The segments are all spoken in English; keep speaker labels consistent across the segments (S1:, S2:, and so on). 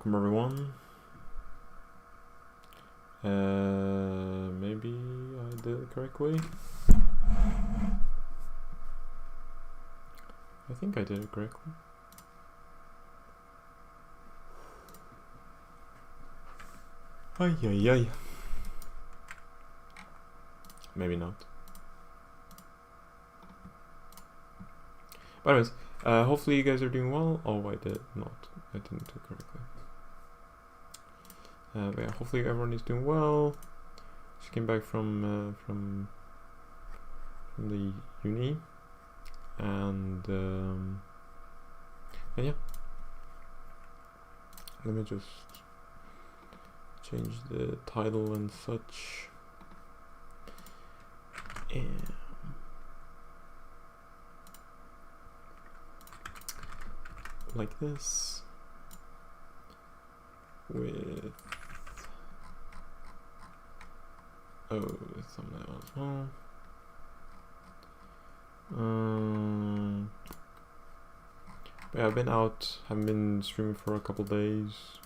S1: welcome everyone. Maybe I did it correctly. I think I did it correctly. Ay, ay, ay. Maybe not. But anyways, hopefully you guys are doing well. Oh, I did not. I didn't do it correctly. But yeah, hopefully everyone is doing well. Just came back from the uni, and yeah. Let me just change the title and such. And like this with thumbnail as well. But yeah, I've been out, haven't been streaming for a couple days,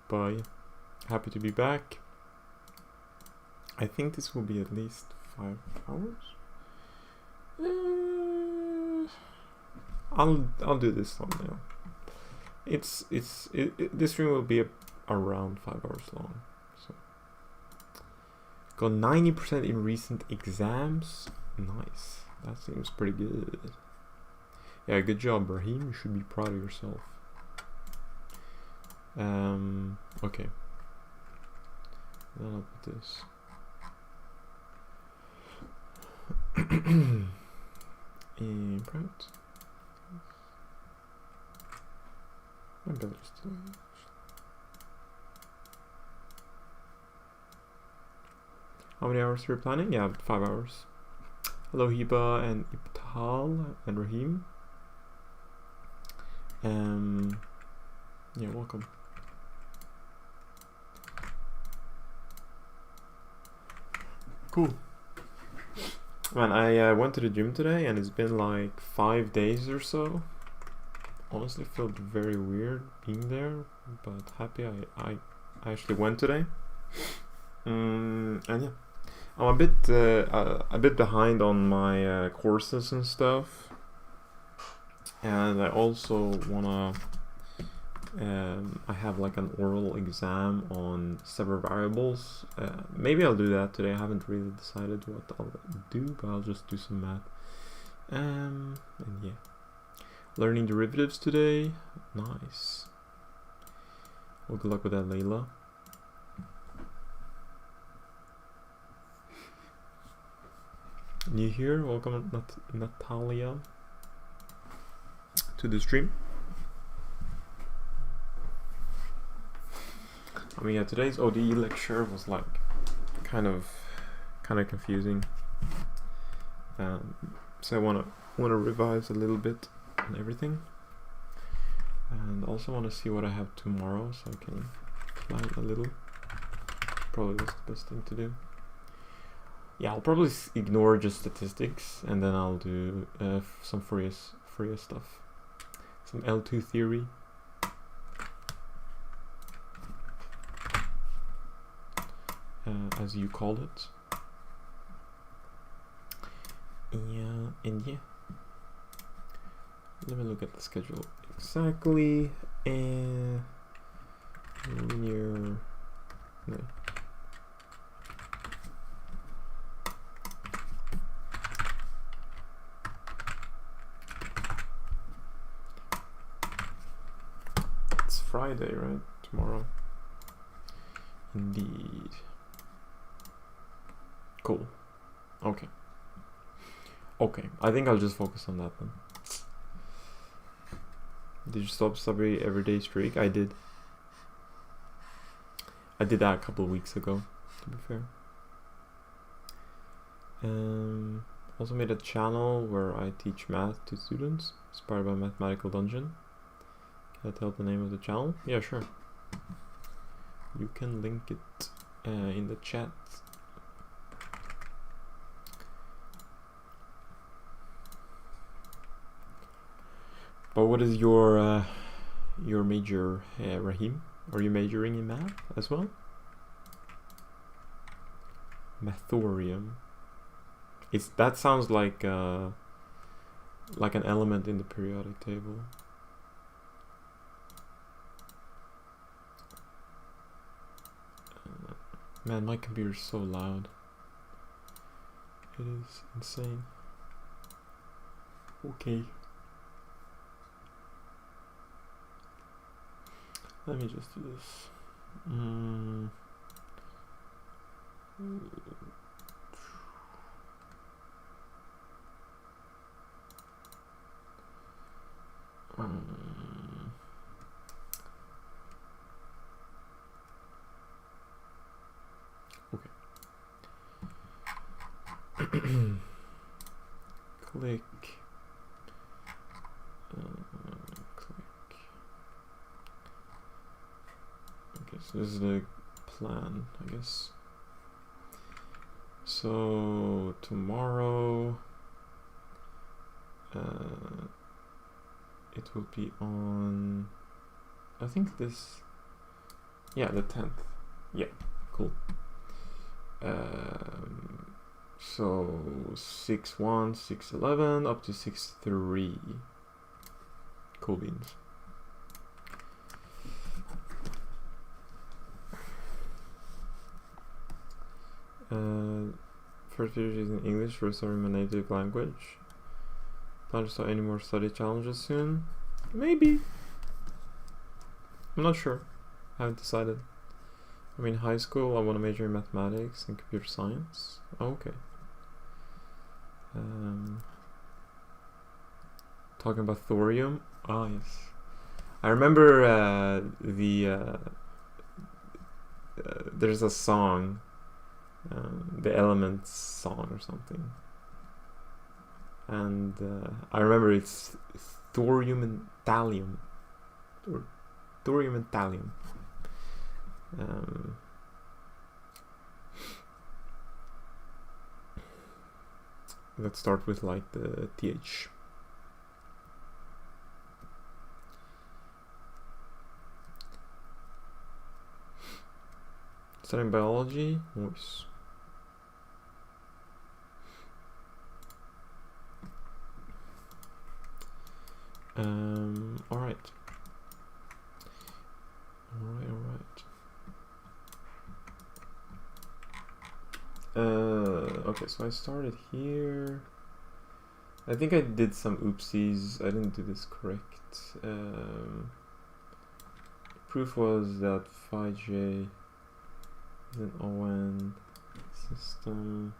S1: but yeah, happy to be back. I think this will be at least 5 hours. I'll do this thumbnail. This stream will be around 5 hours long. So got 90% in recent exams. Nice. That seems pretty good. Yeah, good job, Raheem. You should be proud of yourself. Okay. Then I'll put this. In print. My brother's still. How many hours are you planning? Yeah, 5 hours. Hello, Hiba and Ibtal and Raheem. Yeah, welcome. Cool. Man, I went to the gym today and it's been like 5 days or so. Honestly felt very weird being there, but happy I actually went today. And yeah, I'm a bit behind on my courses and stuff, and I also wanna I have like an oral exam on several variables. Maybe I'll do that today. I haven't really decided what I'll do, but I'll just do some math. And yeah, learning derivatives today. Nice. Well, good luck with that, Layla. New here, welcome Natalia to the stream. I mean, yeah, today's ODE lecture was like kind of confusing. So I wanna revise a little bit on everything, and also want to see what I have tomorrow so I can plan a little. Probably that's the best thing to do. Yeah, I'll probably ignore just statistics, and then I'll do some Fourier stuff, some L2 theory. As you called it. Yeah, and yeah. Let me look at the schedule exactly. Linear. No. It's Friday, right? Tomorrow. Indeed. Cool. Okay. Okay, I think I'll just focus on that then. Did you stop everyday streak? I did. I did that a couple of weeks ago, to be fair. Also made a channel where I teach math to students, inspired by Mathematical Dungeon. Can I tell the name of the channel? Yeah, sure. You can link it in the chat. But what is your major, Raheem? Are you majoring in math as well? Theorem. That sounds like an element in the periodic table. Man, my computer's so loud. It is insane. Okay. Let me just do this. Okay. Click. Click. Okay, so this is the plan, I guess. So tomorrow it will be on, I think this, yeah, the 10th. Yeah, cool. So 6.1, 6.11 up to 6.3. Cool beans. First period is in English, rest are in my native language. Plan to start any more study challenges soon? Maybe. I'm not sure. I haven't decided. I mean, high school, I want to major in mathematics and computer science. Oh, okay. Talking about thorium. Ah, yes. I remember there's a song, the Elements song or something, and I remember it's thorium and thallium, or thorium and thallium. Let's start with like the TH. Studying biology, nice. All right. Okay, so I started here. I think I did some oopsies. I didn't do this correct. Proof was that phi j is an ON system.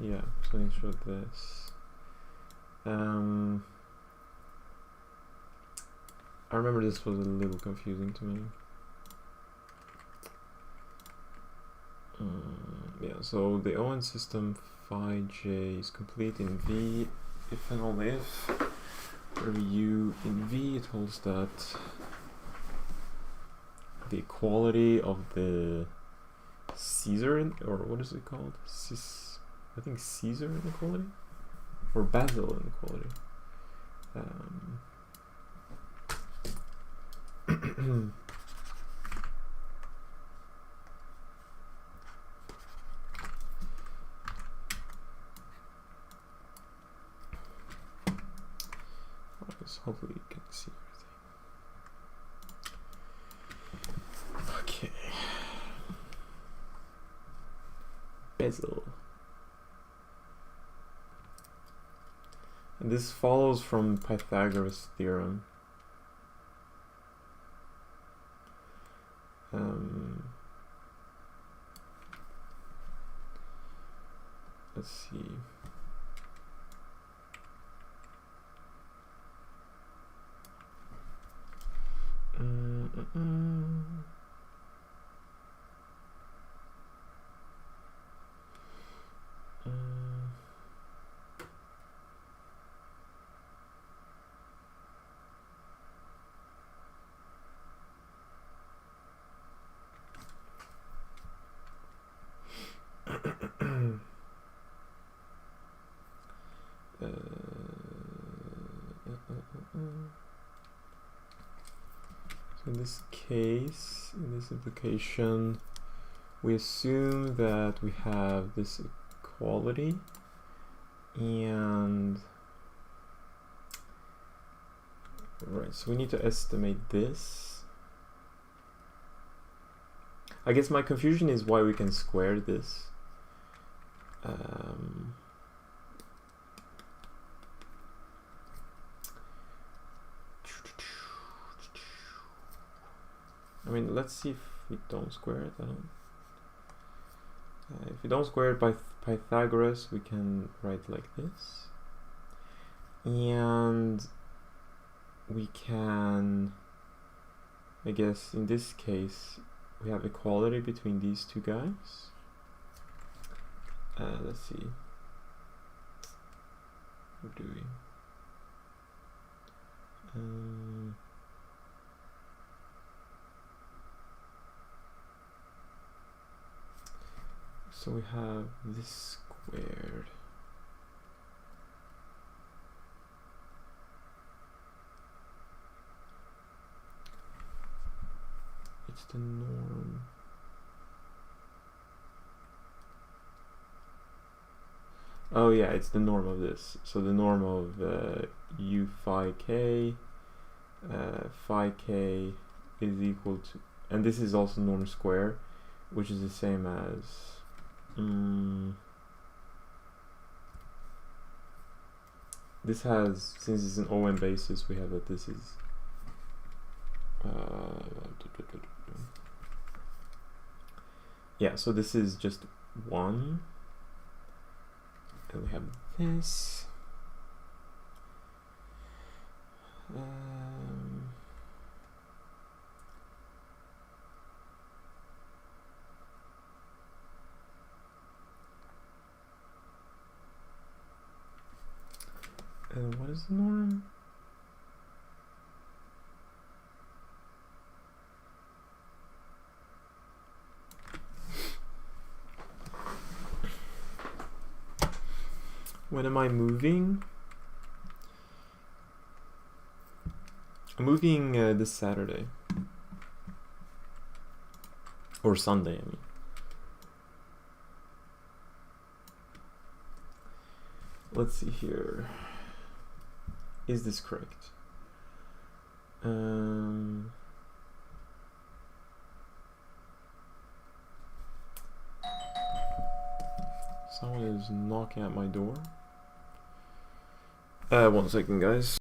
S1: Yeah, so I showed this. I remember this was a little confusing to me. Yeah, so the ON system phi j is complete in V if and only if for U in V it holds that the equality of the Caesar, or what is it called? I think Caesar inequality or Basel inequality. Hopefully you can see everything. Okay. Bezel. And this follows from Pythagoras' theorem. Let's see. In this case, in this application, we assume that we have this equality, and right, so we need to estimate this. I guess my confusion is why we can square this. I mean, let's see if we don't square it. If we don't square it by Pythagoras, we can write like this. And we can, I guess in this case, we have equality between these two guys. Let's see. What do we? So we have this squared. It's the norm. Oh yeah, it's the norm of this. So the norm of u phi k is equal to, and this is also norm square, which is the same as this has, since it's an OM basis, we have that this is yeah, so this is just 1, and we have this. And what is the norm? When am I moving? I'm moving this Saturday. Or Sunday, I mean. Let's see here. Is this correct? Someone is knocking at my door. 1 second, guys.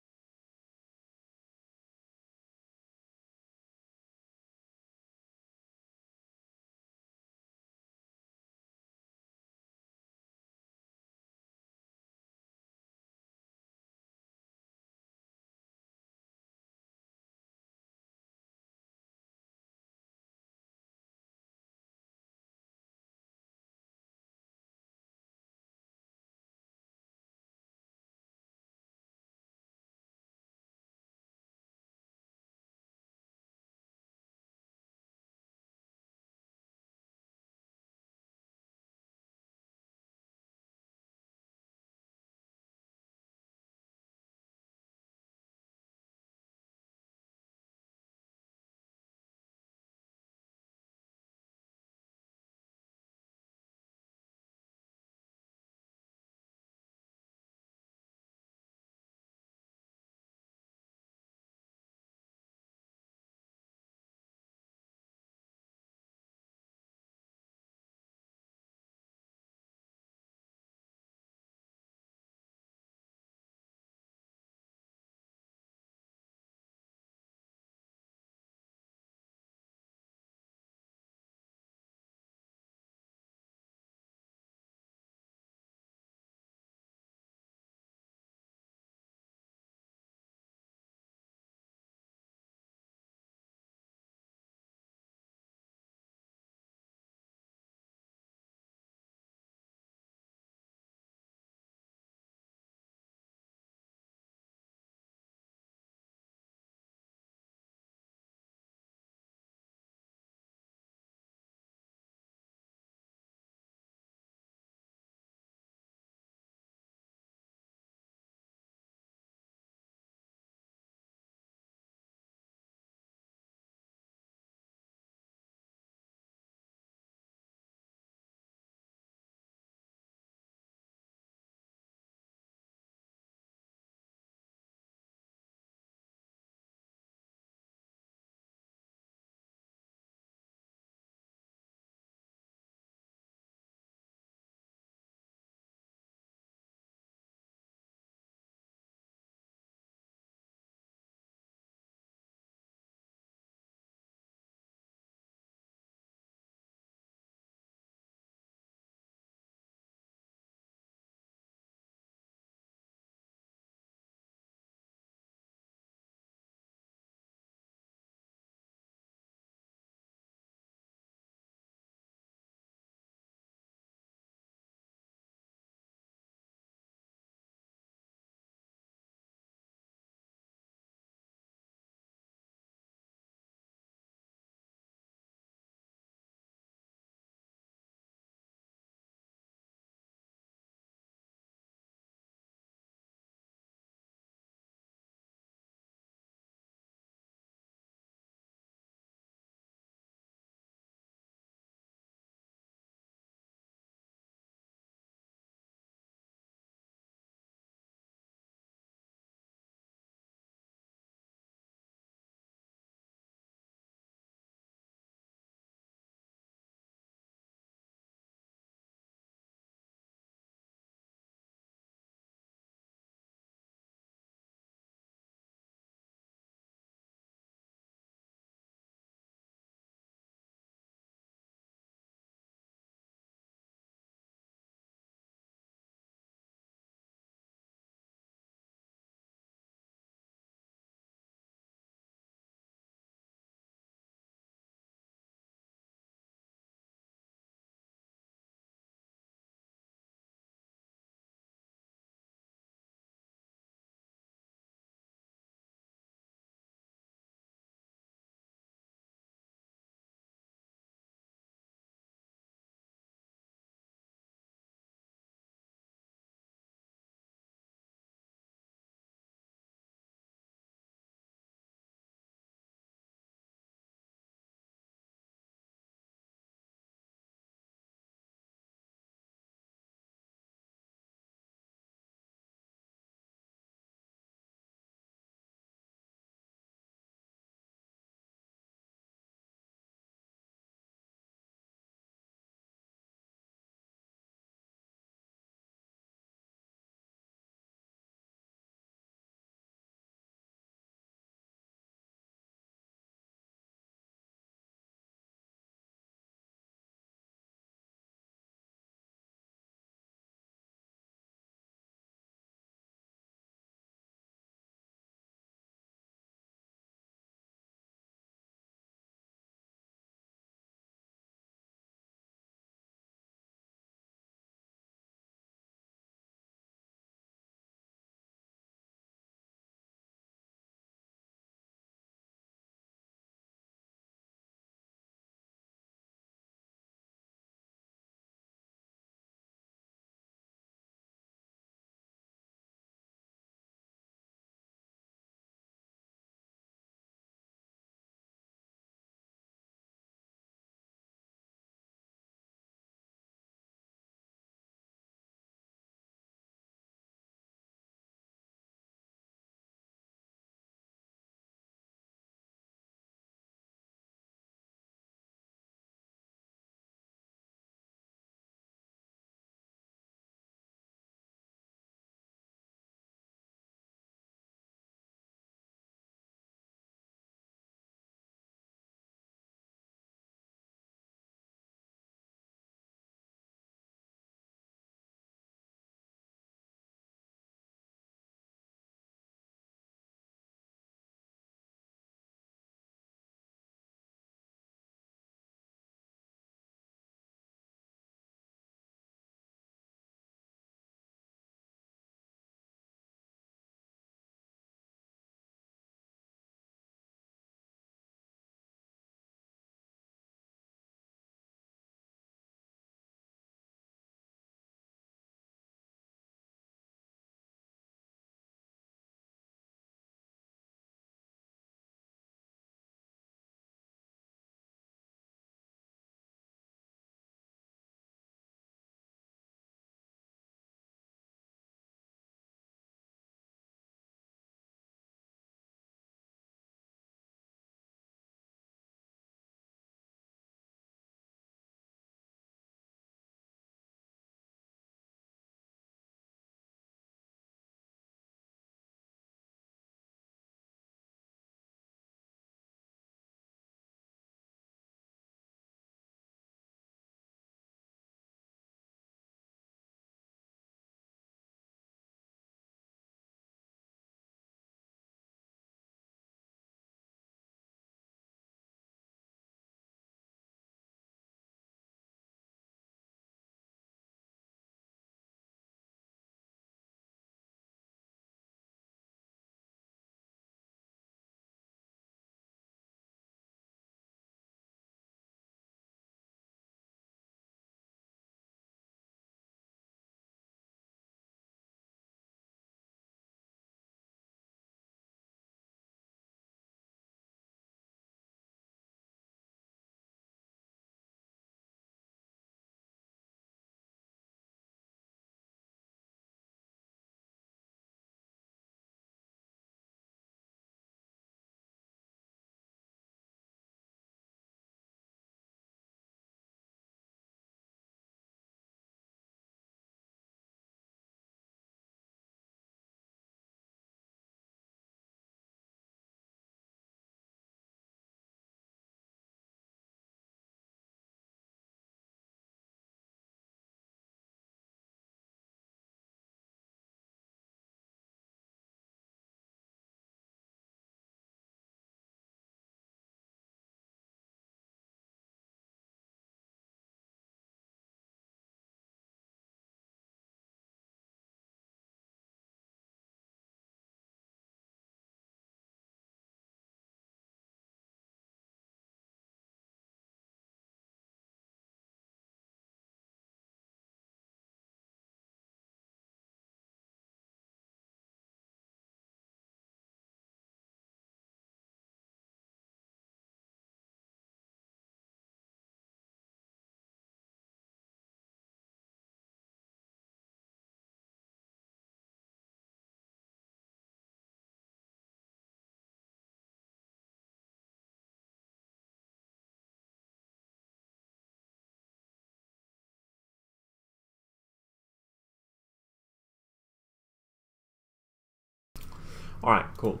S1: Alright, cool.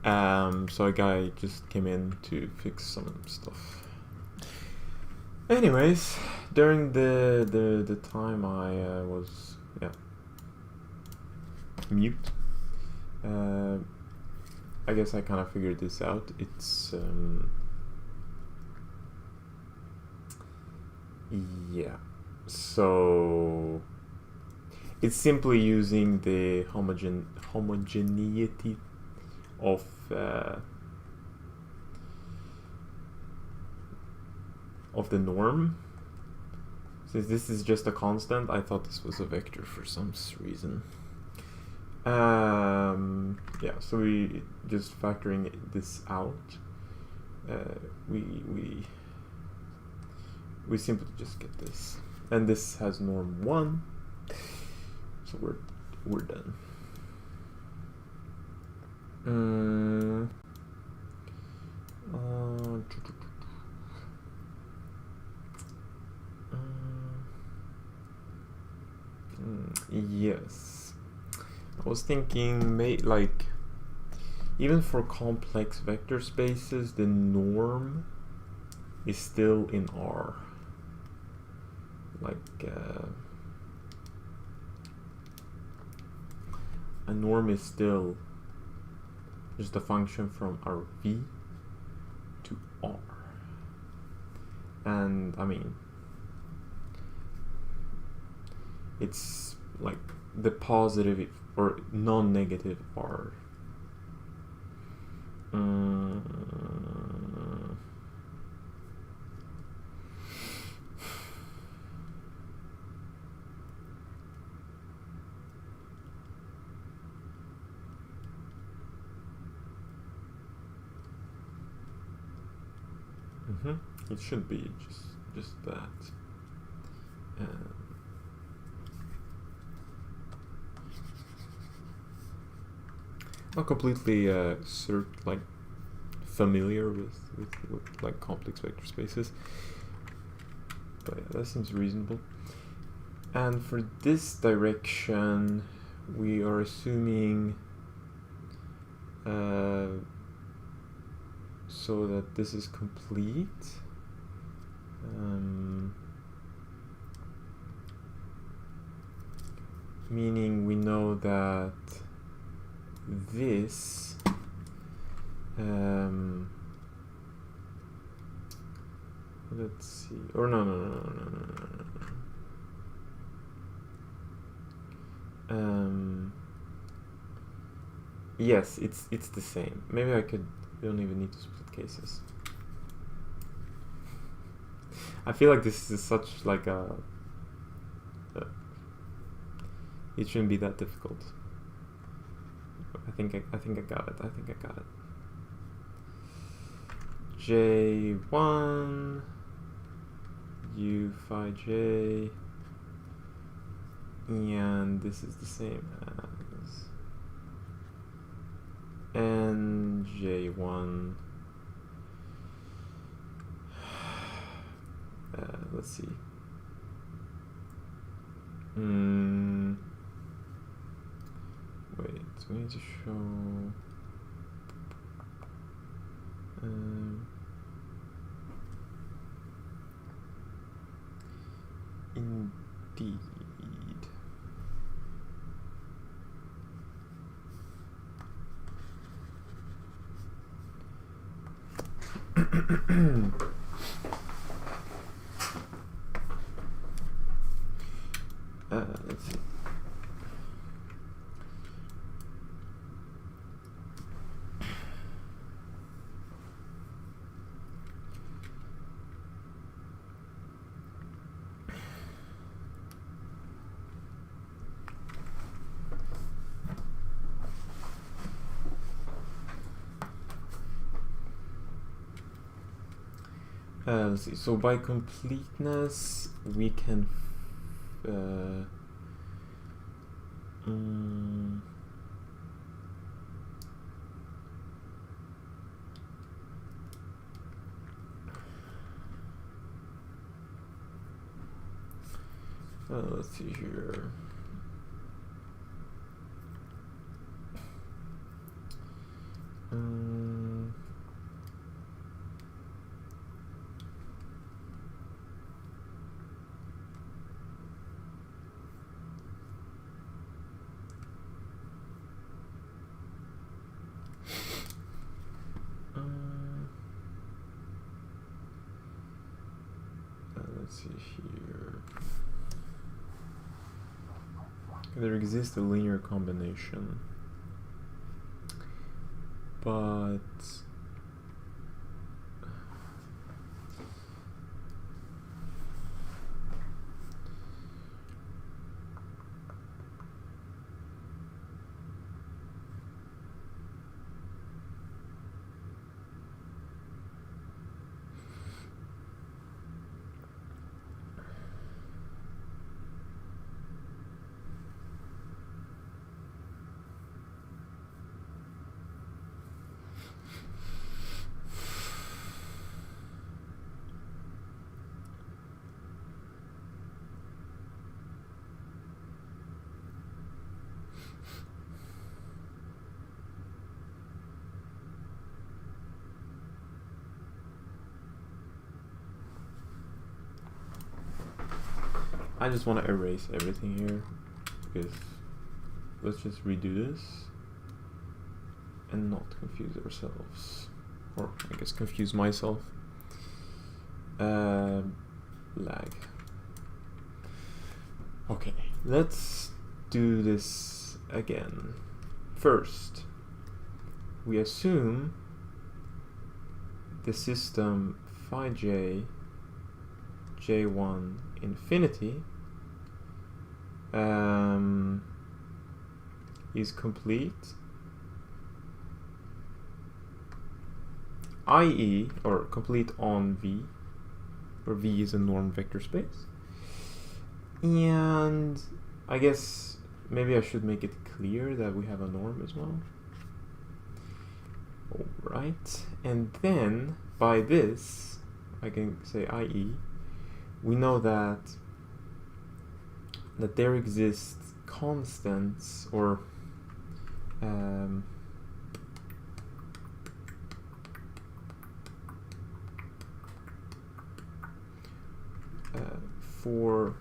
S1: So a guy just came in to fix some stuff. Anyways, during the time I was mute, I guess I kind of figured this out. It's so it's simply using the homogeneity of the norm. Since this is just a constant, I thought this was a vector for some reason. So we just factoring this out. We simply just get this, and this has norm 1, so we're done. Yes, I was thinking, like, even for complex vector spaces, the norm is still in R. Like a norm is still just a function from our V to R. And I mean, it's like the positive or non-negative R. It should be just that. Not completely familiar with like complex vector spaces, but yeah, that seems reasonable. And for this direction, we are assuming so that this is complete. Meaning we know that this let's see, or no. Yes, it's the same. Maybe we don't even need to split cases. I feel like this is such like it shouldn't be that difficult. I think I got it. J1 U phi j, and this is the same as NJ1. Let's see. Wait, we need to show. Indeed. Let's see. Let's see. So by completeness, we can let's see here. let's see here. There exists a linear combination, but I just want to erase everything here, because let's just redo this and not confuse ourselves, or I guess confuse myself. Lag. Okay, let's do this again. First, we assume the system phi j, j1 infinity is complete, i.e. or complete on V, where V is a norm vector space. And I guess maybe I should make it clear that we have a norm as well. Alright, and then by this I can say i.e. we know that there exists constants, or for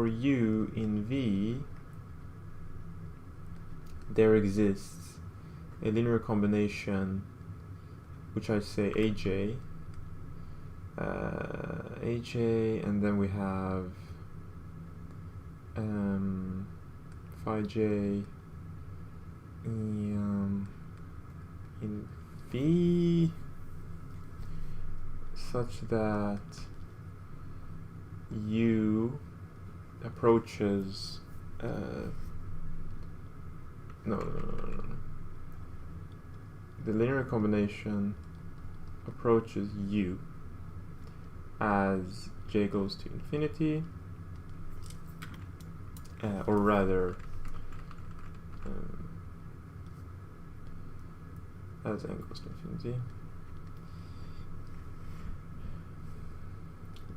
S1: u in V, there exists a linear combination which I say aj, and then we have phi j in V such that u approaches no. The linear combination approaches u as j goes to infinity, or rather as n goes to infinity,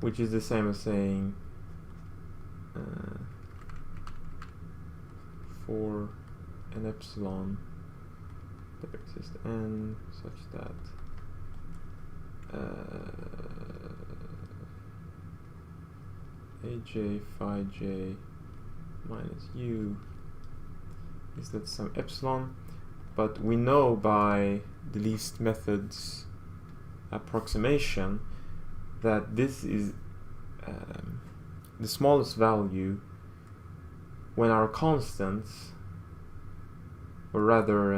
S1: which is the same as saying for an epsilon there exists n such that aj phi j minus u is that some epsilon, but we know by the least methods approximation that this is the smallest value when our constants, or rather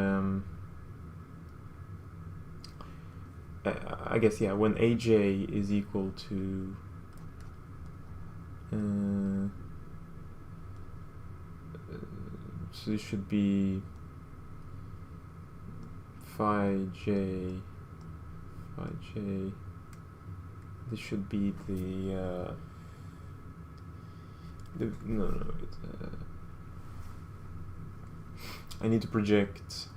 S1: I guess, yeah, when aj is equal to so it should be phi j, this should be the no, it's I need to project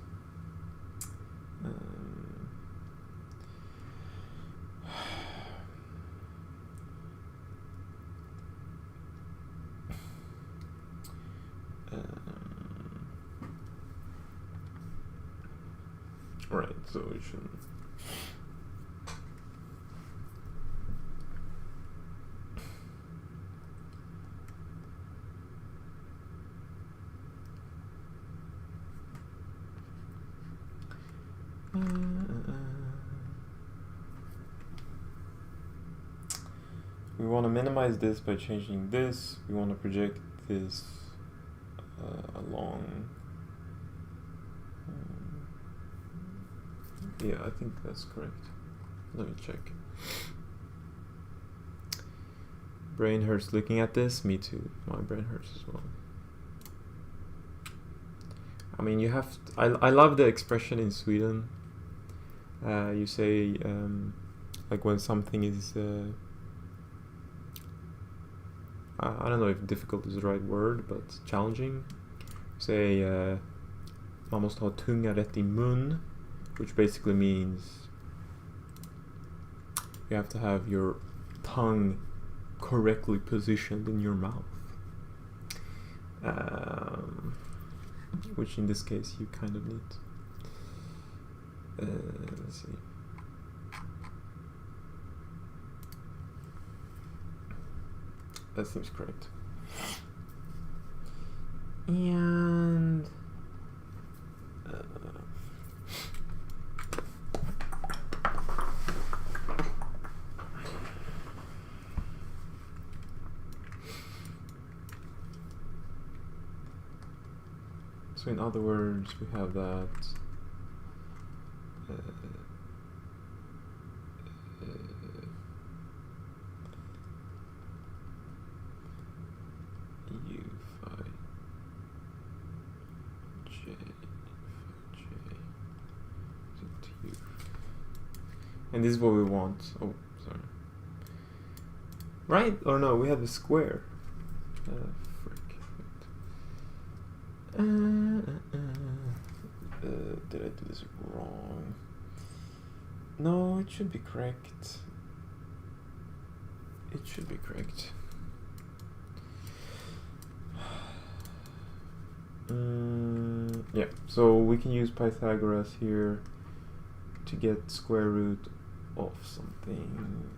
S1: right, so we should we want to minimize this by changing this. We want to project this along. Yeah, I think that's correct. Let me check. Brain hurts looking at this. Me too. My brain hurts as well. I mean, you have to, I love the expression in Sweden. You say like when something is I don't know if difficult is the right word, but challenging. Say man måste ha tunga rätt i mun, which basically means you have to have your tongue correctly positioned in your mouth. Which in this case you kind of need. Let's see. That seems correct. And so in other words, we have that U phi j to U. And this is what we want. Oh, sorry. Right? Or no, we have a square. Frick. Did I do this wrong? No, it should be correct. It should be correct. Yeah, so we can use Pythagoras here to get square root of something.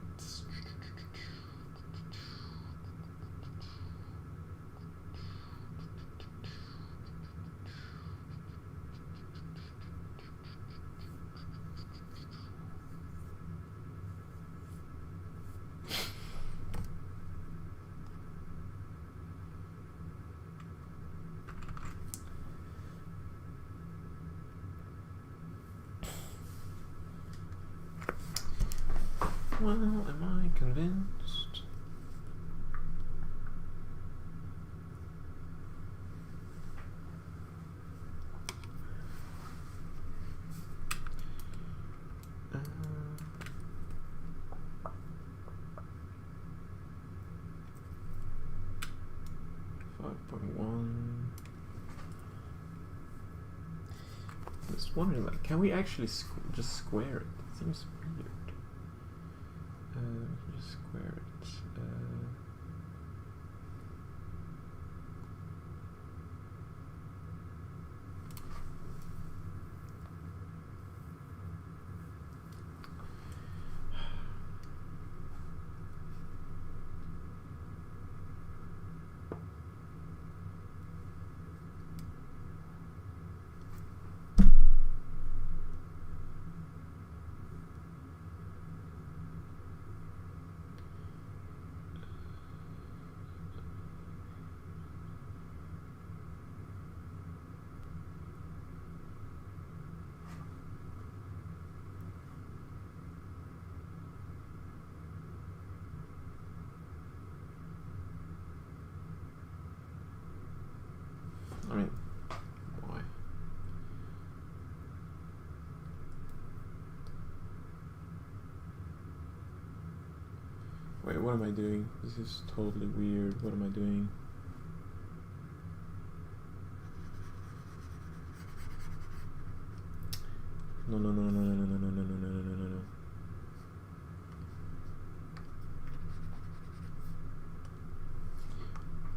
S1: Well, am I convinced? Just wondering, like, can we actually just square it? It seems weird. Just square it. I mean, why? Wait, what am I doing? This is totally weird. What am I doing? No.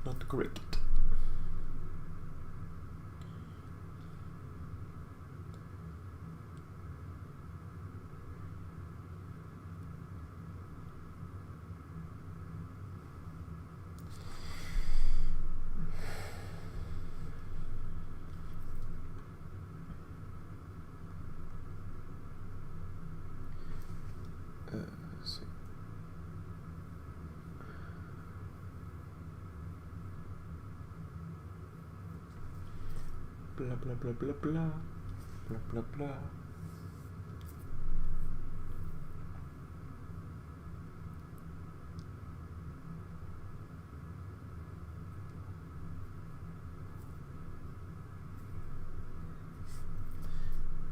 S1: Not correct. Blah blah blah blah blah. Blah blah blah.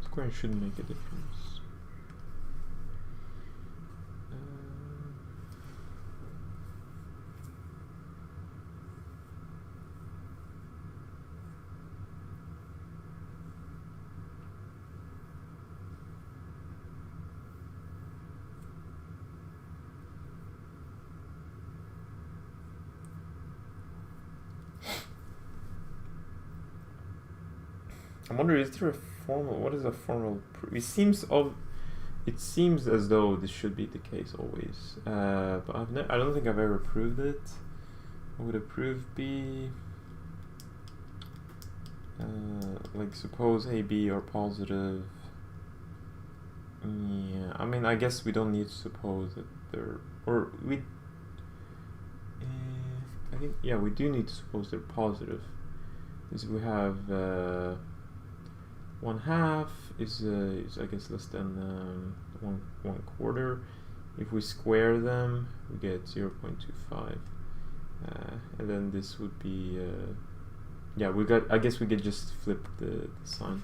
S1: Square shouldn't make a difference. I wonder, is there a formal? What is a formal? It seems as though this should be the case always. But I don't think I've ever proved it. What would a proof be? Like suppose A, B are positive. Yeah, I mean, I guess we don't need to suppose that they're, or we. I think, yeah, we do need to suppose they're positive. Because we have 1/2 is I guess less than 1/4. If we square them, we get 0.25, and then this would be yeah. I guess we could just flip the sign.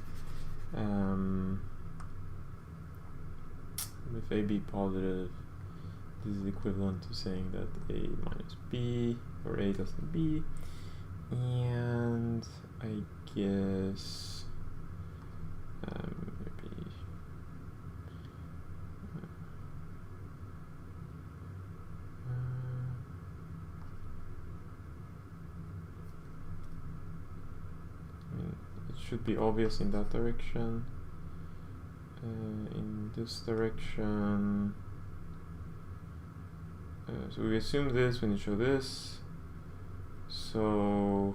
S1: If A B positive, this is equivalent to saying that A minus B or A less than B, and I guess maybe I mean, it should be obvious in that direction. In this direction, so we assume this when you show this. So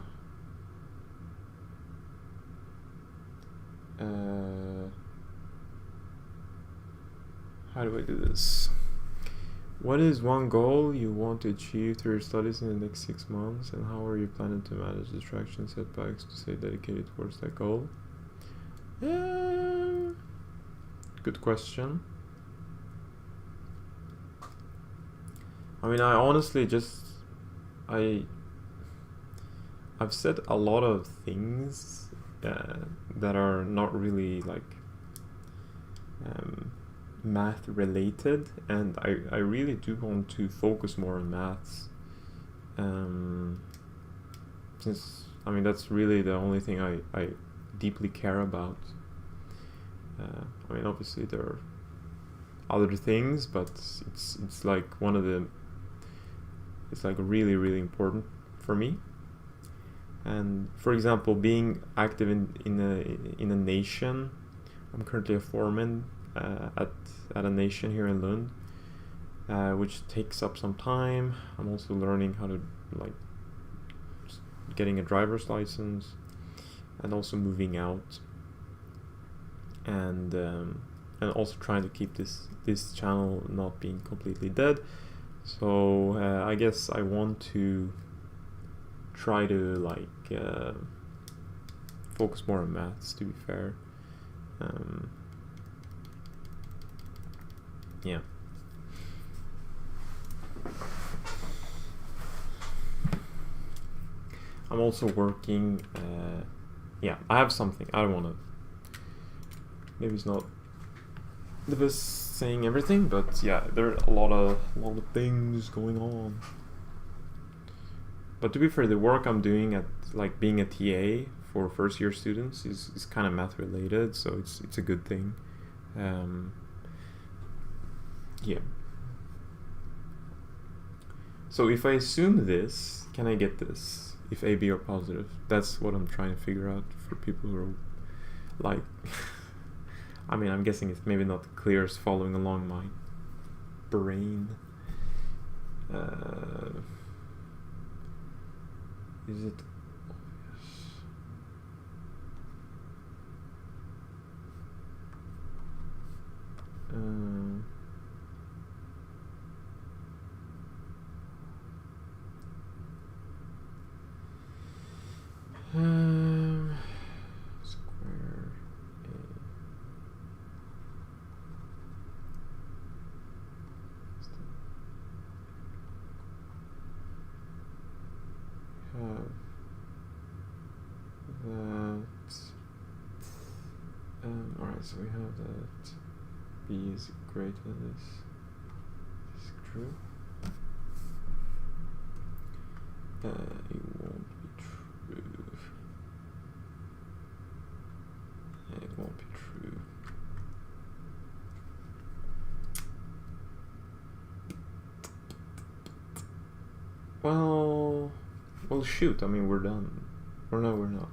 S1: how do I do this? What is one goal you want to achieve through your studies in the next 6 months, and how are you planning to manage distractions, setbacks to stay dedicated towards that goal? Good question. I mean, I honestly I've said a lot of things that are not really like math related, and I really do want to focus more on maths, since I mean that's really the only thing I deeply care about. I mean, obviously there are other things, but it's like one of the, it's like really, really important for me. And for example, being active in a nation, I'm currently a foreman at a nation here in Lund, which takes up some time. I'm also learning how to like getting a driver's license, and also moving out, and also trying to keep this channel not being completely dead. So I guess I want to try to like focus more on maths, to be fair. Yeah. I'm also working. Yeah, I have something. I don't want to. Maybe it's not the best saying everything, but yeah, there are a lot of things going on. But to be fair, the work I'm doing at like being a TA for first year students is kind of math related, so it's a good thing. Yeah. So if I assume this, can I get this? If A, B are positive, that's what I'm trying to figure out for people who are like. I mean, I'm guessing it's maybe not clear as following along my brain. Is it? So we have that b is greater than this. Is this true? It won't be true. It won't be true. Well, shoot. I mean, we're done. Or no, we're not.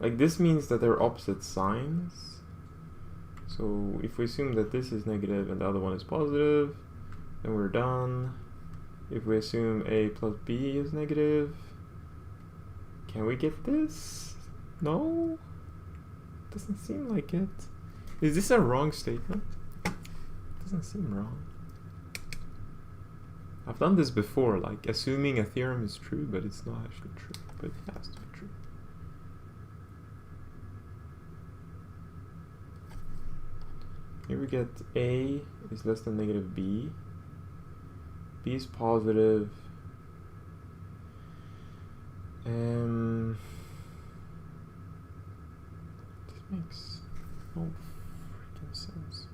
S1: Like this means that they're opposite signs. So if we assume that this is negative and the other one is positive, then we're done. If we assume a plus b is negative, can we get this? No? Doesn't seem like it. Is this a wrong statement? Doesn't seem wrong. I've done this before, like assuming a theorem is true, but it's not actually true, but it has to be true. Here we get a is less than negative b. B is positive. This makes no freaking sense.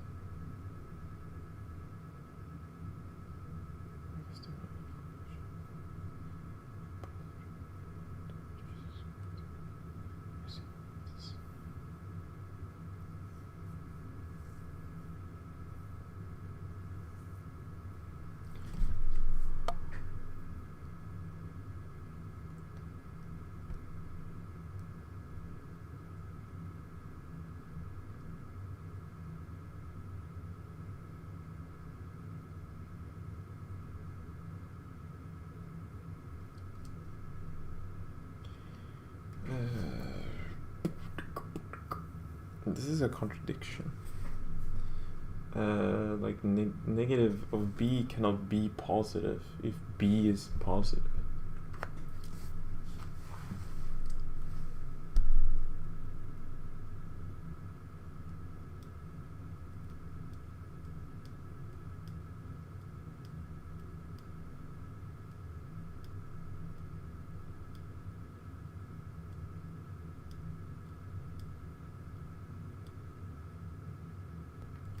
S1: This is a contradiction. Like negative of b cannot be positive if b is positive.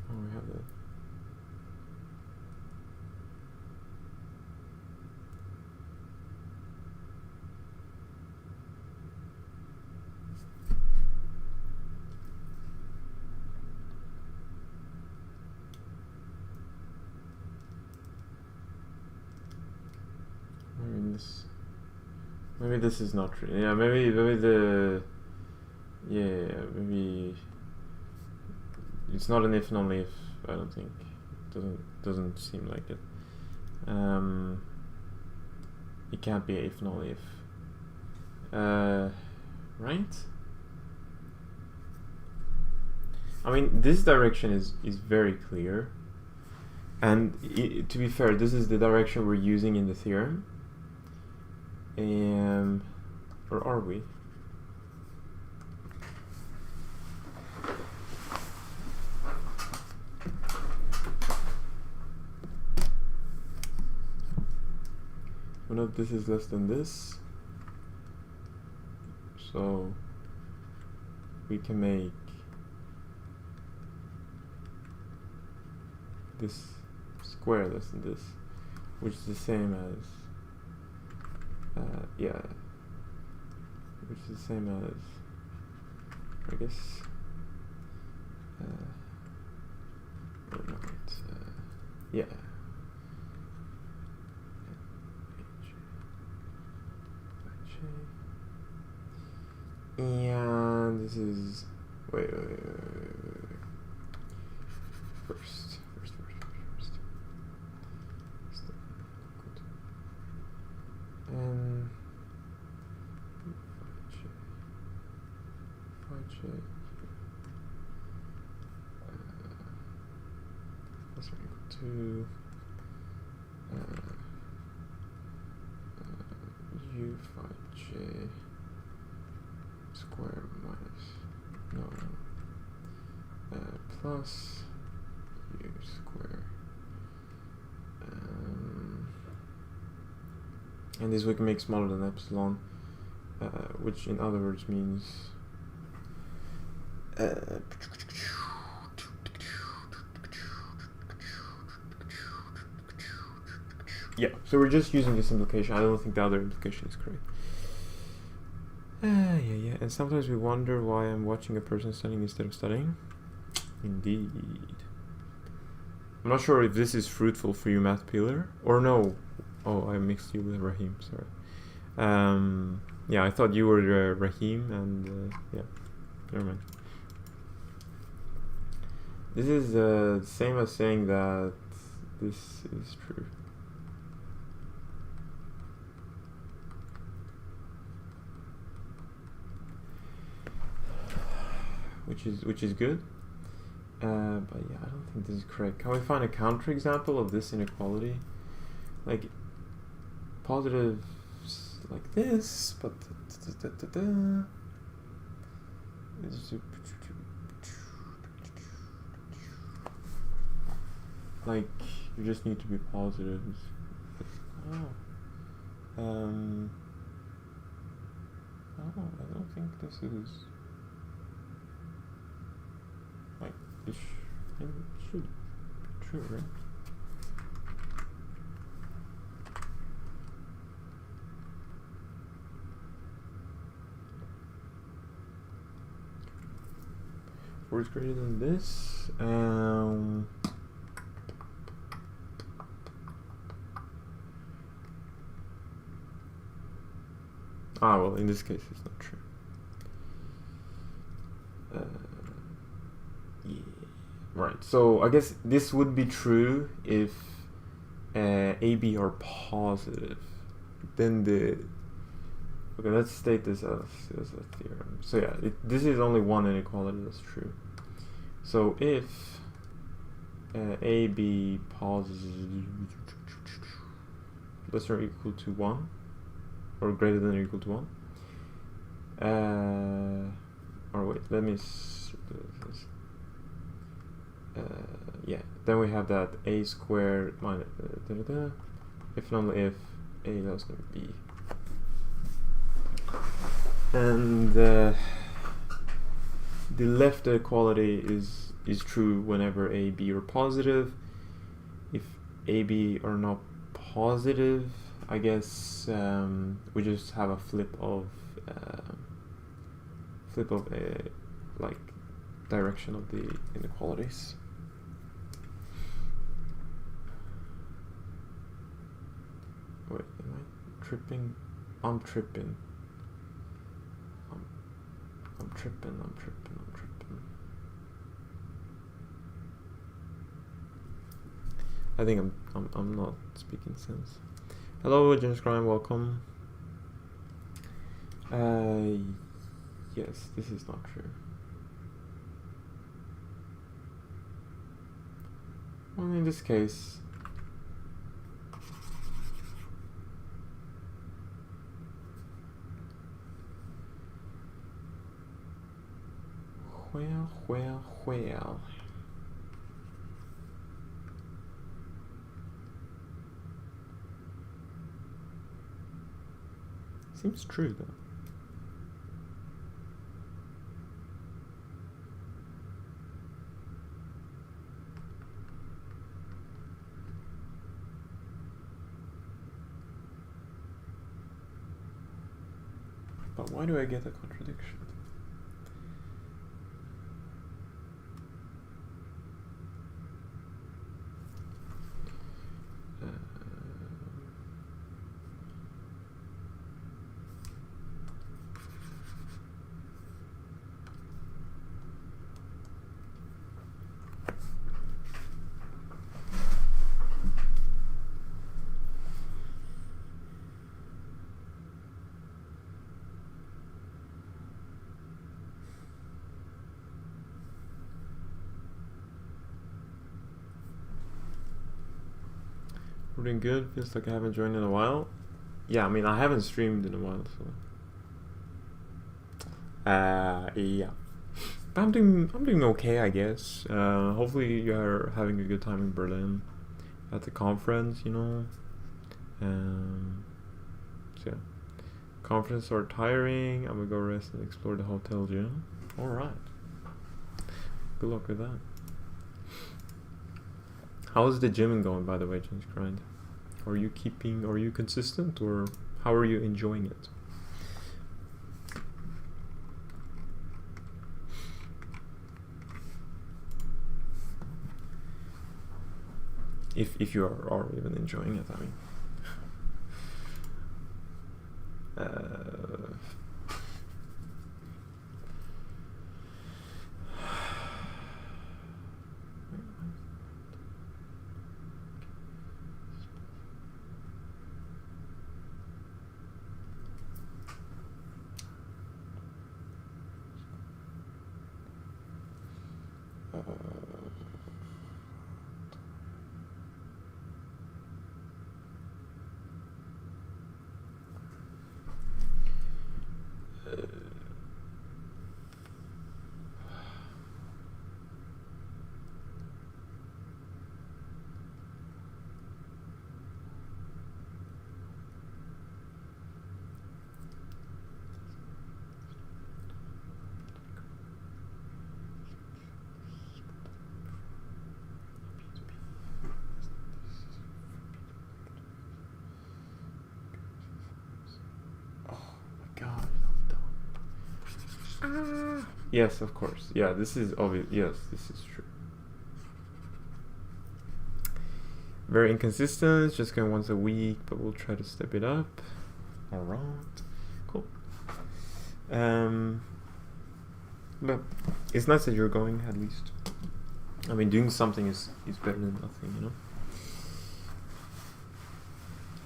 S1: Oh, we have that. Maybe this is not true. Yeah, maybe the maybe it's not an if and only if. I don't think doesn't seem like it. It can't be if and only if. Right? I mean, this direction is very clear, and to be fair, this is the direction we're using in the theorem. Or are we? We know this is less than this, so we can make this square less than this, which is the same as which is the same as, I guess, yeah. And this is, wait. First. And that's equal to u phi j square minus plus u square. And this we can make smaller than epsilon, which in other words means yeah, so we're just using this implication. I don't think the other implication is correct. Yeah. And sometimes we wonder why I'm watching a person studying instead of studying. Indeed. I'm not sure if this is fruitful for you, Math Pillar, or no. Oh, I mixed you with Rahim, sorry. Yeah, I thought you were Rahim, and yeah, never mind. This is the same as saying that this is true. Which is good. But yeah, I don't think this is correct. Can we find a counterexample of this inequality? Like positives like this, but like you just need to be positives. I don't think this is like this should be true, right? Four is greater than this. Well, in this case, it's not true. Yeah. Right. So I guess this would be true if AB are positive. Then Okay, let's state this as a theorem. So yeah, this is only one inequality that's true. So if AB positive less or equal to 1, or greater than or equal to 1, or wait, let me yeah, then we have that a squared minus if and only if a less than b. And the left equality is true whenever a, b are positive. If a, b are not positive, I guess we just have a flip of a like direction of the inequalities. Wait, am I tripping? I'm tripping. I'm tripping. I think I'm not speaking sense. Hello, James Crime, welcome. Yes, this is not true. Well, in this case, well. Seems true though. But why do I get a contradiction? We're doing good. Feels like I haven't joined in a while. Yeah, I mean I haven't streamed in a while, so yeah. But I'm doing okay, I guess. Hopefully you are having a good time in Berlin at the conference, you know. So yeah. Conferences are tiring. I'm gonna go rest and explore the hotel gym. Alright. Good luck with that. How is the gym going, by the way, James Grind? Are you consistent, or how are you enjoying it? If you are even enjoying it, I mean. Yes, of course. Yeah, this is obvious. Yes, this is true. Very inconsistent, just going once a week, but we'll try to step it up. Alright, cool. But it's nice that you're going, at least. I mean, doing something is better than nothing, you know?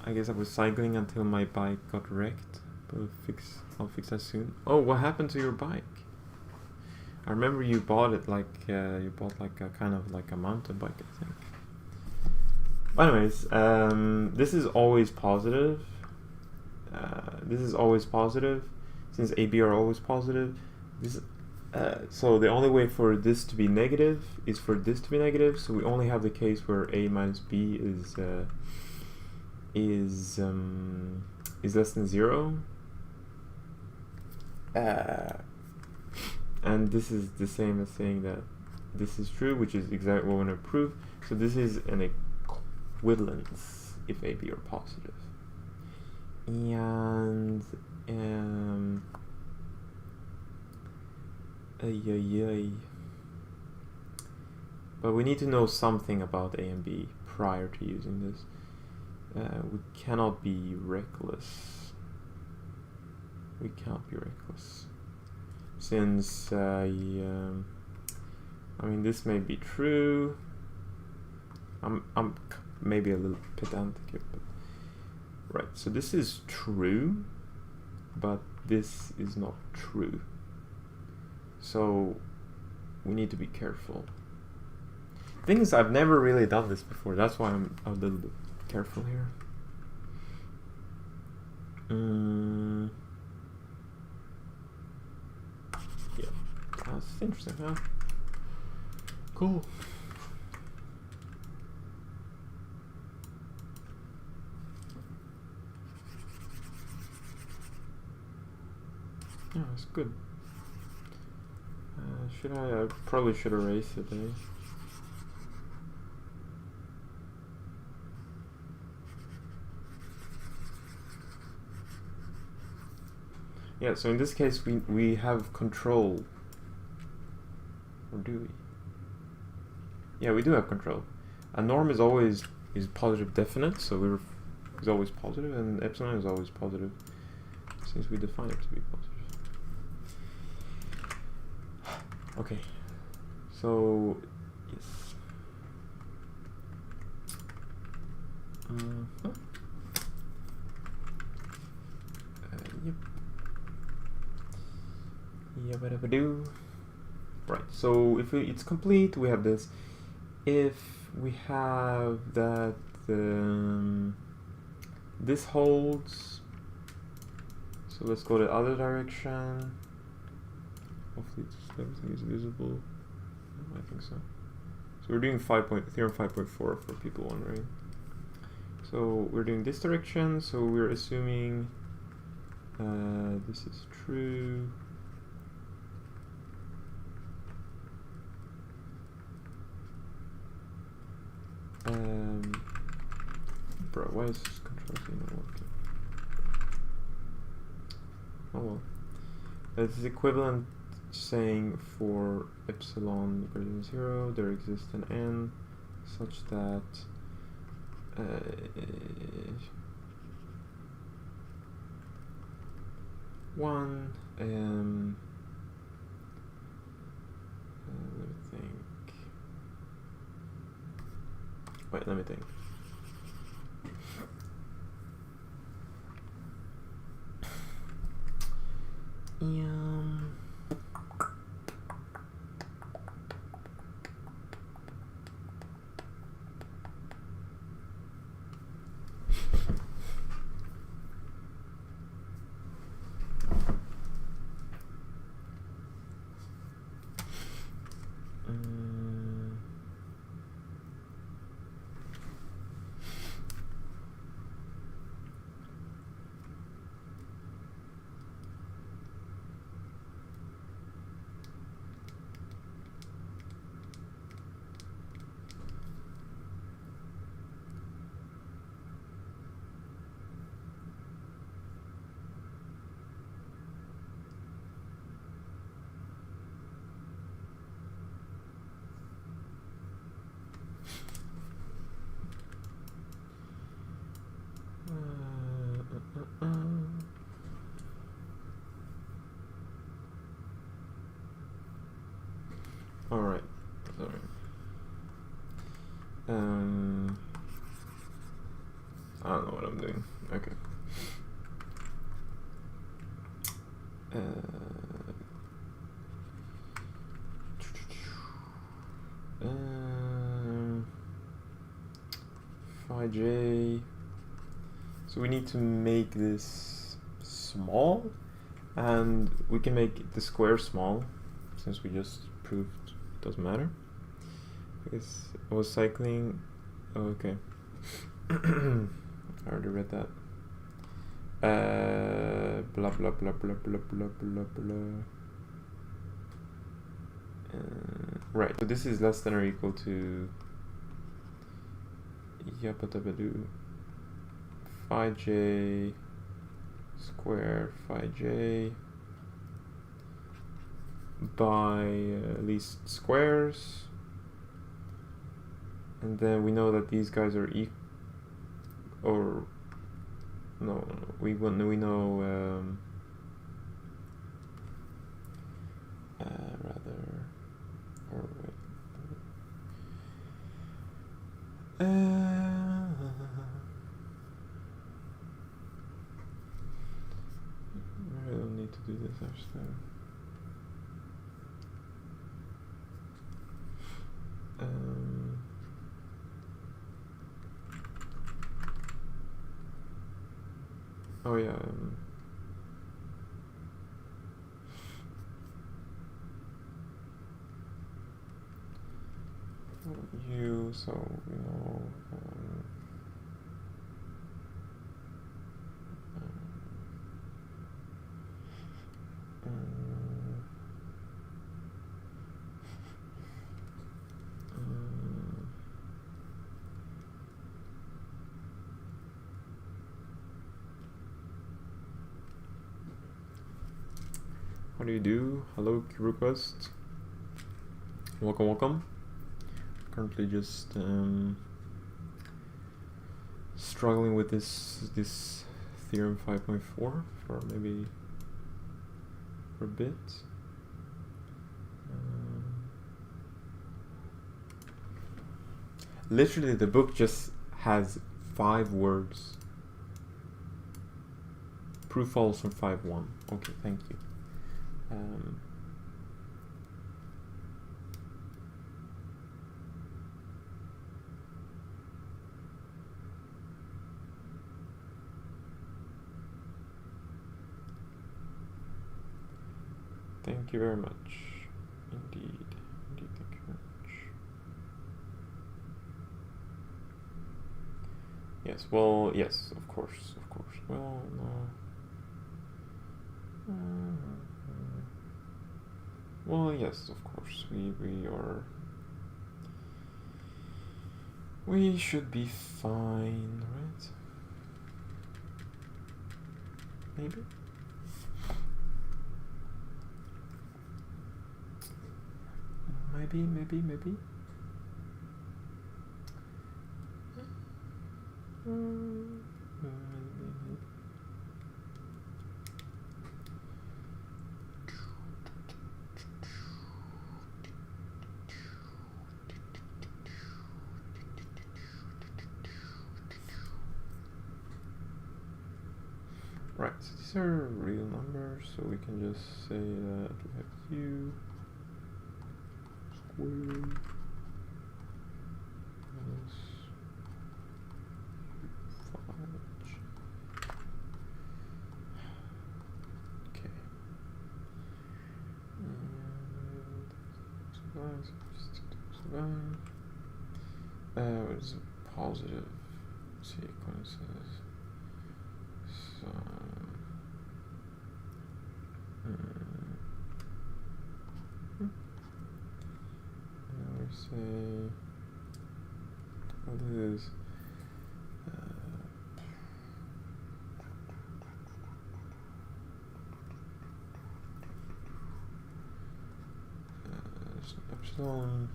S1: I guess I was cycling until my bike got wrecked. But I'll fix that soon. Oh, what happened to your bike? I remember you bought it like you bought like a kind of like a mountain bike, I think. Anyways, this is always positive. This is always positive, since AB are always positive. This, so the only way for this to be negative is for this to be negative. So we only have the case where A minus B is less than 0. And this is the same as saying that this is true, which is exactly what we want to prove. So this is an equivalence if AB are positive. And but we need to know something about A and B prior to using this. We cannot be reckless. We cannot be reckless, since I mean, this may be true. I'm maybe a little pedantic here, but right. So this is true, but this is not true. So we need to be careful. Thing is, I've never really done this before. That's why I'm a little bit careful here. Yeah, that's interesting, huh? Cool. Yeah, that's good. I probably should erase it, eh? Yeah, so in this case we have control. Or do we? Yeah, we do have control. A norm is always positive definite, so is always positive, and epsilon is always positive, since we define it to be positive. Okay, so yes. Yep. Yabba-dabba-doo. Right, so if it's complete, we have this. If we have that this holds, so let's go the other direction. Hopefully everything is visible. I think so. So we're doing theorem 5.4 for people wondering. So we're doing this direction, so we're assuming this is true. Bro, why is this control C not working? Oh well. This is equivalent saying for epsilon greater than 0, there exists an n such that one let me think. Wait, let me think. Alright, sorry. I don't know what I'm doing. Okay. phi j. So we need to make this small, and we can make the square small, since we just proved it doesn't matter. Because I was cycling. Oh, okay. I already read that. Blah blah blah blah blah blah blah blah. Right. So this is less than or equal to phi j square phi j by least squares, and then we know that these guys are we know I don't need to do this actually. Oh yeah. So you know. How do you do? Hello, request. Welcome. Currently just struggling with this theorem 5.4 for maybe for a bit. Literally, the book just has 5 words. Proof follows from 5.1. Okay, thank you. Thank you very much. Indeed, thank you very much. Yes, well, yes, of course. Well, no. Well, yes, of course. We should be fine, right? Maybe? Maybe. Right, so these are real numbers, so we can just say that we have u squared minus 5. Okay. What is a positive sequences? So now we say what is epsilon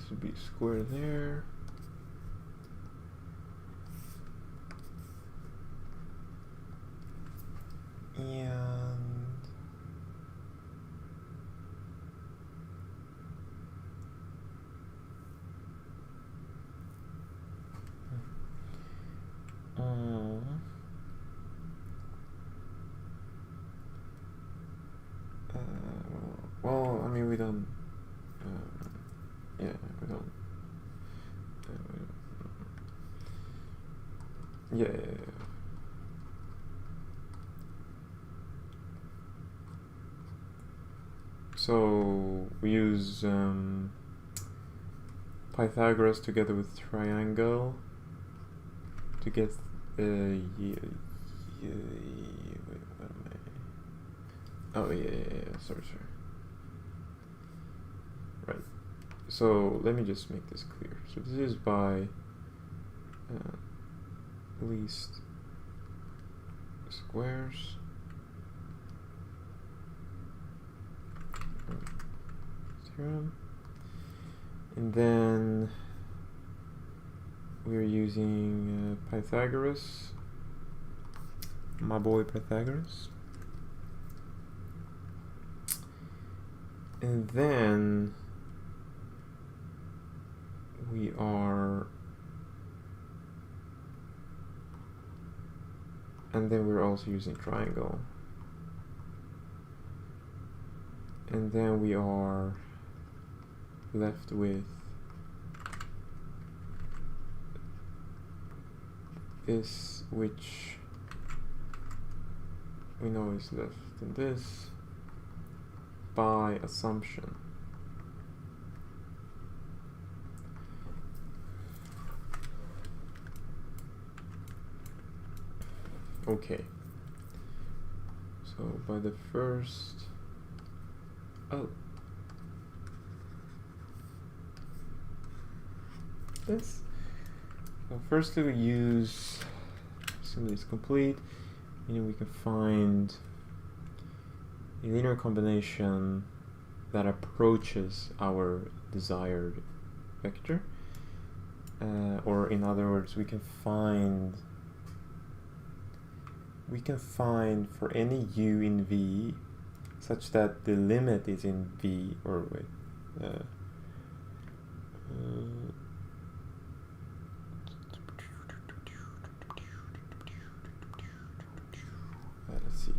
S1: this would be a square there. And well, I mean, we don't. Yeah, we don't. Yeah. So we use Pythagoras together with triangle to get wait, what am I? Oh yeah, sorry. Right. So let me just make this clear. So this is by least squares. Theorem. And then we're using Pythagoras, my boy Pythagoras. And then we're also using triangle. And then we are left with this, which we know is less than this by assumption. Okay. So by the first, this. So firstly, we use assuming it's complete, meaning we can find a linear combination that approaches our desired vector, or in other words, we can find for any u in V such that the limit is in V, or wait, let's see.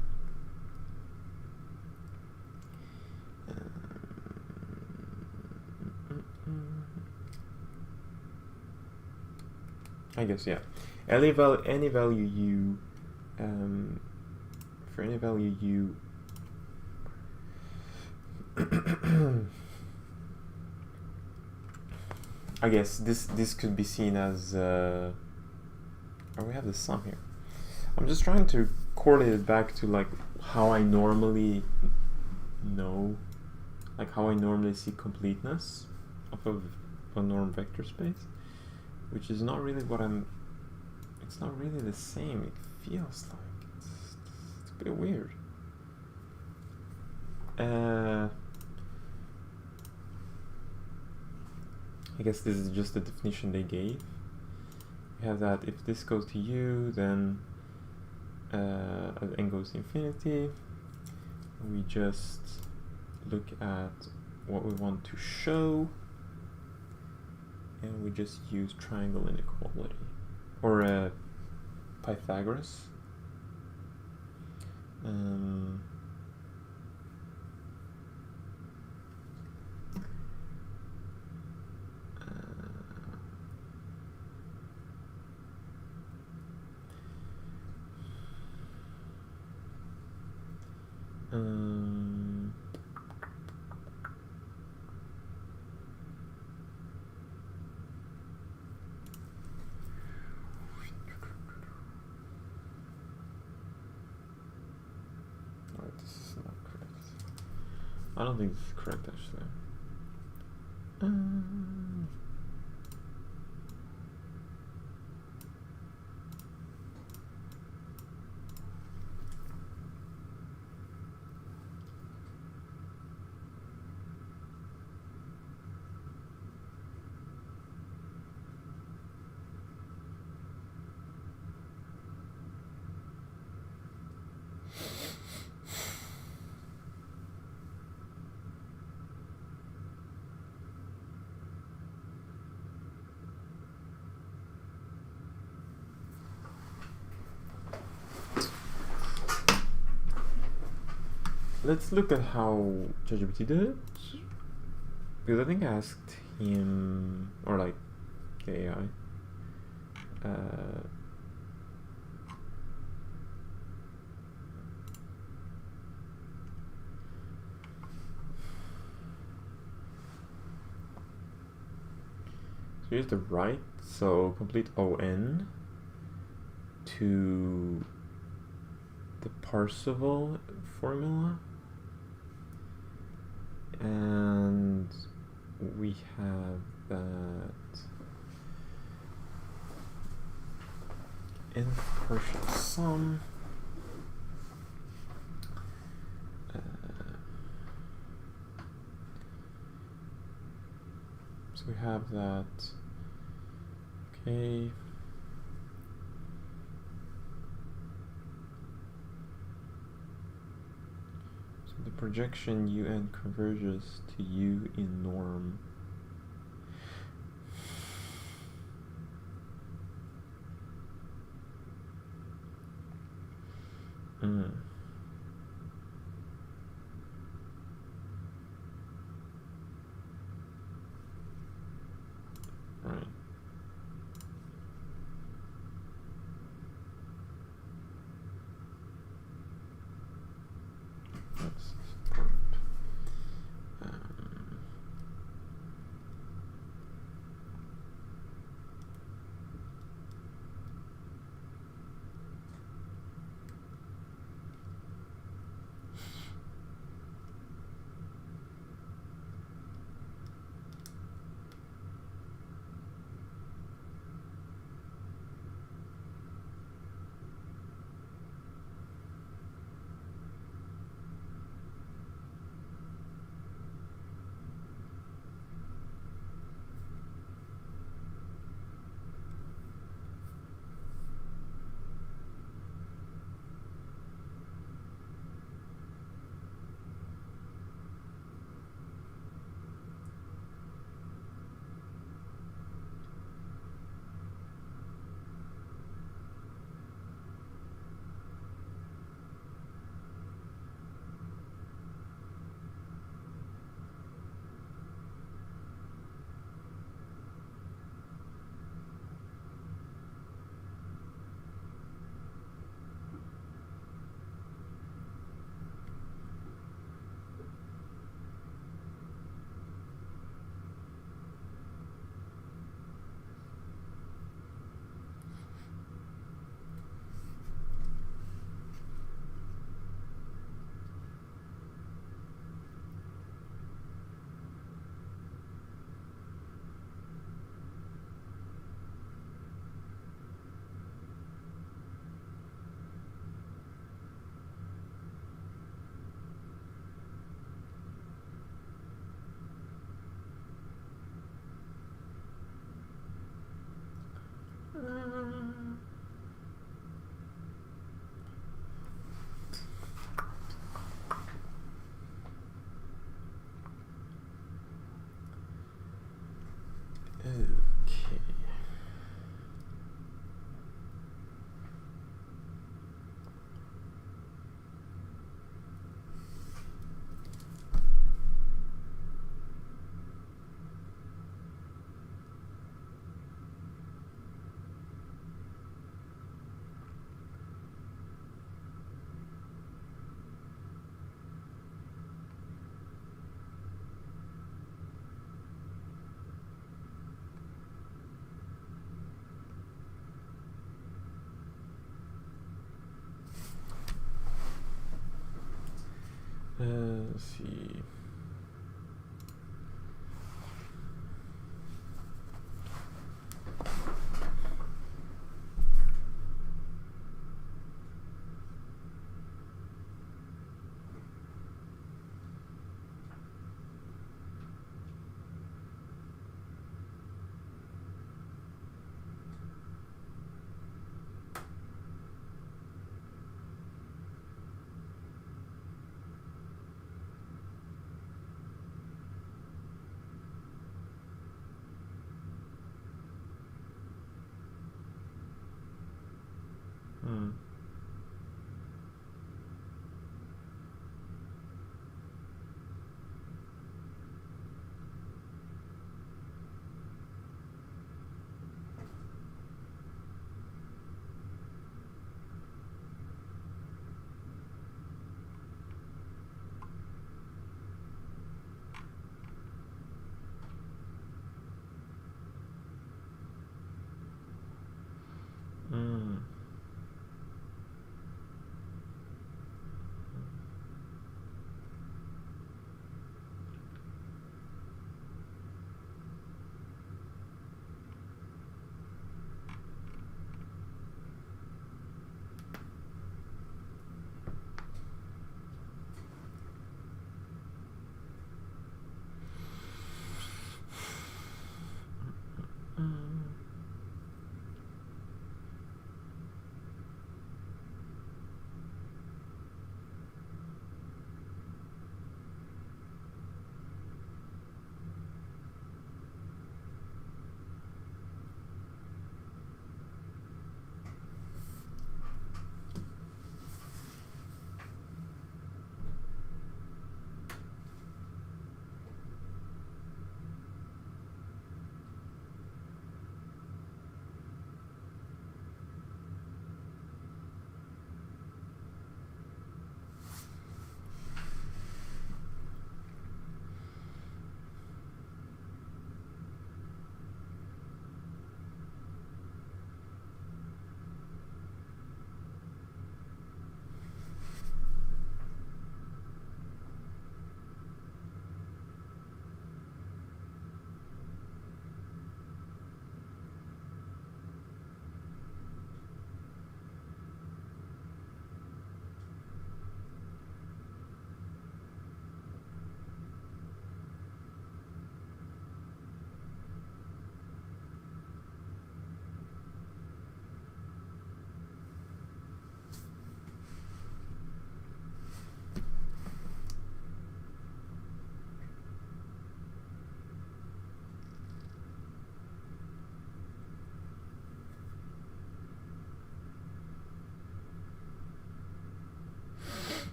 S1: I guess, yeah. Any value u, for any value u, I guess this could be seen as, oh, we have the sum here. I'm just trying to correlate it back to like how I normally know, like how I normally see completeness of a norm vector space, which is not really what it's not really the same. It feels like it's a bit weird. I guess this is just the definition they gave. We have that if this goes to u, then n goes to infinity. We just look at what we want to show, and we just use triangle inequality, or Pythagoras. This is not correct. I don't think this is correct, actually. let's look at how ChatGPT did it. Because I think I asked him, or like the AI, so here's the right, so complete ON to the Parseval formula, and we have that in partial sum. So we have that. Okay. So the projection UN converges to U in norm. Right. That's part. Okay. Let's see.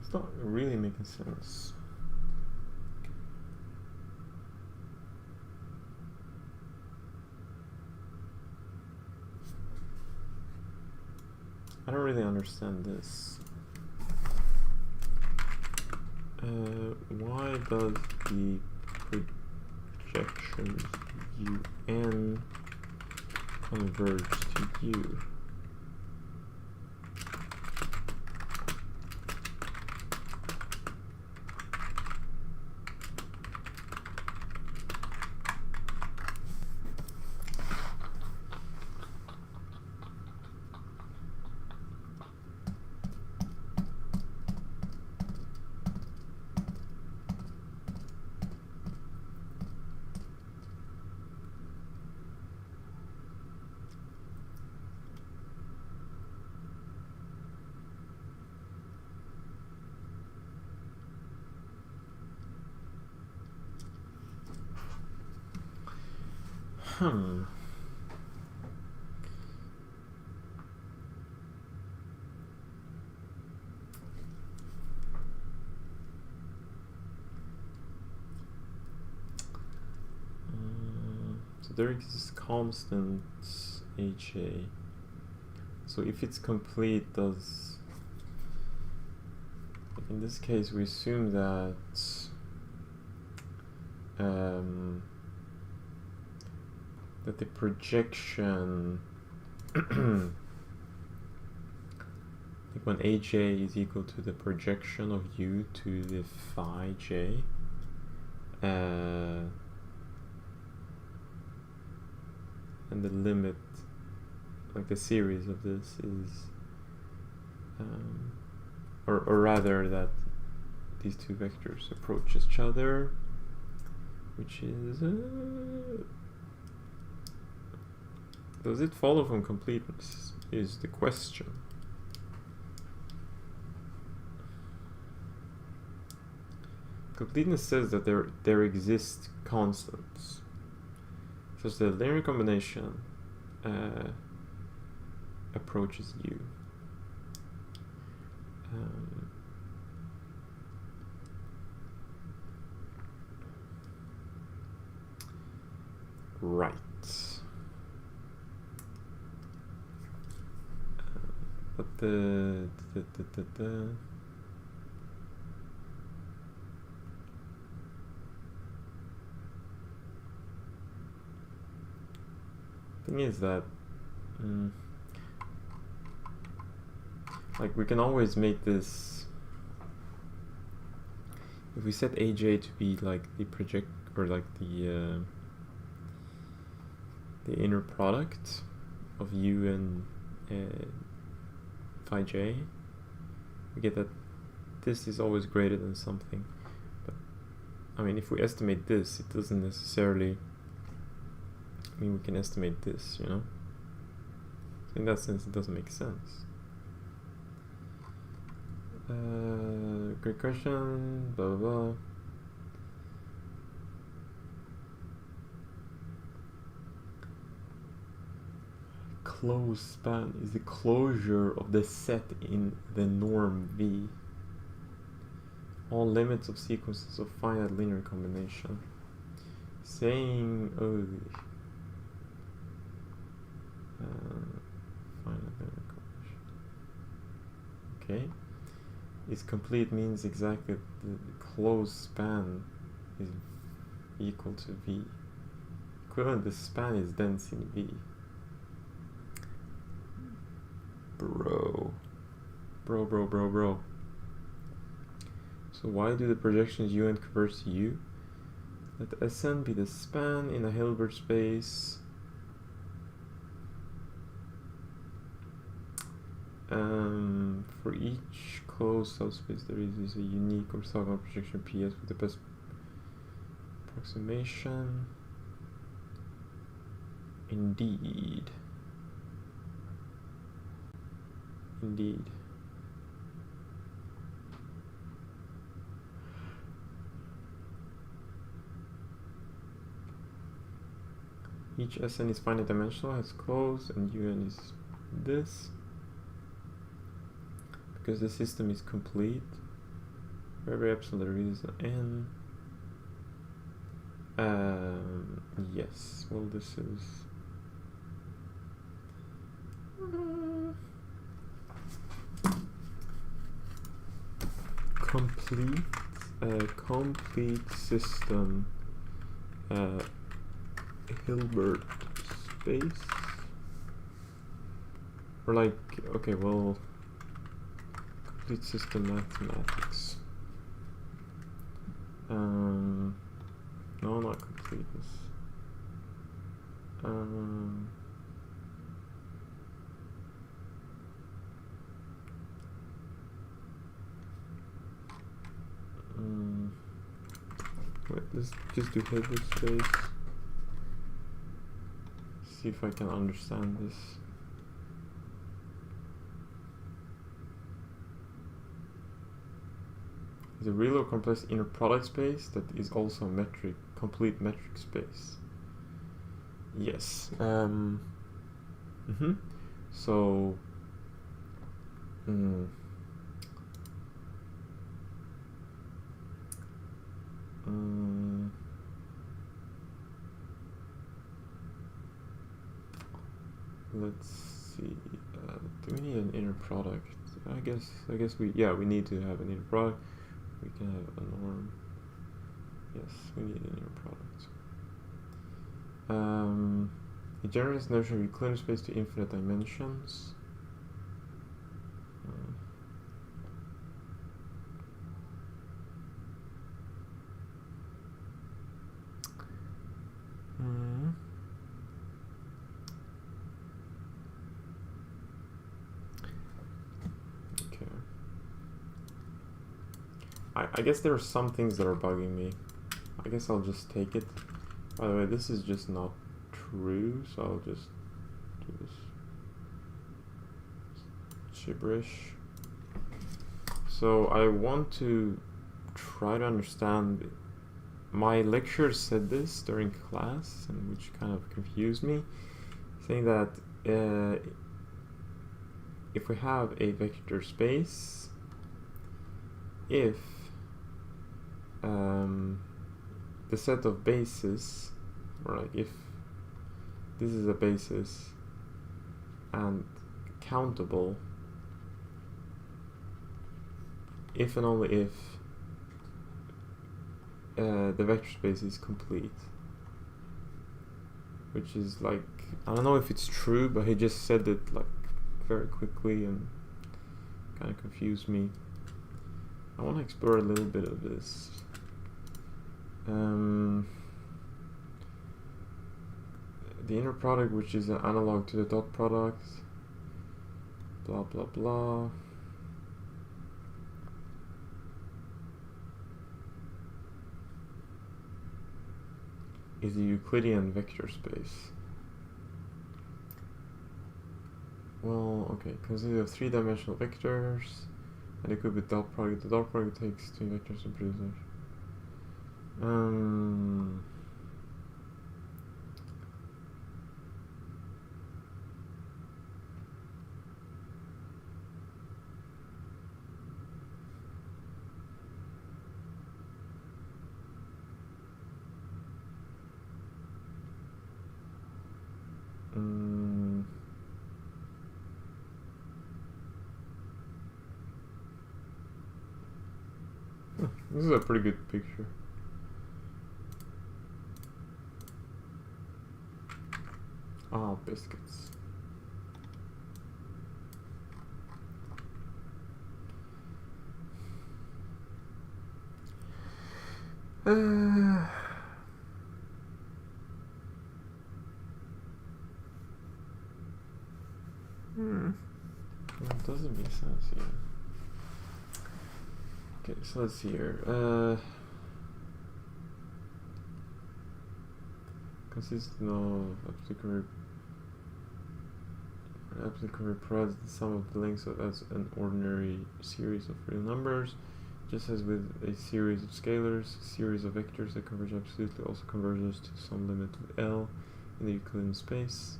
S1: It's not really making sense. I don't really understand this. Why does the projections UN converge to U? So there exists constant HA. So if it's complete, does, like in this case, we assume that that the projection, like when AJ is equal to the projection of U to the phi J, and the limit, like the series of this is, or rather that these two vectors approach each other, which is, does it follow from completeness is the question. Completeness says that there exist constants, such that the linear combination approaches U. Right. But the thing is that like we can always make this, if we set AJ to be like the project, or like the inner product of U and phi j, we get that this is always greater than something. But I mean, if we estimate this, it doesn't necessarily mean we can estimate this, you know? So in that sense, it doesn't make sense. Great question, blah blah blah. Closed span is the closure of the set in the norm V. All limits of sequences of finite linear combination. Saying finite linear combination. Okay. Is complete means exactly the closed span is equal to V. Equivalent, the span is dense in V. Bro. So why do the projections UN converge to U? Let Sn be the span in a Hilbert space. For each closed subspace there is a unique orthogonal projection PS with the best approximation. Indeed. Each Sn is finite dimensional, has closed, and UN is this. Because the system is complete, Very absolute is n. Yes. Well, this is. Complete system. Hilbert space. Or like, okay, well, complete system mathematics. No, not completeness. Wait, let's just do Hilbert space. See if I can understand this. Is a real or complex inner product space that is also metric, complete metric space. Yes. So. Let's see. Do we need an inner product? I guess we need to have an inner product. We can have a norm. Yes, we need an inner product. It generates the notion of Euclidean space to infinite dimensions. I guess there are some things that are bugging me. I guess I'll just take it. By the way, this is just not true, so I'll just do this gibberish. So I want to try to understand. My lecturer said this during class, and which kind of confused me, saying that if we have a vector space, if the set of bases, or like if this is a basis and countable, if and only if the vector space is complete. Which is like, I don't know if it's true, but he just said it like very quickly and kind of confused me. I want to explore a little bit of this. The inner product, which is an analog to the dot product, blah blah blah. Is a Euclidean vector space. Well, okay, consider of three-dimensional vectors, and it could be dot product. The dot product takes two vectors and produces. This is a pretty good picture. Ah, biscuits. That doesn't make sense here. Okay, so let's see here. Consistent of applicable provides the sum of the lengths of as an ordinary series of real numbers, just as with a series of scalars. A series of vectors that converge absolutely also converges to some limit of L in the Euclidean space.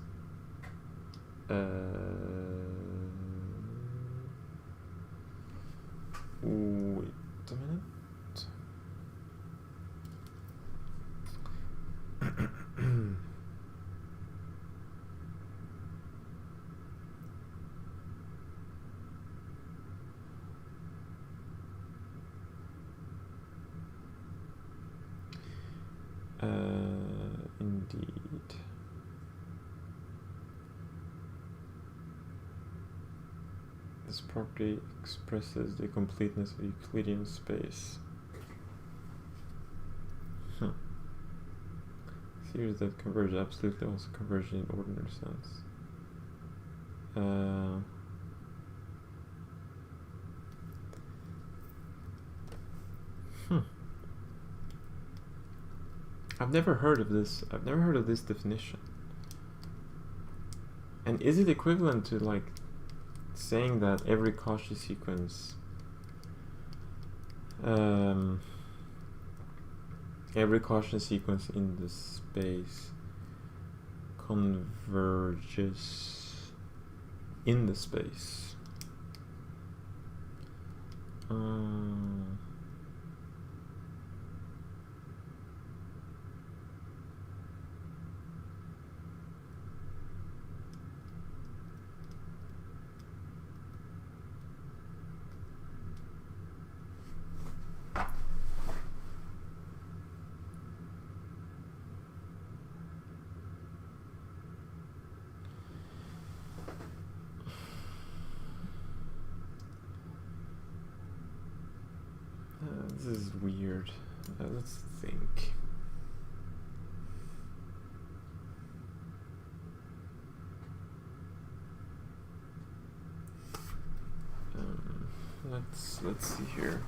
S1: Wait a minute. indeed. This property expresses the completeness of Euclidean space. Series that converge absolutely also converge in ordinary sense. I've never heard of this. I've never heard of this definition. And is it equivalent to like saying that every Cauchy sequence, every Cauchy sequence in the space converges in the space? This is weird. Let's think. Let's see here.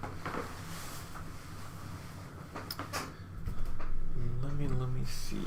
S1: Let me see.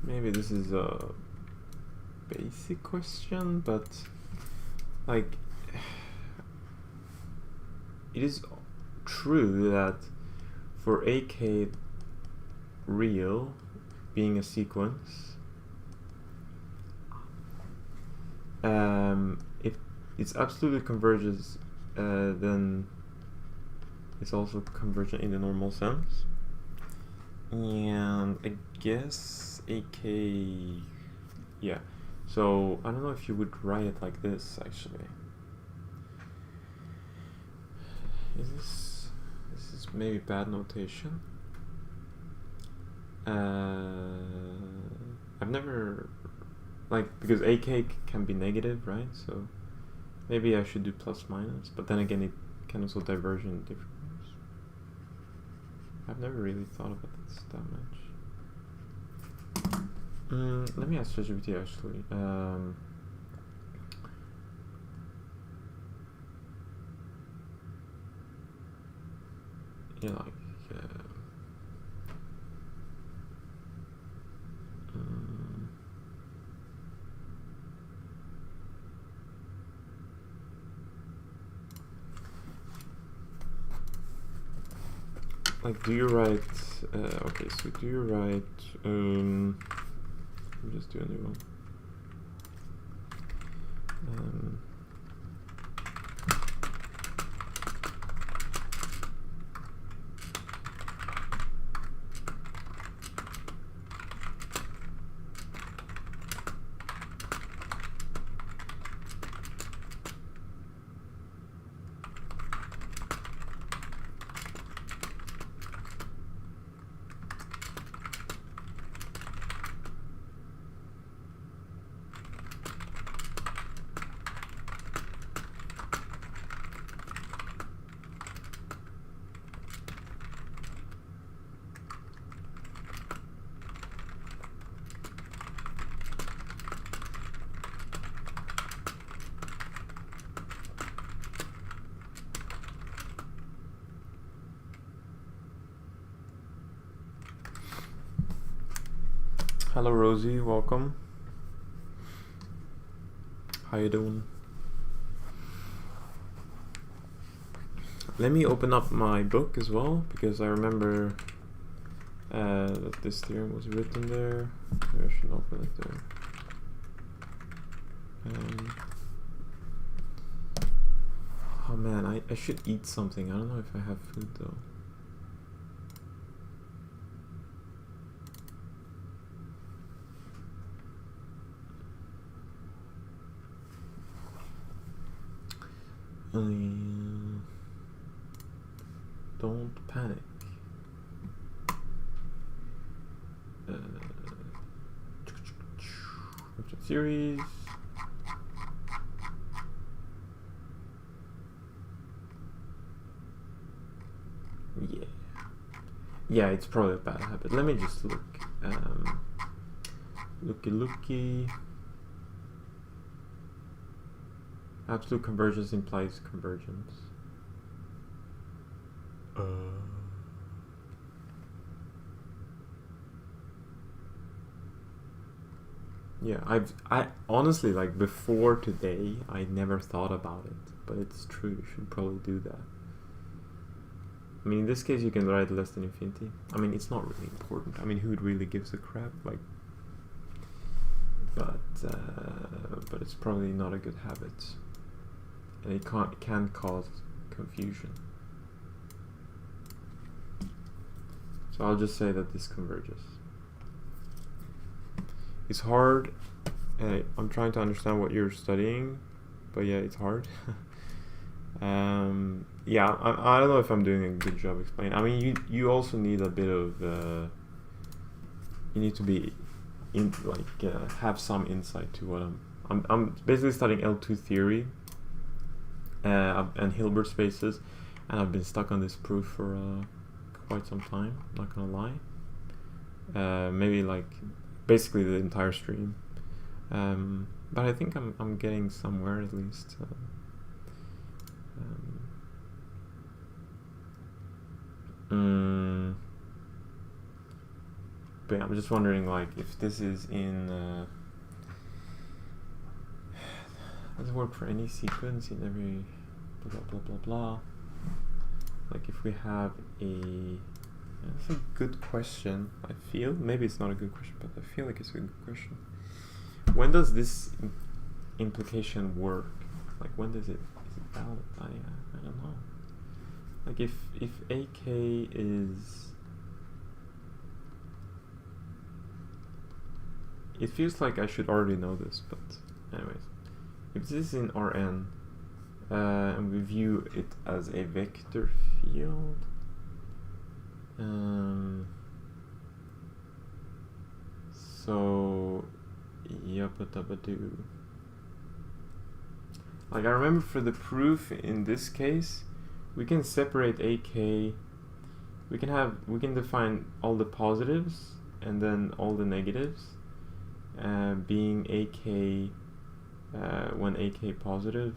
S1: Maybe this is a basic question, but like it is true that for AK real being a sequence, if it absolutely converges, then it's also convergent in the normal sense. And I guess AK, yeah. So I don't know if you would write it like this actually. This is maybe bad notation. I've never, like, because AK can be negative, right? So maybe I should do plus minus, but then again it can also diverge in different ways. I've never really thought about this that much. Let me ask ChatGPT actually. Yeah, like do you write okay, so do you write let me just do a new one. Hello Rosie, welcome. How you doing? Let me open up my book as well, because I remember that this theorem was written there. Maybe I should open it there. Oh man, I should eat something. I don't know if I have food though. Don't panic. Series. Yeah, it's probably a bad habit. Let me just look. Looky. Absolute convergence implies convergence. Yeah, I honestly, like, before today, I never thought about it, but it's true. You should probably do that. I mean, in this case, you can write less than infinity. I mean, it's not really important. I mean, who really gives a crap? Like, but it's probably not a good habit, and it can cause confusion. So I'll just say that this converges. It's hard. I'm trying to understand what you're studying, but yeah, it's hard. Yeah, I don't know if I'm doing a good job explaining. I mean, you also need a bit of you need to be have some insight to what I'm basically studying L2 theory and Hilbert spaces, and I've been stuck on this proof for quite some time, not gonna lie. Maybe like basically the entire stream, but I think I'm getting somewhere at least. But yeah, I'm just wondering, like, if this is in does it work for any sequence in every blah blah blah blah. Like, if we have that's a good question. I feel maybe it's not a good question, but I feel like it's a good question. When does this implication work? Like, when does it is it valid? I don't know. Like, if AK is, it feels like I should already know this, but anyways, if this is in Rn and we view it as a vector field, so yabba-dabba-doo. Like, I remember for the proof in this case, we can separate AK. We can define all the positives and then all the negatives, being AK when AK positive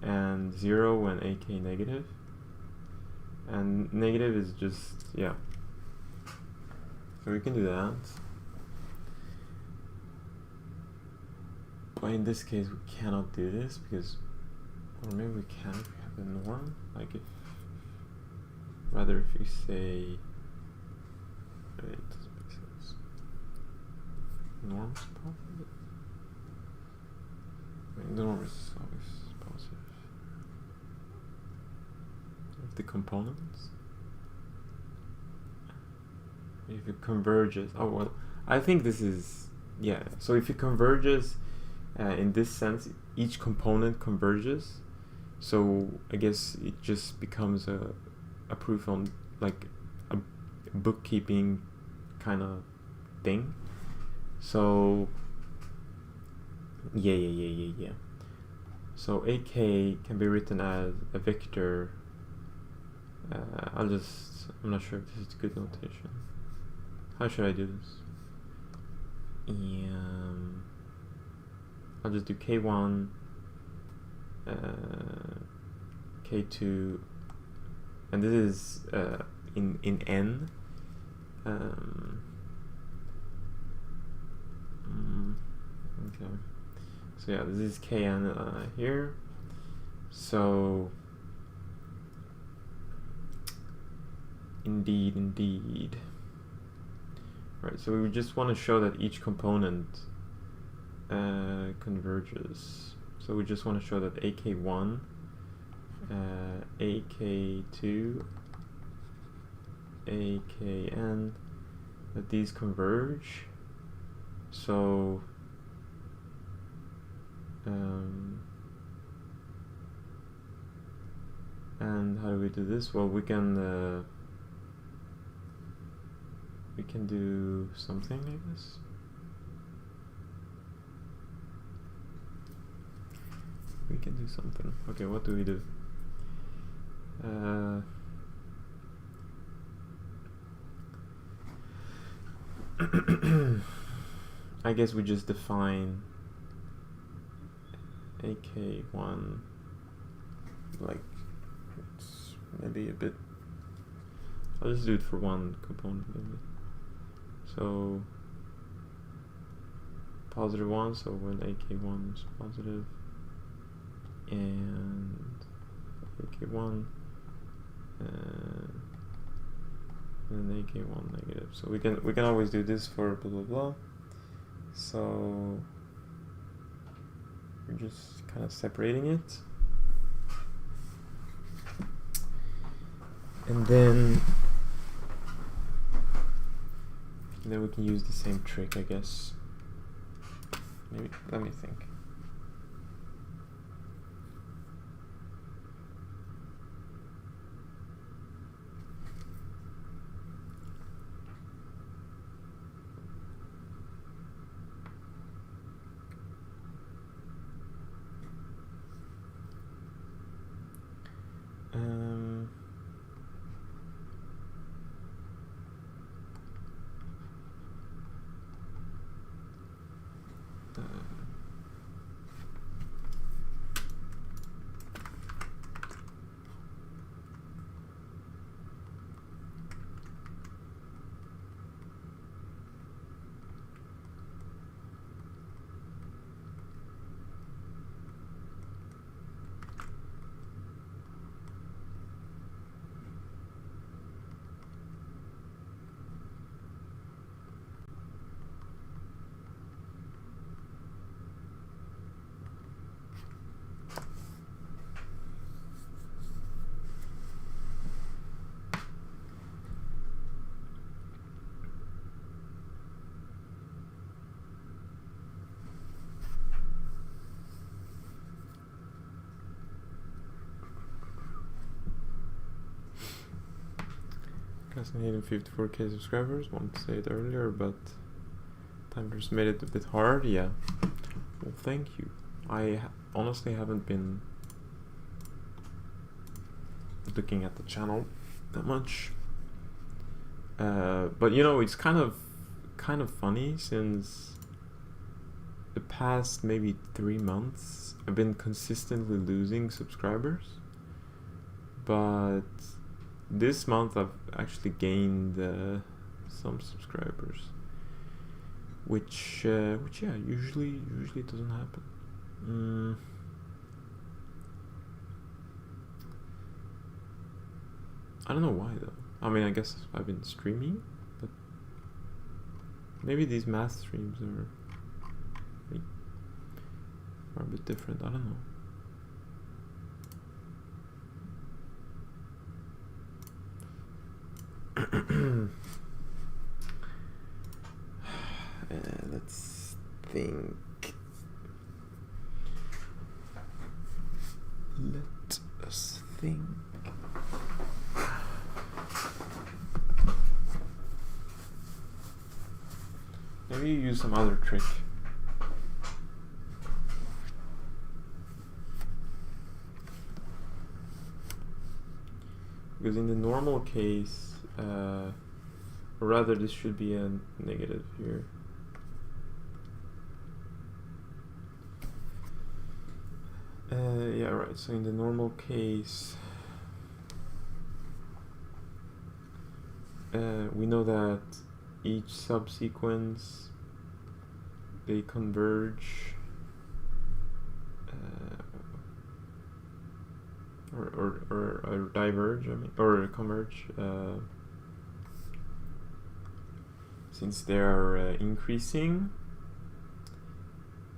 S1: and 0 when AK negative. And negative is just, yeah. So we can do that. But in this case, we cannot do this because, or maybe we can if we have the norm. Like, if you say, wait, it doesn't make sense. Norm's positive. I mean, the norm is always positive. If the components, if it converges, oh well, I think this is, yeah. So if it converges, in this sense, each component converges. So I guess it just becomes a proof on, like, a bookkeeping kind of thing. So yeah. So AK can be written as a vector. I'm not sure if this is good notation. How should I do this? I'll just do K1, K2, and this is in N. Okay. So yeah, this is Kn here. So indeed. Right. So we just want to show that each component converges. So we just want to show that AK1, AK2, AKN, that these converge. So and how do we do this? Well, we can do something, I guess. We can do something. Okay, what do we do? I guess we just define AK1 like it's maybe a bit. I'll just do it for one component maybe. So positive 1, so when AK1 is positive and AK1 and then AK1 negative. So we can always do this for blah blah blah. So we're just kind of separating it. And then we can use the same trick, I guess. Maybe, let me think. Fascinating 54k subscribers. Wanted to say it earlier, but time just made it a bit hard. Yeah. Well, thank you. I honestly haven't been looking at the channel that much, but you know, it's kind of funny since the past maybe 3 months I've been consistently losing subscribers, but this month I've actually gained some subscribers, which yeah, usually doesn't happen. I don't know why though. I mean, I guess I've been streaming, but maybe these math streams are a bit different. I don't know. Let's think. Let us think. Maybe you use some other trick. Because in the normal case, or rather this should be a negative here. Yeah, right, so in the normal case, we know that each subsequence they converge or diverge, I mean, or converge since they are increasing,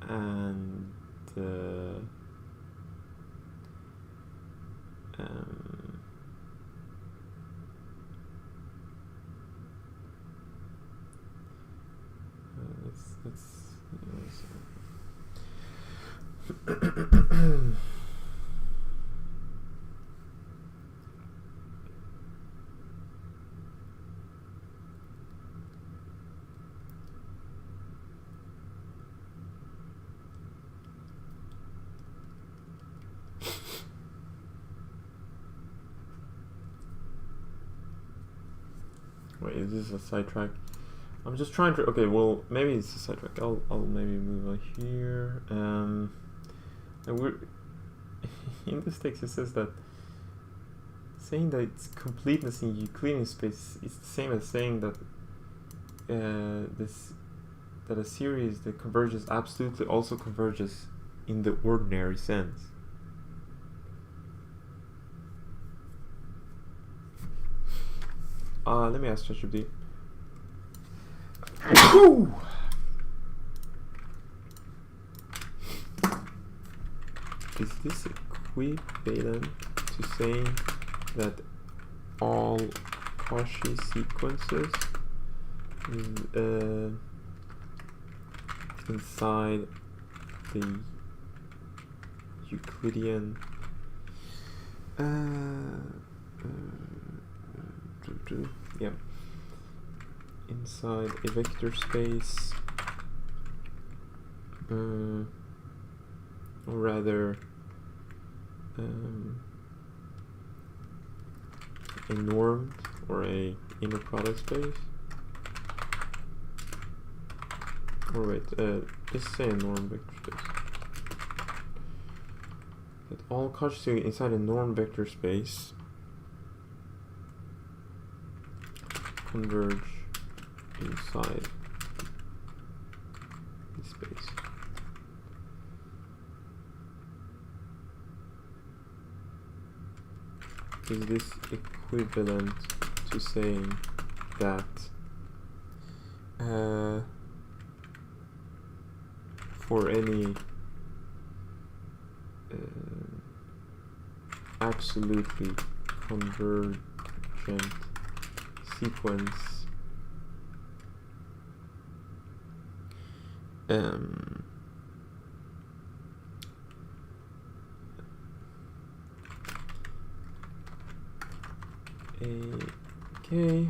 S1: and wait, is this a sidetrack? I'm just trying to. Okay, well, maybe it's a sidetrack. I'll maybe move on here. And we're in this text. It says that saying that it's completeness in Euclidean space is the same as saying that that a series that converges absolutely also converges in the ordinary sense. Let me ask ChatGPT. Is this equivalent to saying that all Cauchy sequences inside the Euclidean yeah, inside a vector space, or rather a normed or a inner product space, or wait, just say a normed vector space. That all Cauchy inside a normed vector space converge inside this space. Is this equivalent to saying that for any absolutely convergent sequence okay,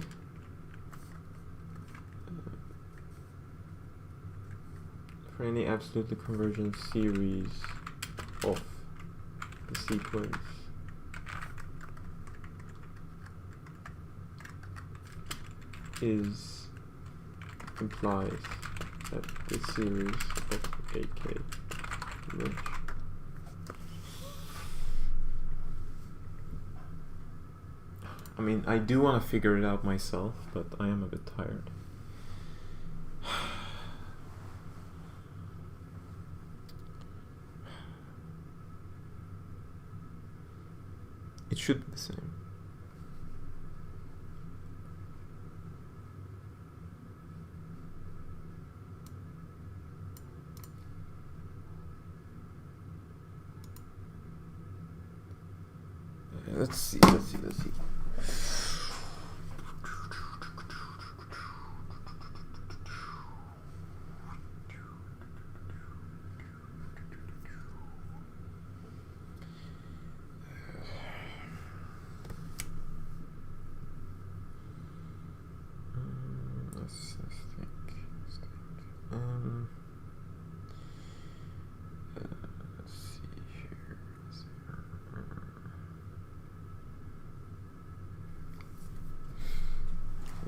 S1: for any absolutely convergent series of the sequence implies that the series of AK converge. I mean, I do want to figure it out myself, but I am a bit tired. It should be the same. Let's see.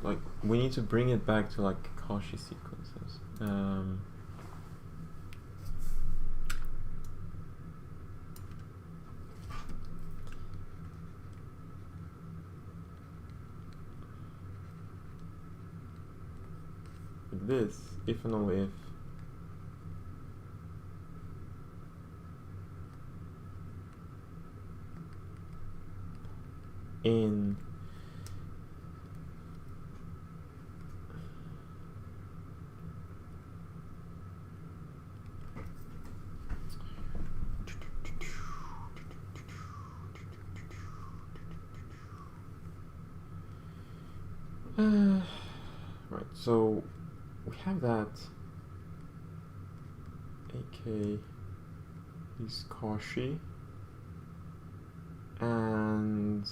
S1: Like, we need to bring it back to like Cauchy sequences. This, if and only if in right, so we have that AK is Cauchy, and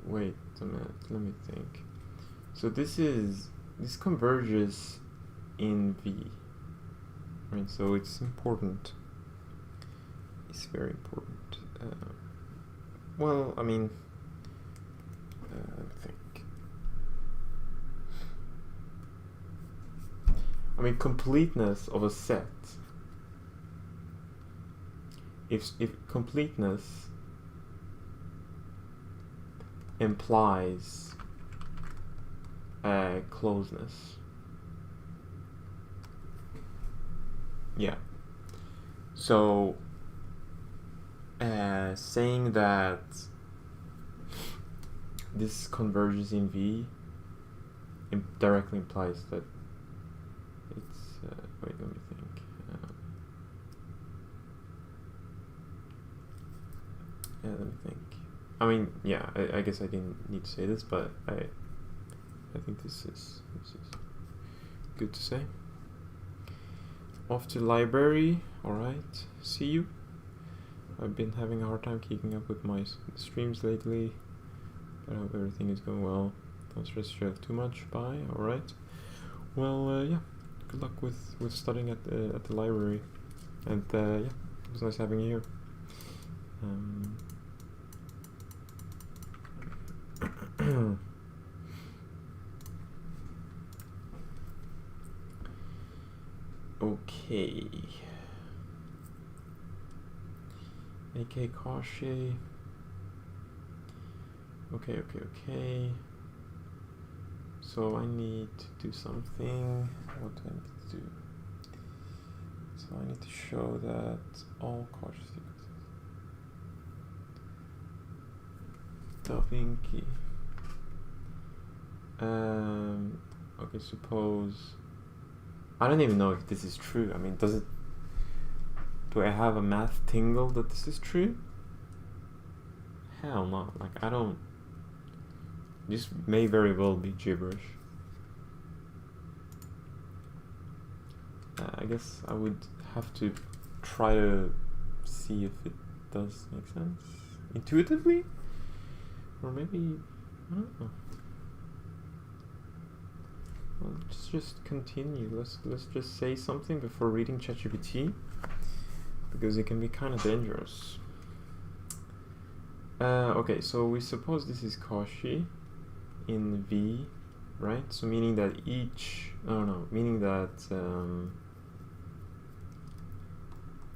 S1: wait a minute, let me think. So this converges in V, right? So it's important. It's very important. Well, I mean, let me think. I mean, completeness of a set. If completeness implies closeness, yeah. So saying that this converges in V directly implies that it's wait, let me think. Let me think. I mean, yeah, I guess I didn't need to say this, but I think this is good to say. Off to the library. All right, see you. I've been having a hard time keeping up with my streams lately, but I hope everything is going well. Don't stress yourself too much. Bye. All right. Well, yeah. Good luck with studying at the library, and yeah, it was nice having you here. Okay. AK Cauchy. Okay. So I need to do something. What do I need to do? So I need to show that all Cauchy sequences. Davinci. Okay, suppose. I don't even know if this is true. I mean, do I have a math tingle that this is true? Hell no. Like, I don't. This may very well be gibberish. I guess I would have to try to see if it does make sense intuitively, or maybe I don't know. Well, let's just continue. Let's just say something before reading ChatGPT, because it can be kind of dangerous. Okay, so we suppose this is Cauchy in V, right? So meaning that meaning that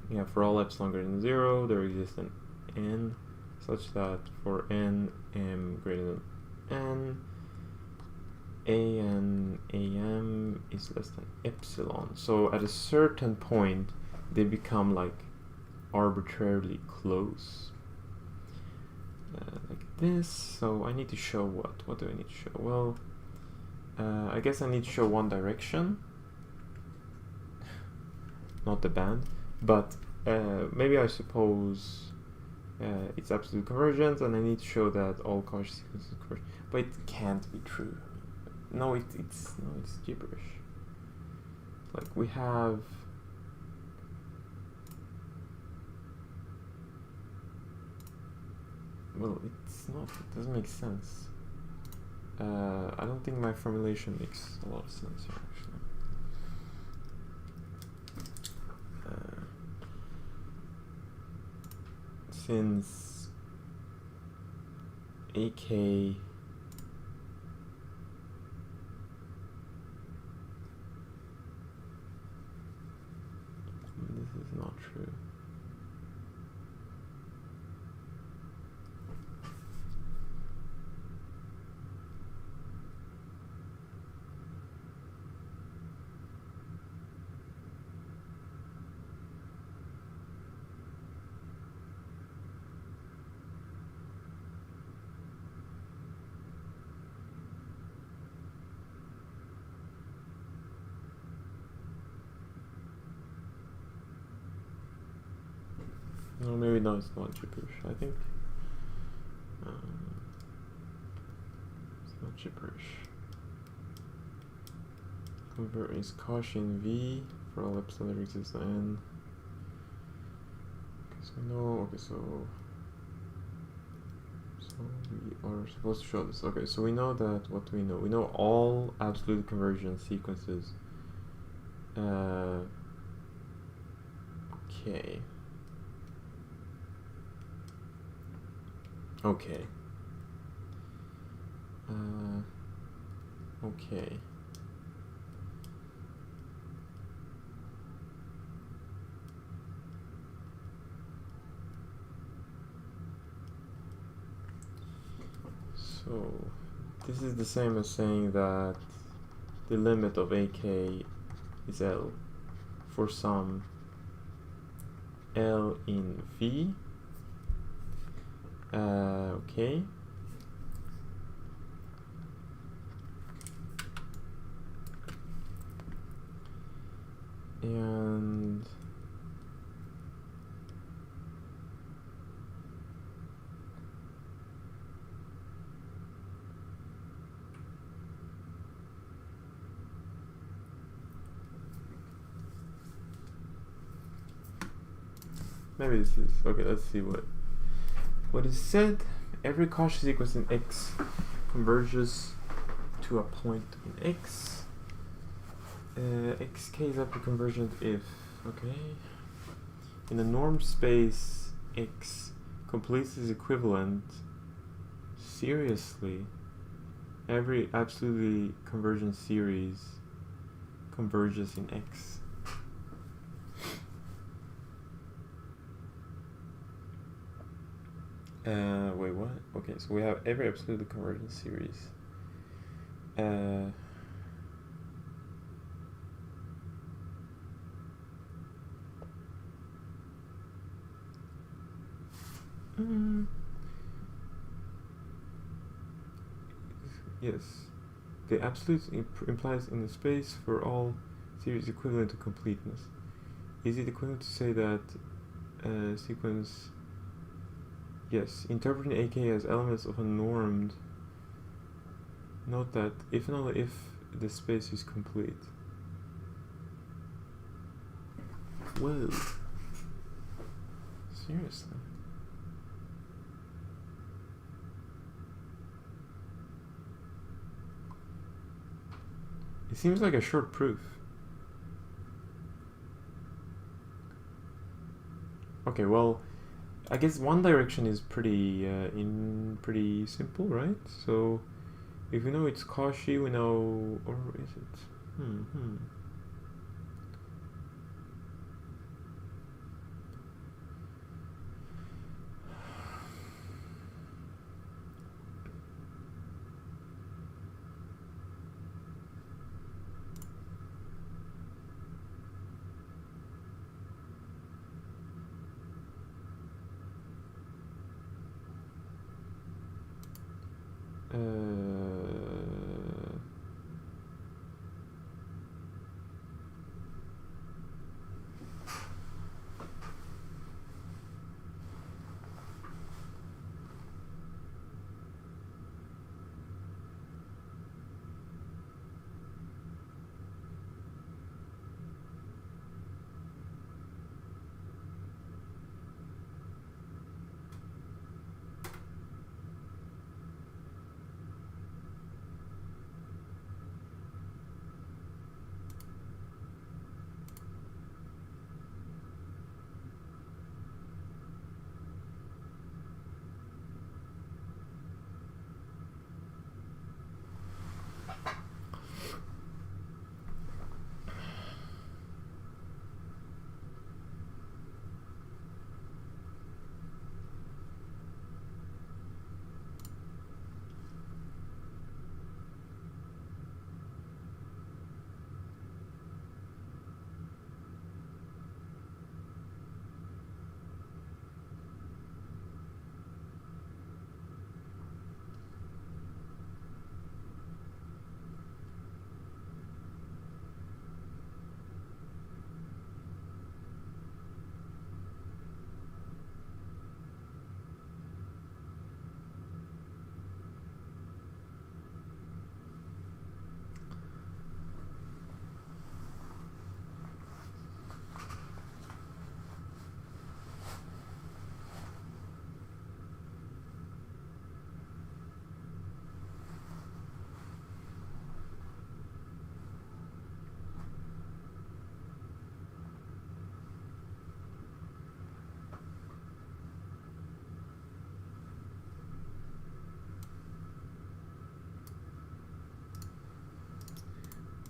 S1: yeah, for all epsilon greater than 0, there exists an n such that for n m greater than n, am is less than epsilon. So at a certain point, they become like arbitrarily close, like this. So I need to show what? What do I need to show? Well, I guess I need to show one direction, not the band, but maybe I suppose it's absolute convergence, and I need to show that all Cauchy sequences converge. But it can't be true. No, it's gibberish. Like we have. Well, it's not. It doesn't make sense. I don't think my formulation makes a lot of sense here, actually. Since AK this is not true. No, maybe no, it's not gibberish. I think it's not gibberish. Convert is Cauchy in V for all epsilon that exists on N. Okay, so we know. Okay, so we are supposed to show this. Okay, so we know that. What do we know? We know all absolute convergence sequences. Okay. Okay. Okay. So this is the same as saying that the limit of AK is L for some L in V. Okay. And maybe this is okay. Let's see what is said. Every Cauchy sequence in X converges to a point in X. Xk is epiconvergent if, okay, in a norm space X completes its equivalent. Seriously, every absolutely convergent series converges in X. Wait, what? Okay, so we have every absolutely convergent series. Yes, the absolute implies in the space for all series equivalent to completeness. Is it equivalent to say that sequence? Yes, interpreting AK as elements of a normed. Note that if and only if the space is complete. Whoa. Seriously. It seems like a short proof. Okay, well, I guess one direction is pretty pretty simple, right? So if we know it's Cauchy, we know, or is it?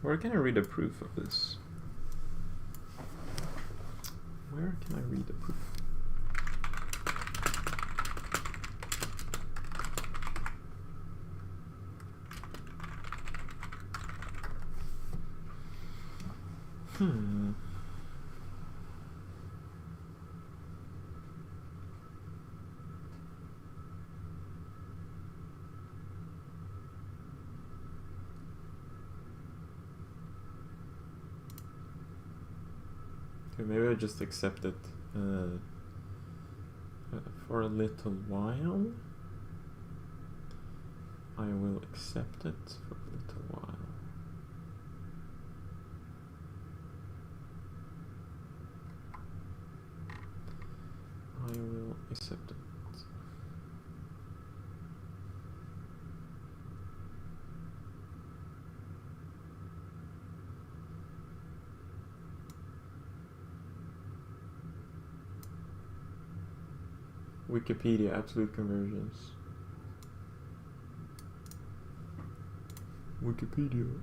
S1: Where can I read a proof of this? Where can I read a proof? Okay, maybe I just accept it for a little while. I will accept it for a little while. I will accept it. Wikipedia, absolute convergence. Wikipedia.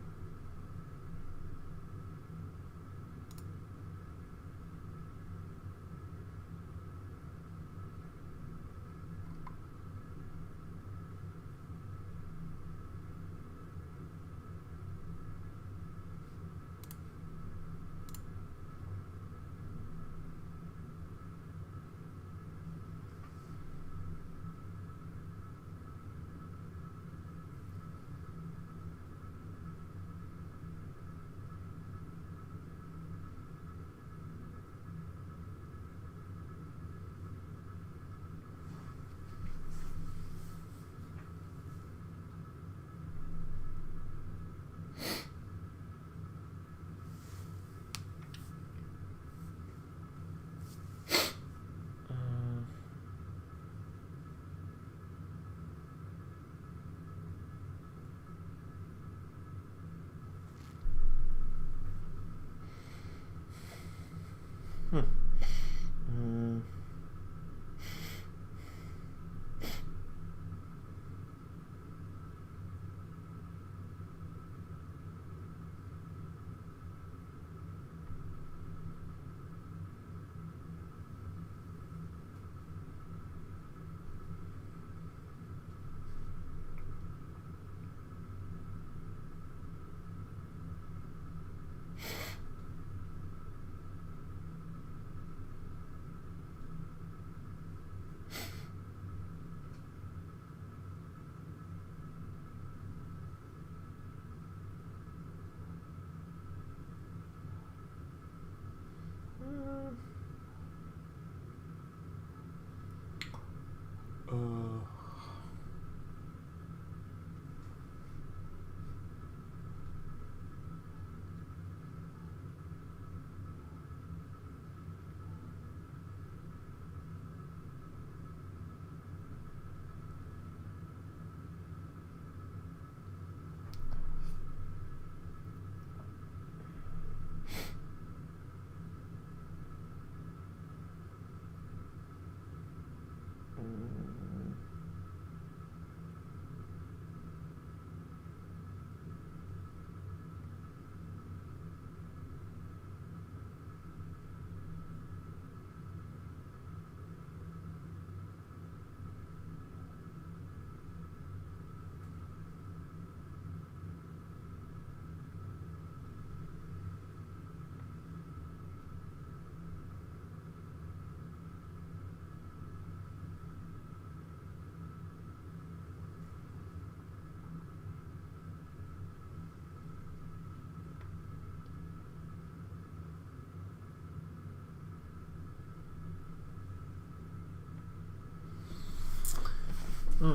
S1: Oh,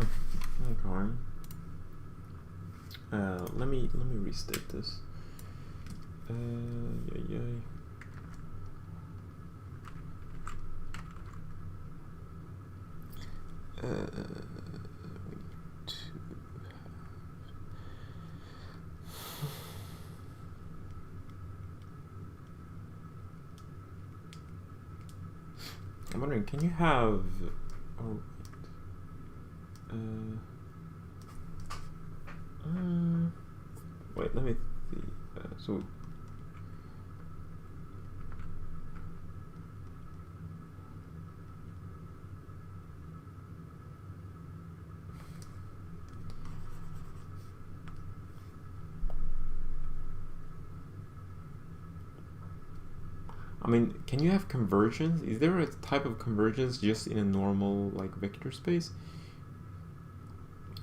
S1: okay. Let me restate this. Yay. I'm wondering, can you have? Oh, wait, let me see. So I mean, can you have convergence? Is there a type of convergence just in a normal like vector space?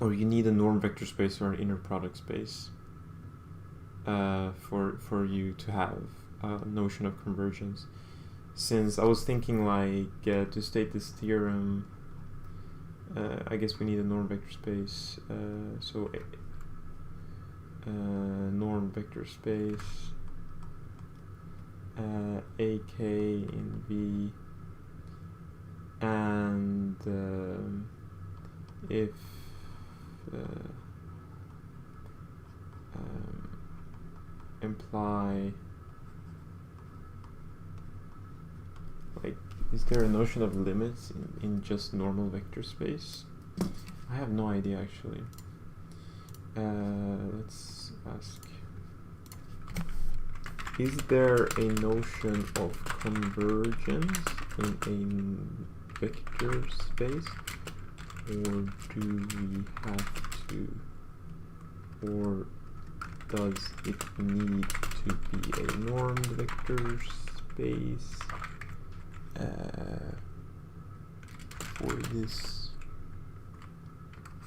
S1: Or you need a norm vector space or an inner product space for you to have a notion of convergence? Since I was thinking like to state this theorem, I guess we need a norm vector space. So norm vector space AK in V, and if imply, like, is there a notion of limits in just normal vector space? I have no idea actually. Let's ask. Is there a notion of convergence in a vector space, or do we have to, or does it need to be a normed vector space for this,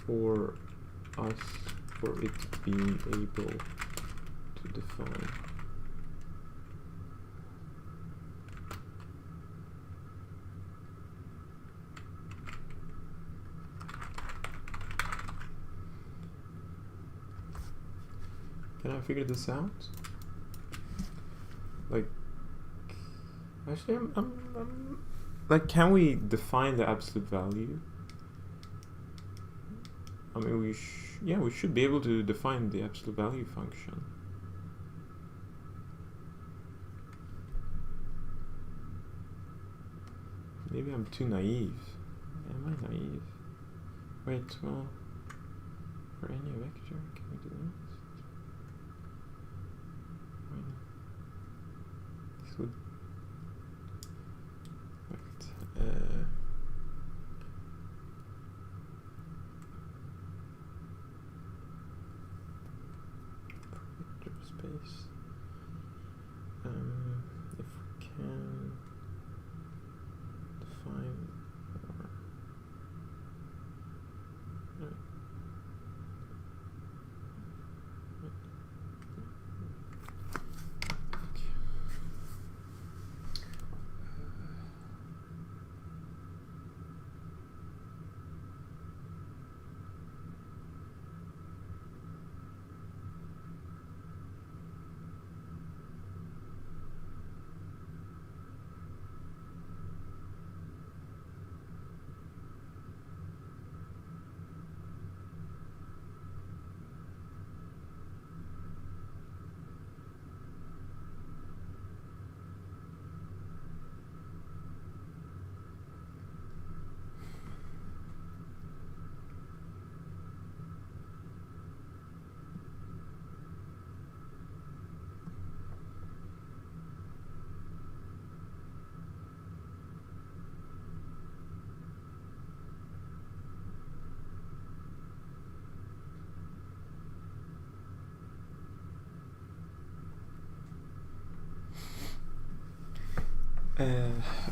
S1: for us, for it being able to define? Can I figure this out? Like, actually, I'm like, can we define the absolute value? I mean, we should be able to define the absolute value function. Maybe I'm too naive. Am I naive? Wait, well, for any vector, can we do this? This would, vector space. If we can define or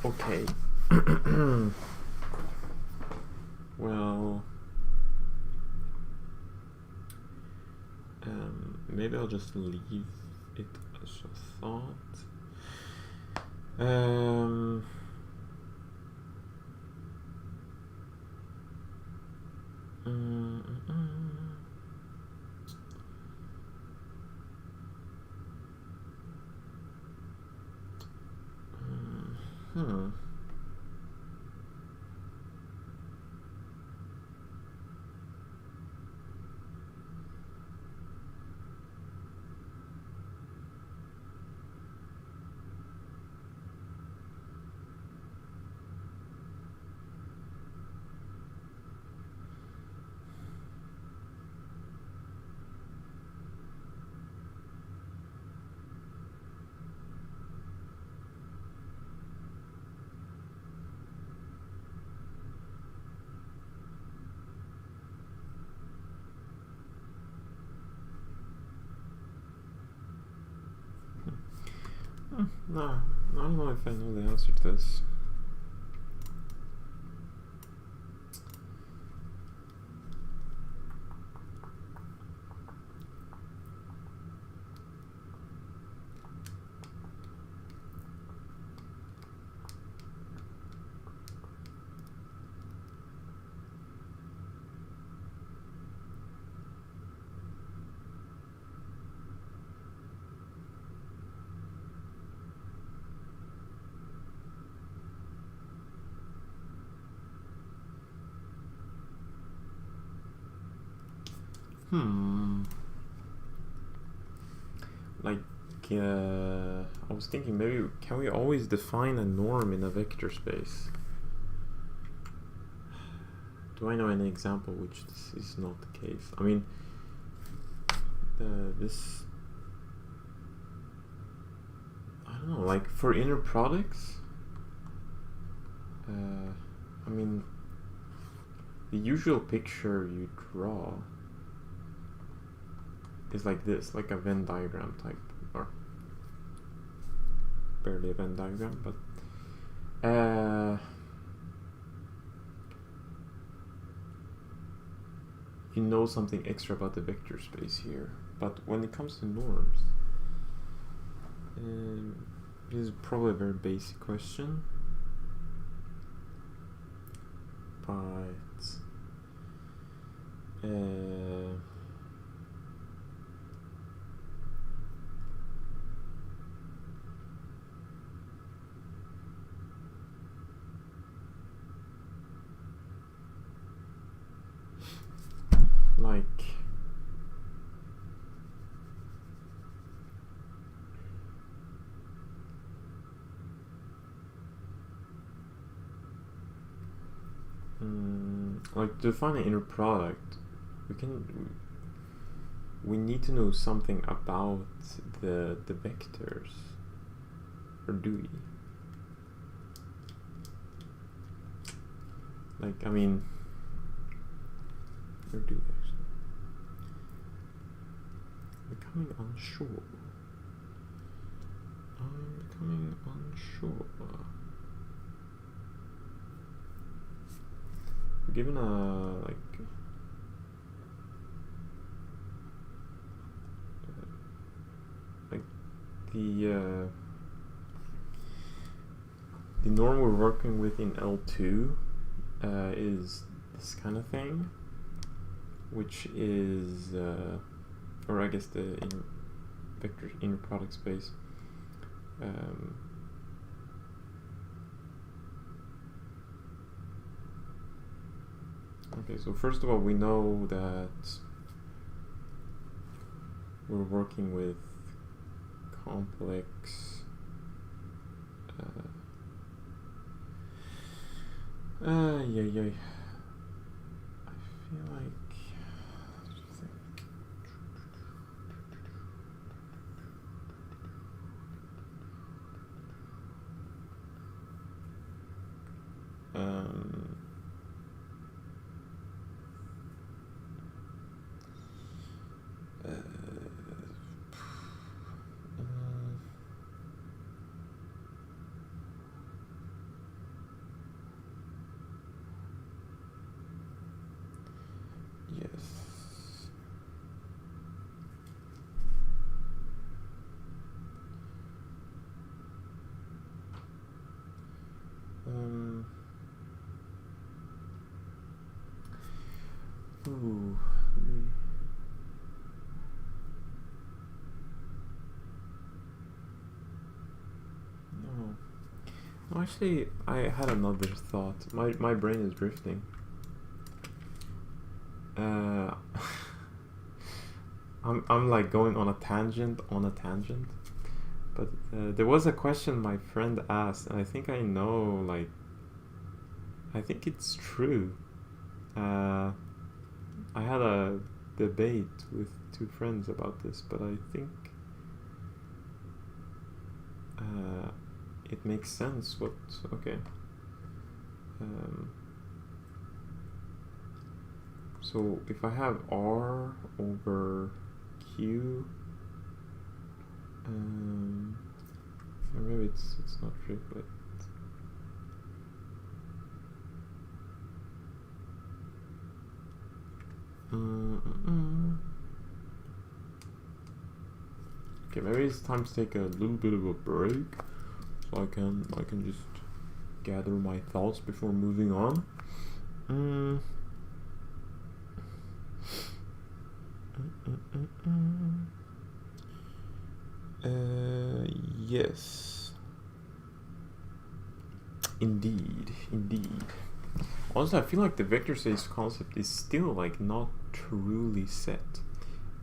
S1: okay. Well, maybe I'll just leave it as a thought. No, I don't know if I know the answer to this. Like, I was thinking maybe can we always define a norm in a vector space? Do I know any example which this is not the case? I mean, this, I don't know, like for inner products, I mean, the usual picture you draw is like this, like a Venn diagram type, or barely a Venn diagram, but you know something extra about the vector space here. But when it comes to norms, this is probably a very basic question, but like like to define an inner product, we need to know something about the vectors, or do we? Like, I mean, or do we actually? Becoming unsure. I'm becoming unsure. Given a like the norm we're working with in L2 is this kind of thing, which is or I guess the vector inner product space. Okay, so first of all, we know that we're working with complex I feel like actually, I had another thought. My brain is drifting. I'm like going on a tangent. But there was a question my friend asked, and I think I know. Like, I think it's true. I had a debate with two friends about this, but I think it makes sense. Okay. So if I have R over Q, not triplet. Okay, maybe it's time to take a little bit of a break, so I can just gather my thoughts before moving on. Yes. Indeed. Also, I feel like the vector space concept is still like not truly set.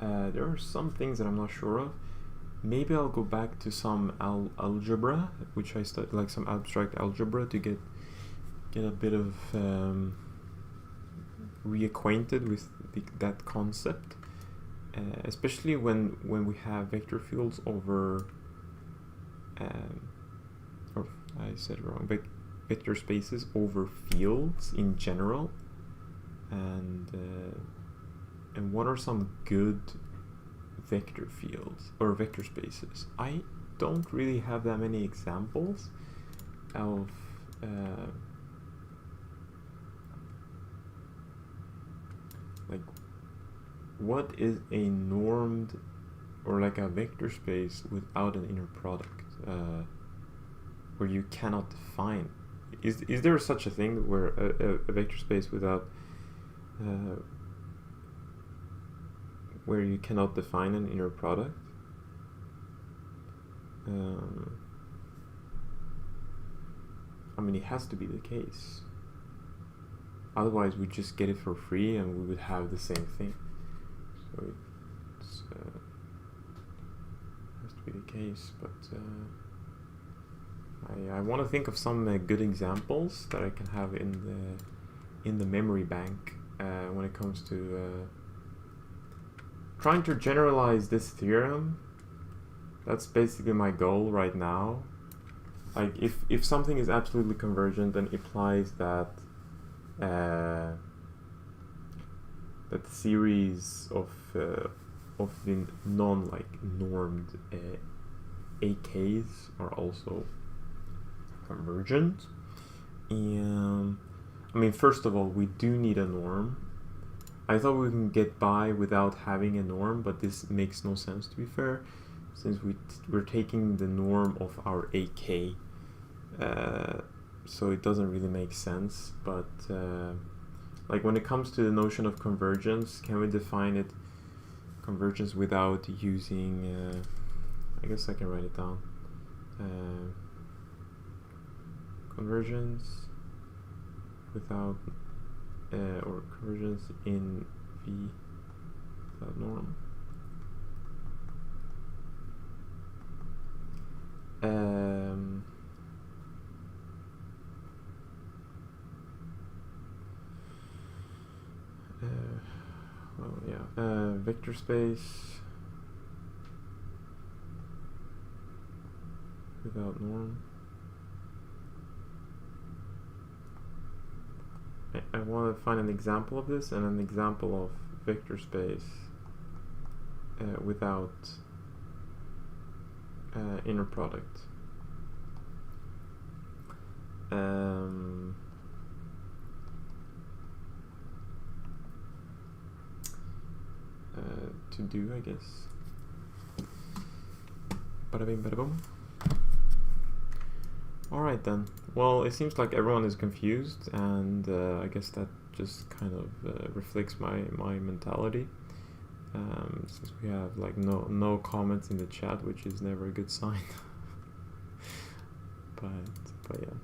S1: There are some things that I'm not sure of. Maybe I'll go back to some algebra, which I studied, like some abstract algebra, to get a bit of reacquainted with that concept, especially when we have vector fields over, or I said it wrong, vector spaces over fields in general, and what are some good vector fields or vector spaces? I don't really have that many examples of like what is a normed or like a vector space without an inner product, where you cannot define. Is there such a thing where a vector space without where you cannot define an inner product? I mean, it has to be the case. Otherwise, we just get it for free and we would have the same thing. So it's has to be the case. But I want to think of some good examples that I can have in the memory bank when it comes to trying to generalize this theorem. That's basically my goal right now. Like if something is absolutely convergent, then implies that that the series of the non-normed AKs are also convergent. And I mean, first of all, we do need a norm. I thought we can get by without having a norm, but this makes no sense, to be fair, since we're taking the norm of our AK, so it doesn't really make sense. But like when it comes to the notion of convergence, can we define it convergence without using I guess I can write it down, convergence without or convergence in V without norm. Well, yeah, vector space without norm. I want to find an example of this and an example of vector space without inner product. To do, I guess. Bada bing, bada boom. Alright then. Well, it seems like everyone is confused, and I guess that just kind of reflects my mentality. Since we have like no comments in the chat, which is never a good sign. but yeah.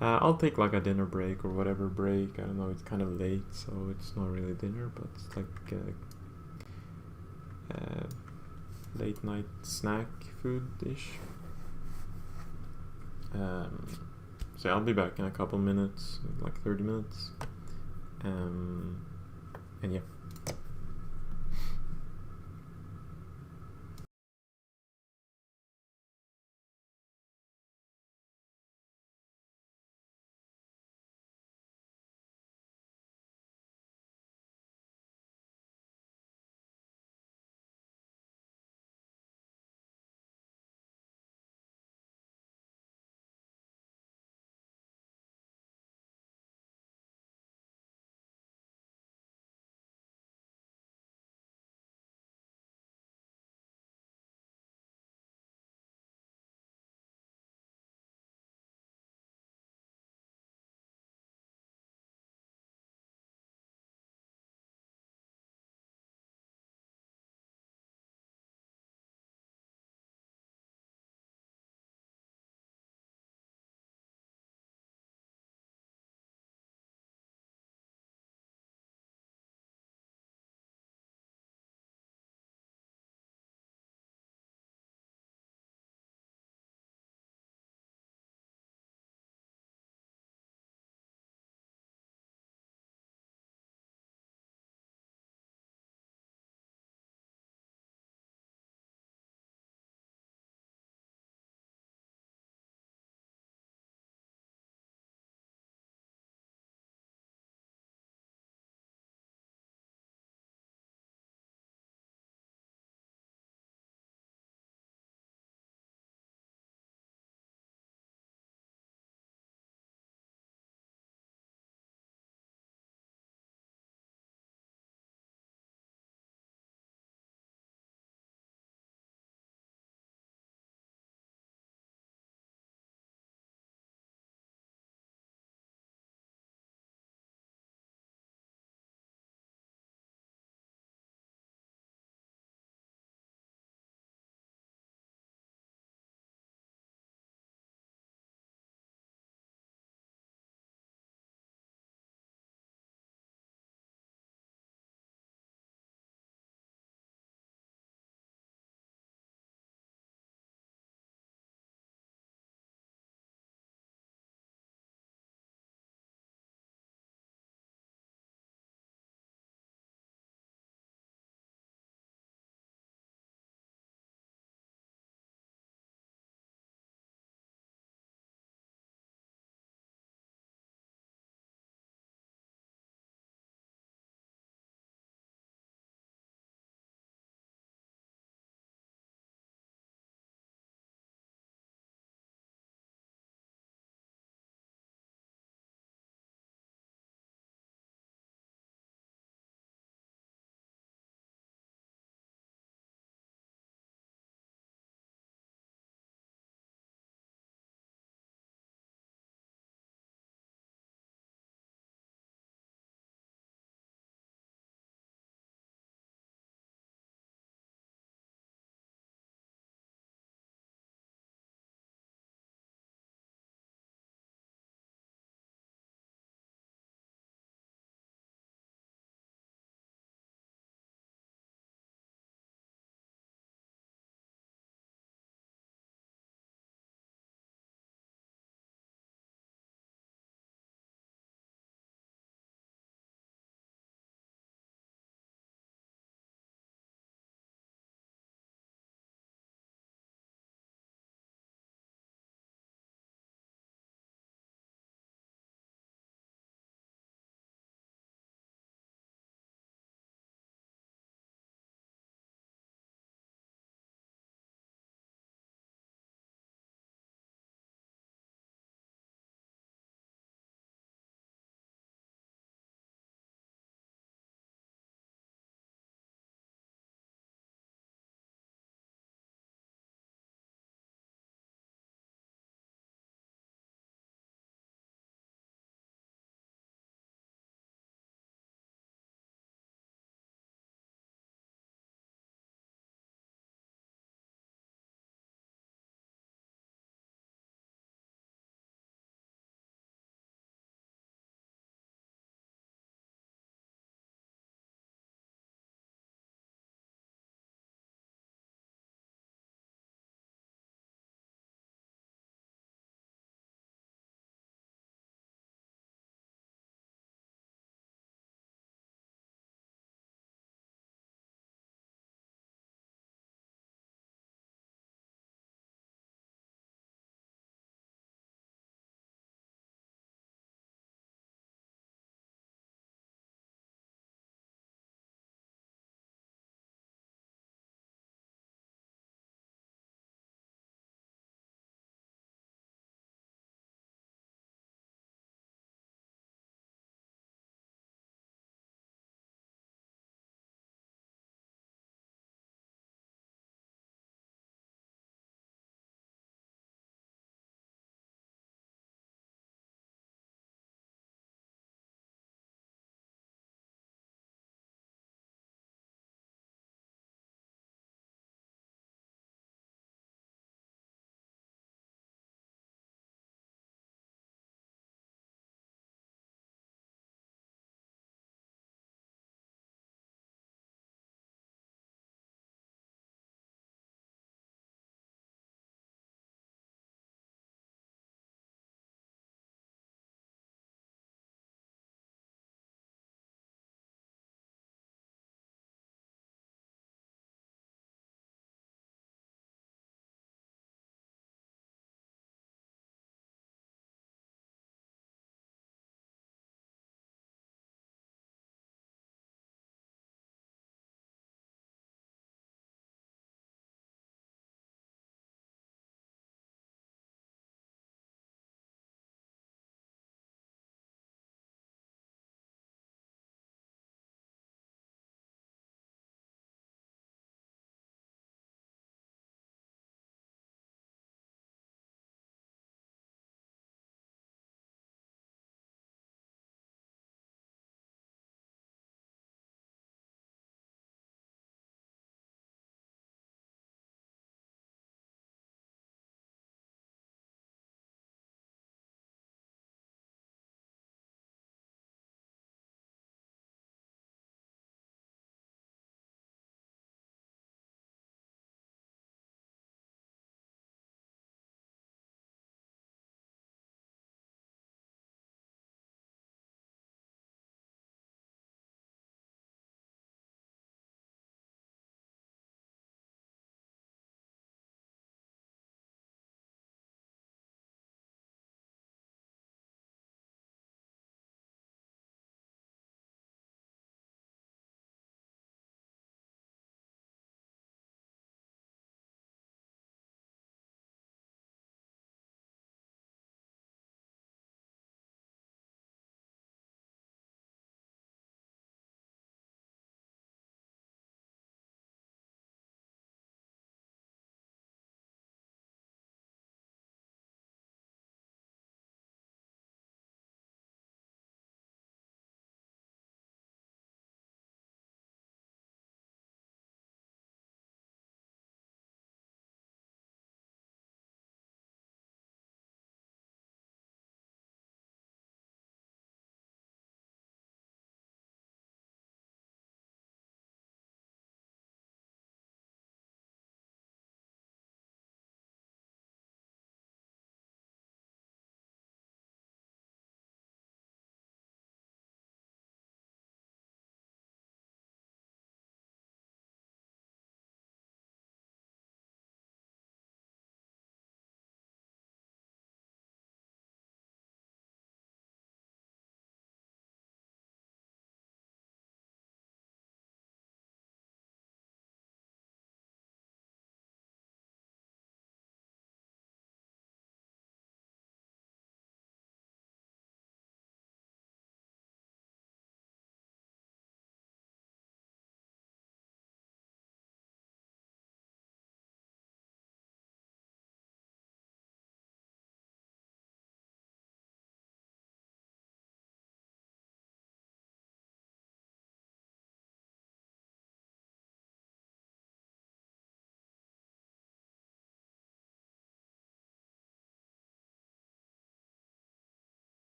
S1: I'll take like a dinner break or whatever break. I don't know, it's kind of late, so it's not really dinner, but it's like late night snack food-ish. So I'll be back in a couple minutes, like 30 minutes. And yeah.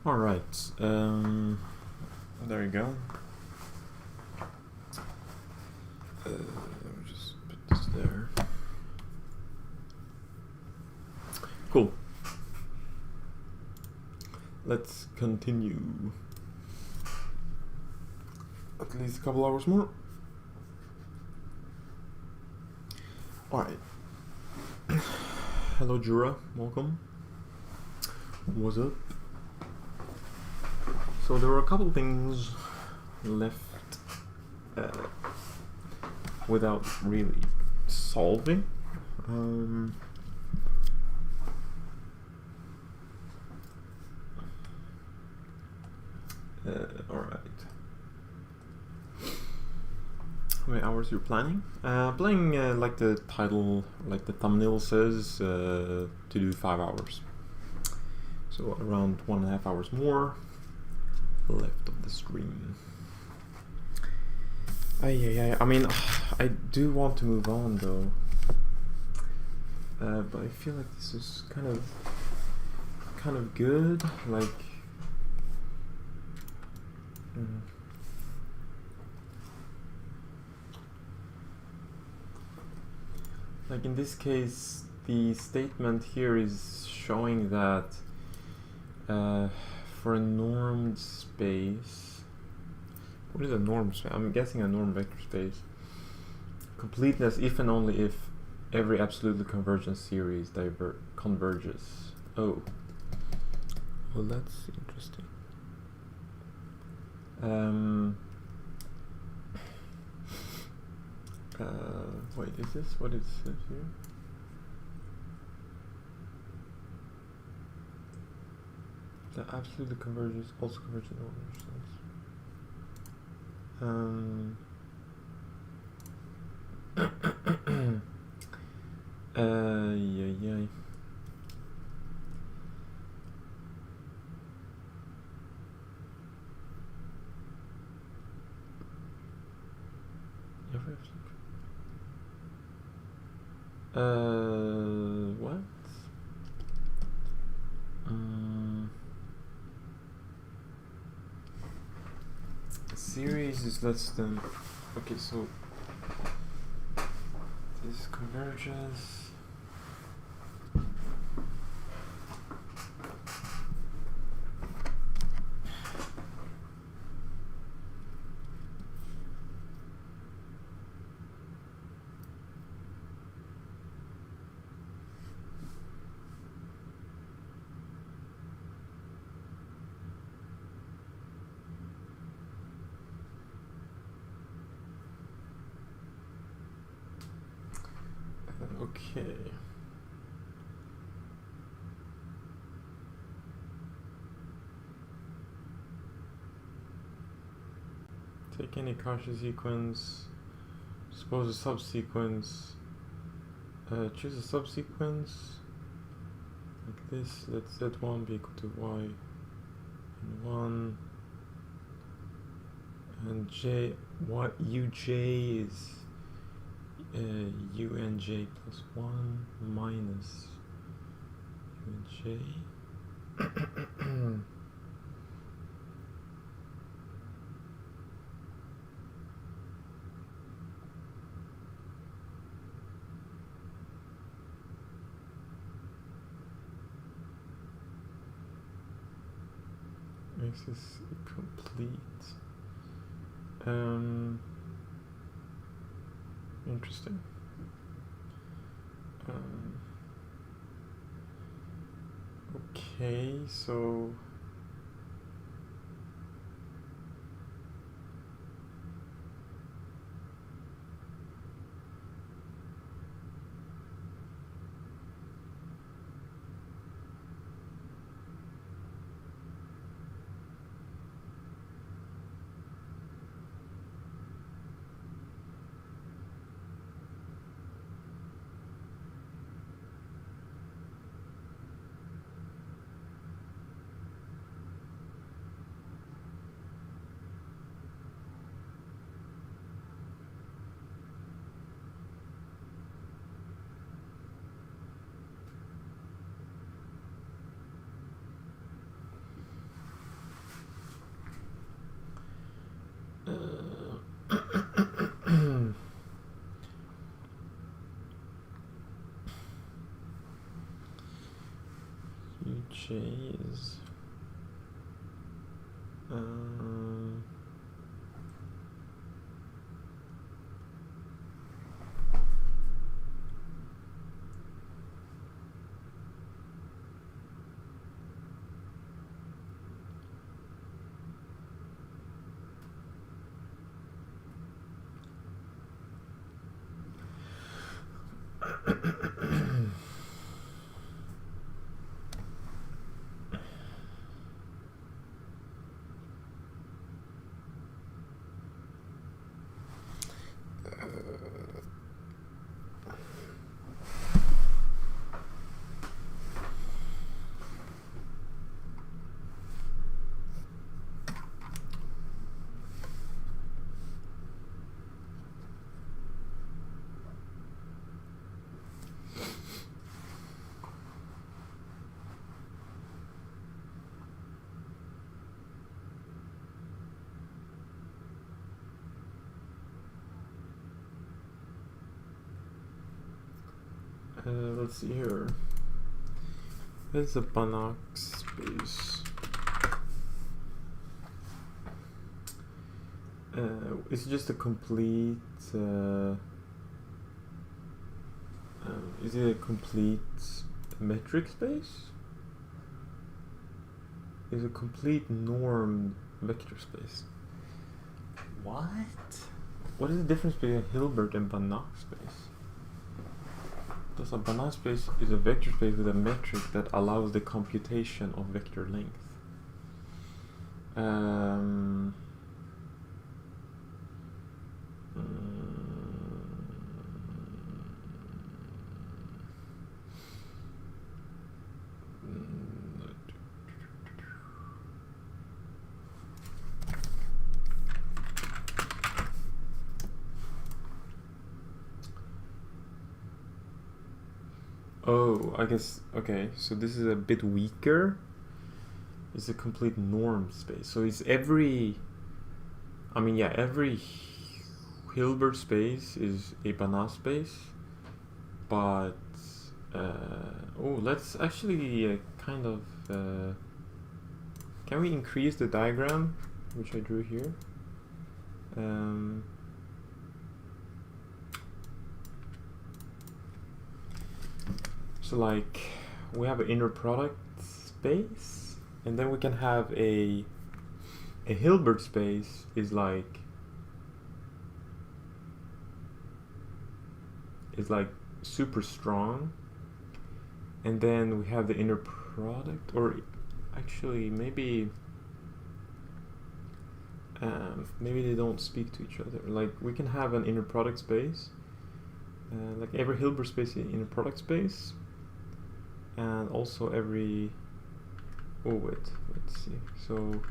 S1: All right. There you go. Let me just put this there. Cool. Let's continue. At least a couple hours more. Alright. Hello Jura, welcome. What's up? So there were a couple things left without really solving. Alright. How many hours you're planning? Playing like the title, like the thumbnail says, to do 5 hours. So around 1.5 hours more left of the stream. I mean, I do want to move on though. But I feel like this is kind of good, like like in this case, the statement here is showing that for a normed space, what is a normed space? I'm guessing a normed vector space. Completeness if and only if every absolutely convergent series converges. Oh, well, that's interesting. Wait, is this what it says here? The absolutely converges also converges in all sense. Yeah. What? Series is less than. Okay, so this converges. Okay. Take any Cauchy sequence, suppose a subsequence, choose a subsequence like this, let z1 be equal to y and 1, and uj is unj plus 1 minus unj. Makes this complete. Interesting. Okay, so is let's see here. There's a Banach space. It's just a complete. Is it a complete metric space? Is a complete normed vector space? What? What is the difference between Hilbert and Banach space? Thus, a Banach space is a vector space with a metric that allows the computation of vector length. Oh, I guess, okay, so this is a bit weaker. It's a complete norm space. So it's every Hilbert space is a Banach space, but, let's actually can we increase the diagram, which I drew here? So like we have an inner product space, and then we can have a Hilbert space is like super strong, and then we have the inner product, or actually maybe they don't speak to each other. Like we can have an inner product space, like every Hilbert space is inner product space. And also every, let's see. So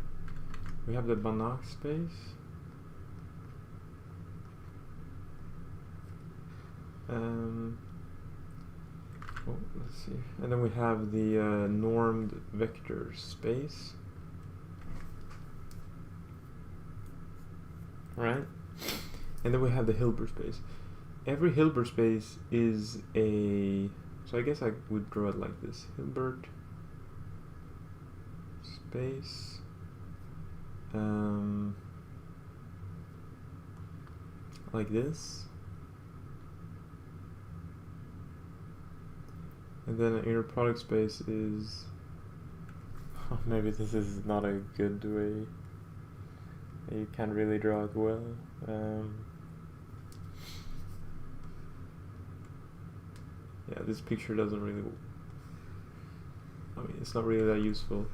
S1: we have the Banach space. Let's see. And then we have the normed vector space. Right? And then we have the Hilbert space. Every Hilbert space is a... So I guess I would draw it like this. Hilbert space. Like this. And then an inner product space is... maybe this is not a good way. You can't really draw it well. Yeah, this picture doesn't really... it's not really that useful.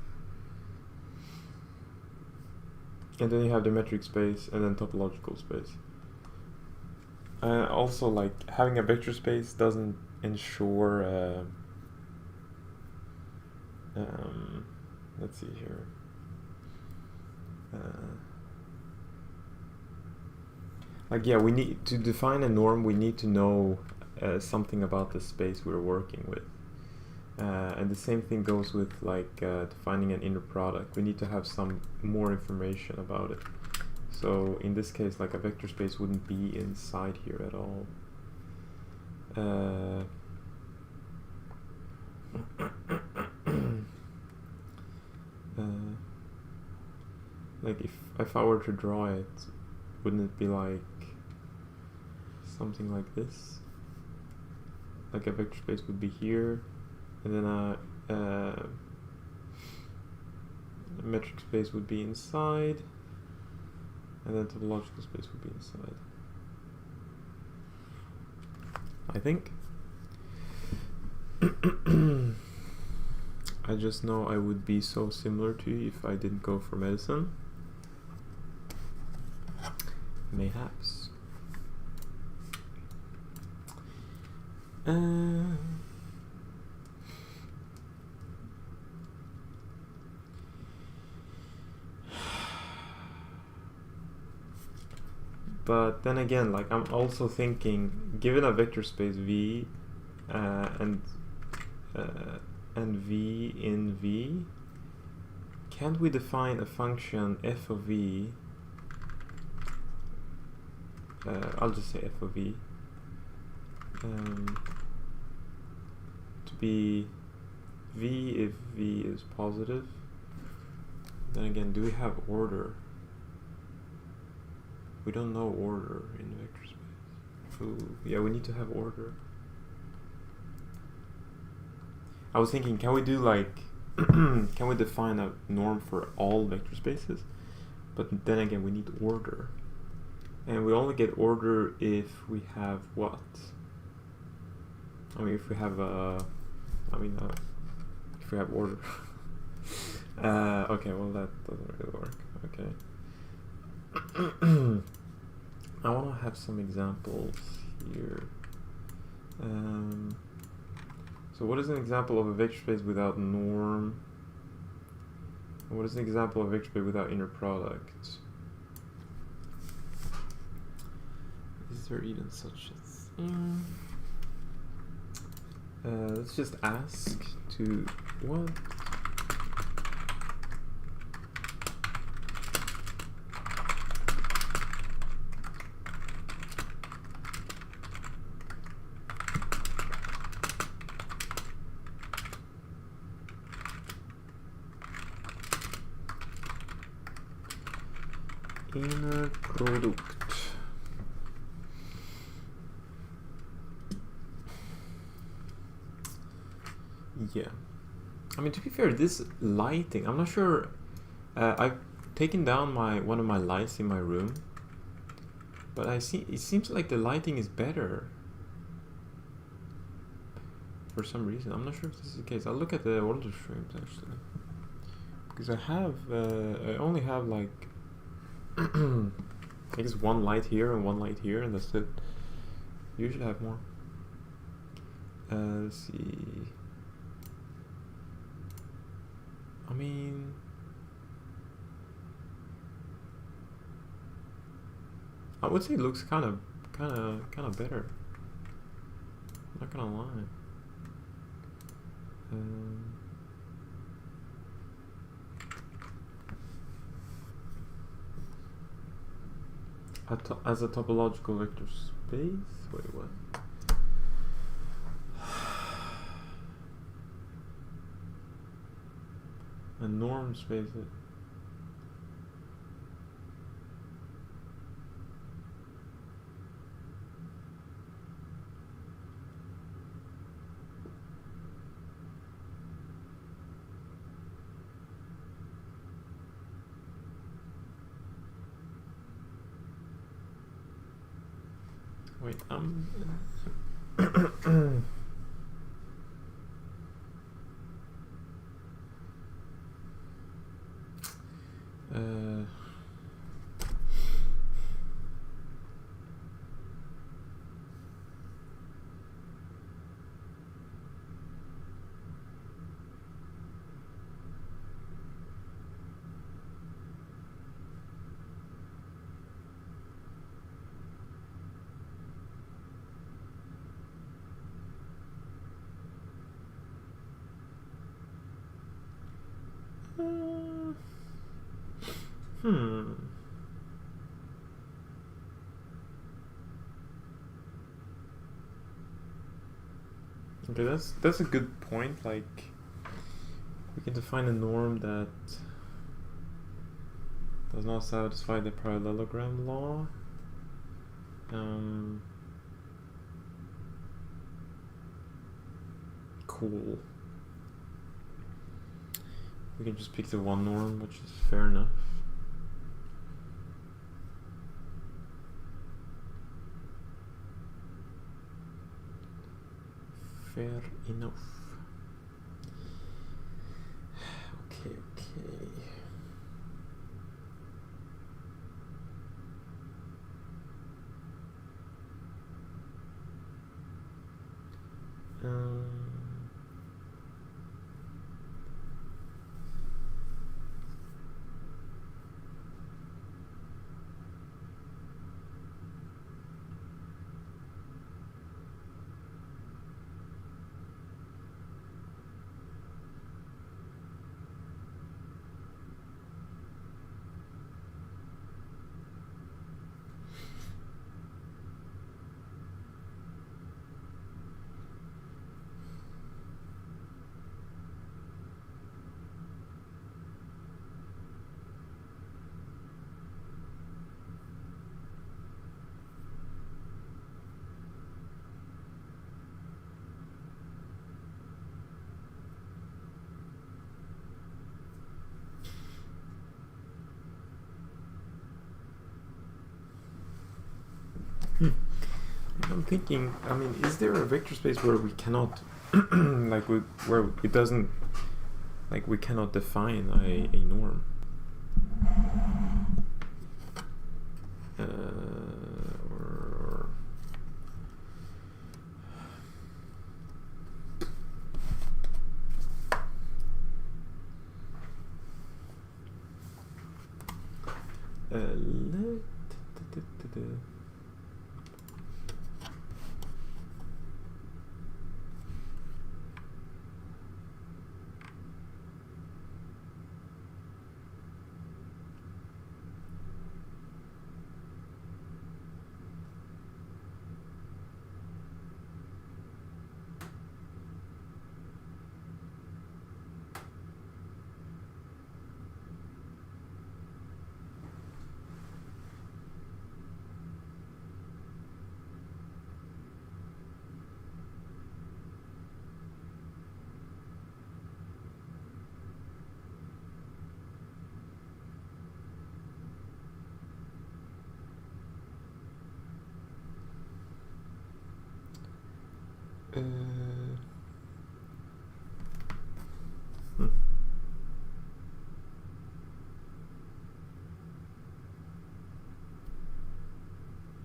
S1: And then you have the metric space and then topological space. Also, like, having a vector space doesn't ensure... let's see here. We need to define a norm. We need to know something about the space we're working with, and the same thing goes with defining an inner product. We need to have some more information about it. So in this case, like a vector space wouldn't be inside here at all. Like if I were to draw it, wouldn't it be like something like this? Like a vector space would be here, and then a metric space would be inside, and then topological space would be inside. I think. I just know I would be so similar to you if I didn't go for medicine. Mayhaps. But then again, like I'm also thinking, given a vector space V and V in V, can't we define a function f of V? I'll just say f of V to be V if V is positive. Then again, do we have order? We don't know order in vector space. Ooh, yeah, we need to have order. I was thinking, can we do like, can we define a norm for all vector spaces? But then again, we need order. And we only get order if we have what? I mean, if we have if we have order. Okay, well that doesn't really work. Okay. I want to have some examples here. So what is an example of a vector space without norm? And what is an example of a vector space without inner product? Is there even such a thing? Let's just ask to what? Inner product. Yeah, I mean, to be fair, this lighting, I'm not sure. I've taken down one of my lights in my room, but it seems like the lighting is better for some reason. I'm not sure if this is the case. I'll look at the order streams actually, because I only have like I guess one light here and one light here, and that's it. Usually have more. Let's see. I mean, I would say it looks kind of better. I'm not gonna lie. As a topological vector space. Wait, what? A norm space. Wait, Okay, that's a good point. Like, we can define a norm that does not satisfy the parallelogram law. Cool. We can just pick the one norm, which is fair enough. Fair enough. Okay. I'm thinking, I mean, is there a vector space where we cannot, where it doesn't, like, we cannot define a norm? Or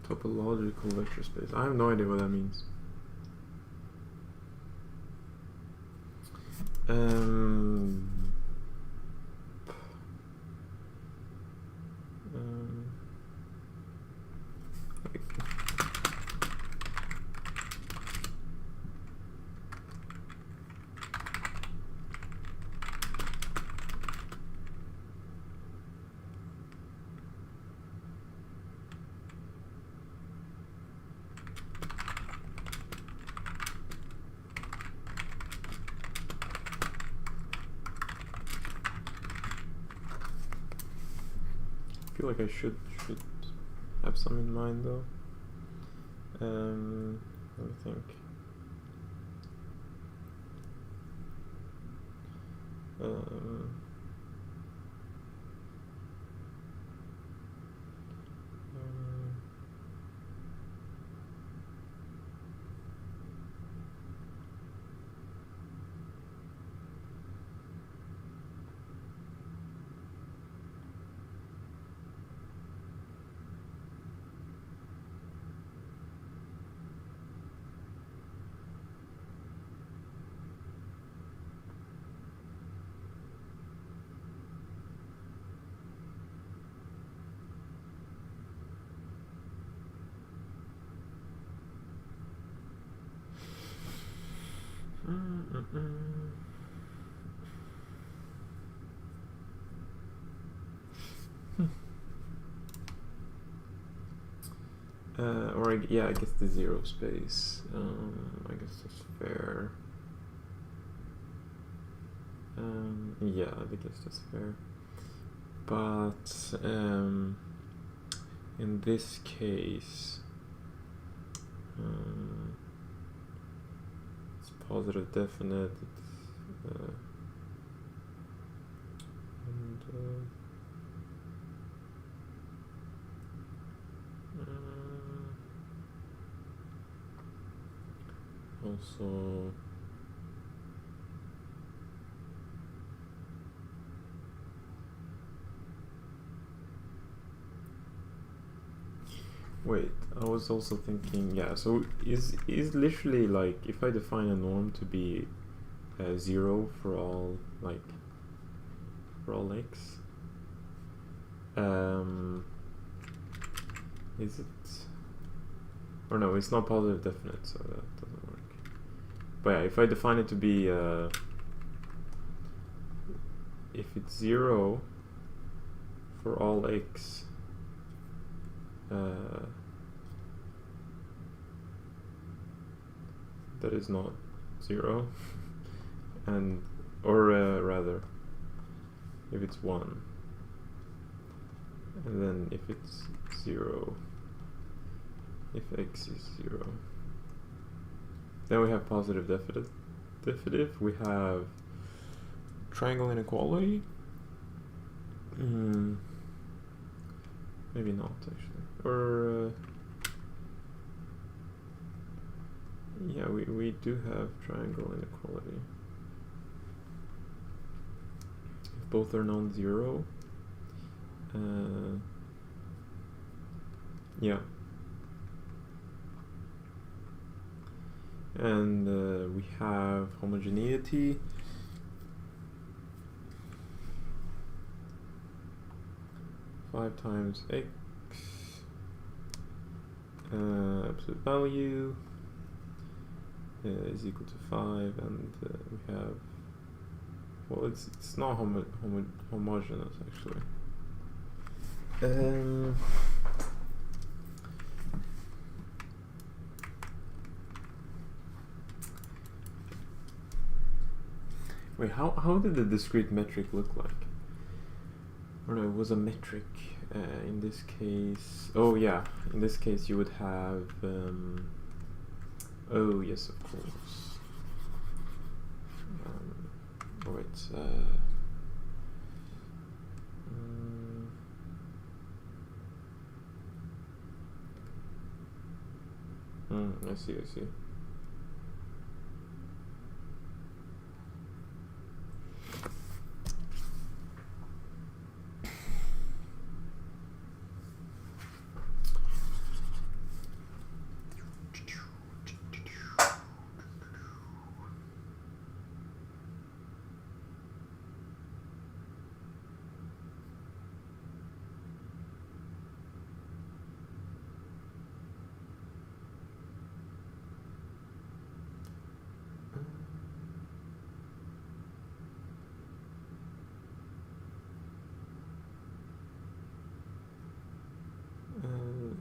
S1: topological vector space. I have no idea what that means. I feel like I should have some in mind though. Let me think. I guess the zero space. I guess that's fair. Yeah, I guess that's fair. but in this case it's positive definite, and also wait, I was also thinking, yeah, so is literally like if I define a norm to be 0 for all x, is it, or no, it's not positive definite, so that doesn't work. But yeah, if I define it to be if it's 0 for all x, that is not 0, and or rather, if it's 1, and then if it's 0, if x is 0, then we have positive definitive, we have triangle inequality, maybe not actually, or yeah, we do have triangle inequality. If both are non-zero, yeah, and we have homogeneity. Five times x absolute value is equal to 5, and we have, well, it's not homogeneous actually. Wait, how did the discrete metric look like? Or no, it was a metric. In this case, oh yeah, in this case you would have, oh yes, of course. Oh wait, I see.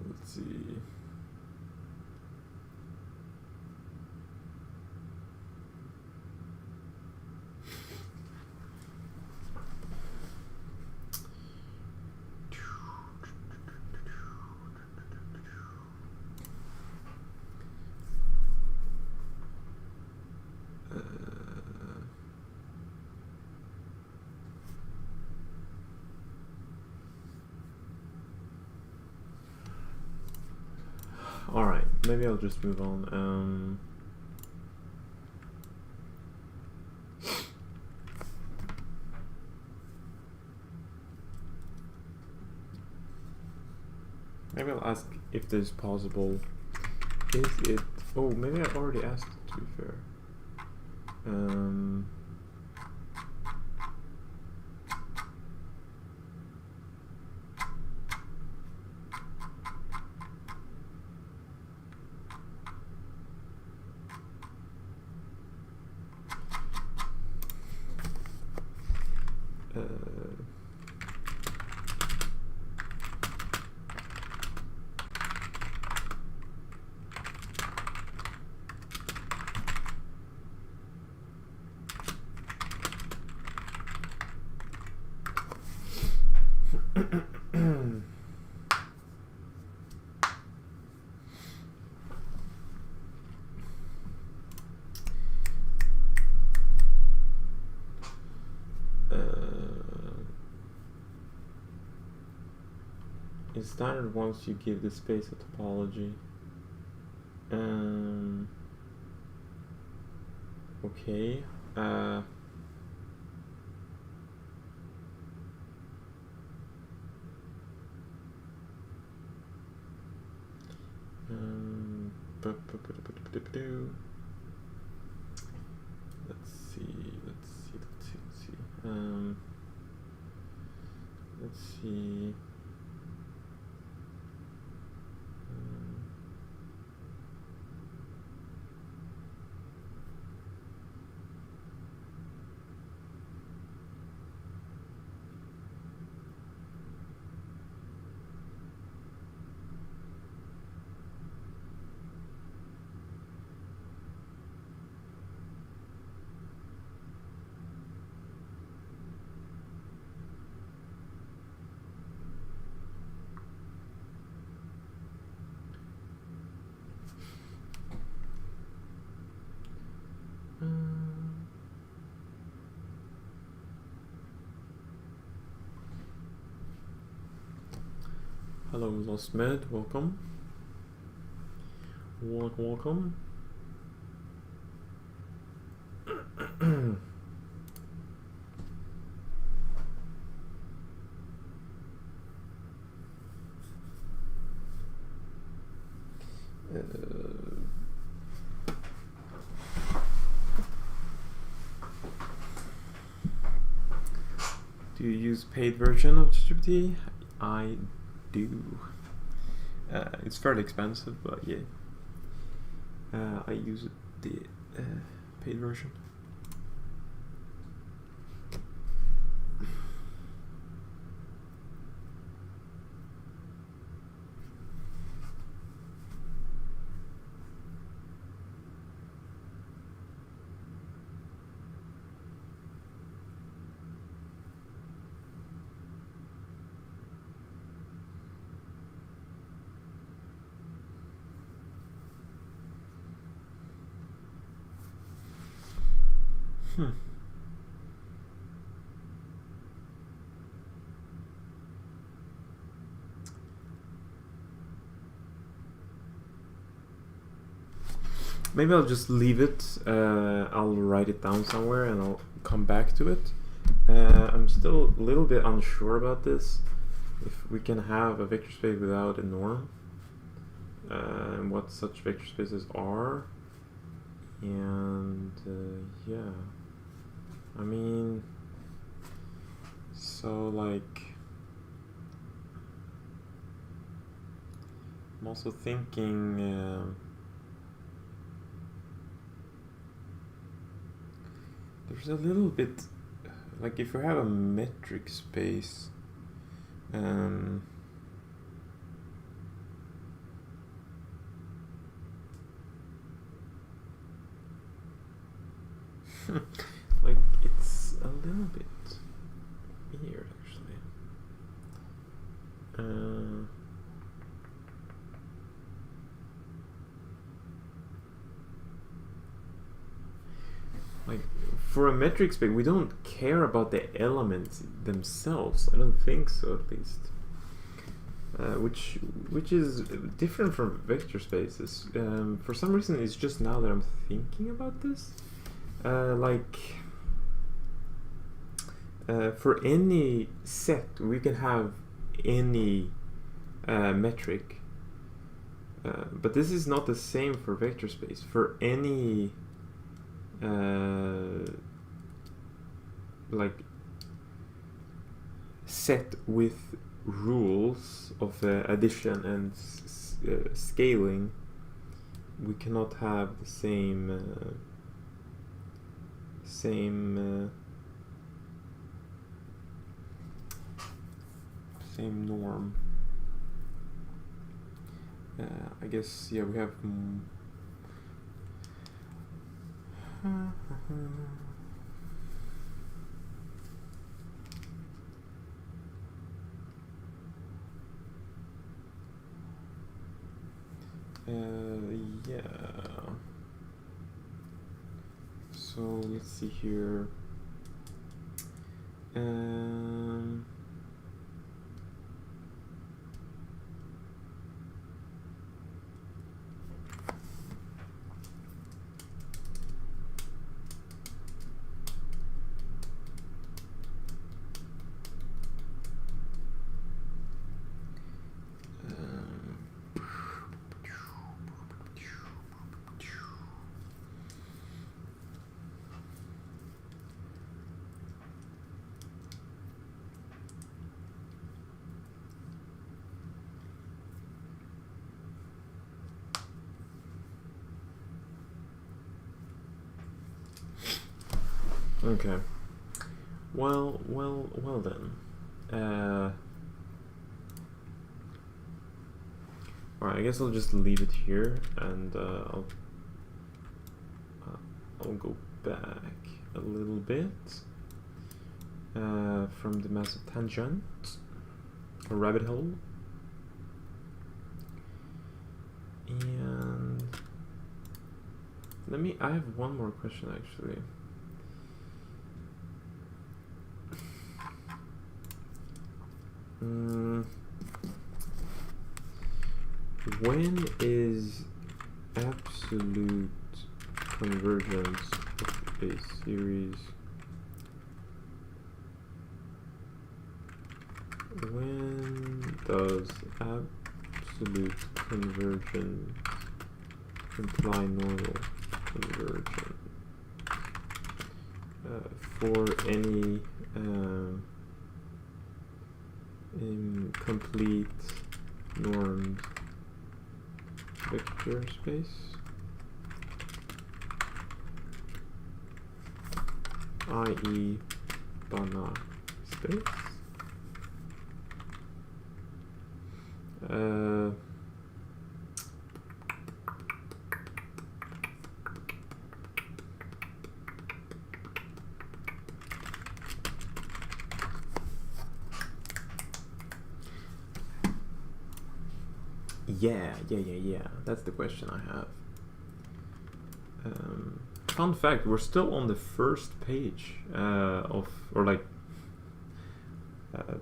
S1: Let's see. Alright, maybe I'll just move on. Maybe I'll ask if this is possible. Is it... Oh, maybe I already asked it, to be fair. in standard once you give the space a topology. Okay. Let's see. Hello, Lost Med, welcome. Welcome. Do you use paid version of ChatGPT? I do. It's fairly expensive, but yeah. I use the paid version. Maybe I'll just leave it. I'll write it down somewhere and I'll come back to it. I'm still a little bit unsure about this. If we can have a vector space without a norm, and what such vector spaces are. And yeah, I mean, so like, I'm also thinking there's a little bit, like if you have a metric space, like it's a little bit weird actually. Like for a metric space, we don't care about the elements themselves. I don't think so, at least. Which is different from vector spaces. For some reason, it's just now that I'm thinking about this. For any set, we can have any metric. But this is not the same for vector space. For any like set with rules of addition and scaling, we cannot have the same norm. I guess, yeah, we have yeah. So let's see here. Okay. Well then. Alright, I guess I'll just leave it here, and I'll go back a little bit from the massive tangent or rabbit hole, and I have one more question actually. When is absolute convergence of a series? When does absolute convergence imply normal convergence for any incomplete normed vector space, i.e. Banach space? Yeah. That's the question I have. Fun fact: we're still on the first page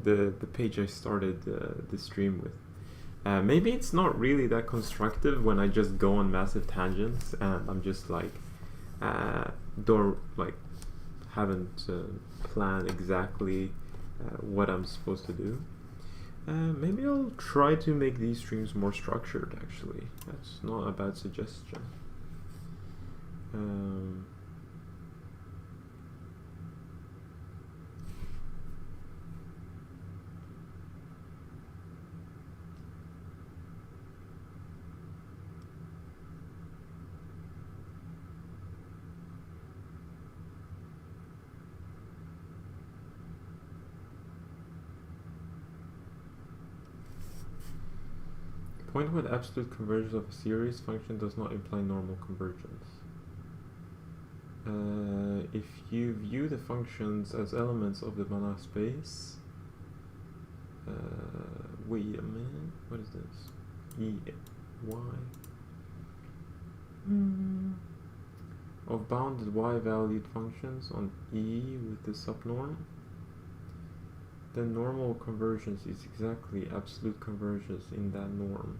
S1: the page I started the stream with. Maybe it's not really that constructive when I just go on massive tangents and I'm just like haven't planned exactly what I'm supposed to do. Maybe I'll try to make these streams more structured, actually. That's not a bad suggestion. Point with absolute convergence of a series function does not imply normal convergence. If you view the functions as elements of the Banach space, wait a minute, what is this? Y of bounded y-valued functions on E with the subnorm, then normal convergence is exactly absolute convergence in that norm.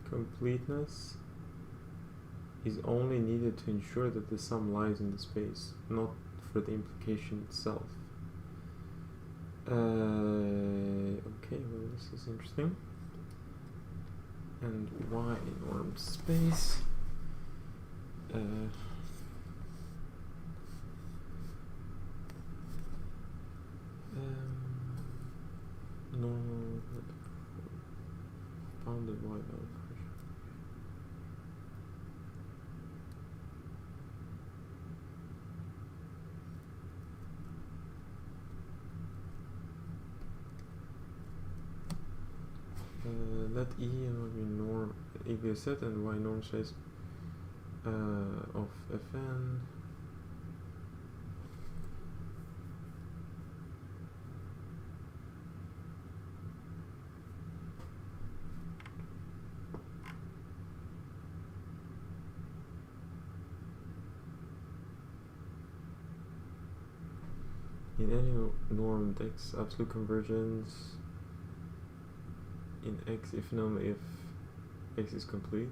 S1: Completeness is only needed to ensure that the sum lies in the space, not for the implication itself. Okay, well, this is interesting. And y normed space. Normal bounded y value. Let E and be norm E be a set and y norm space of Fn. In any norm X absolute convergence in X if and only if X is complete.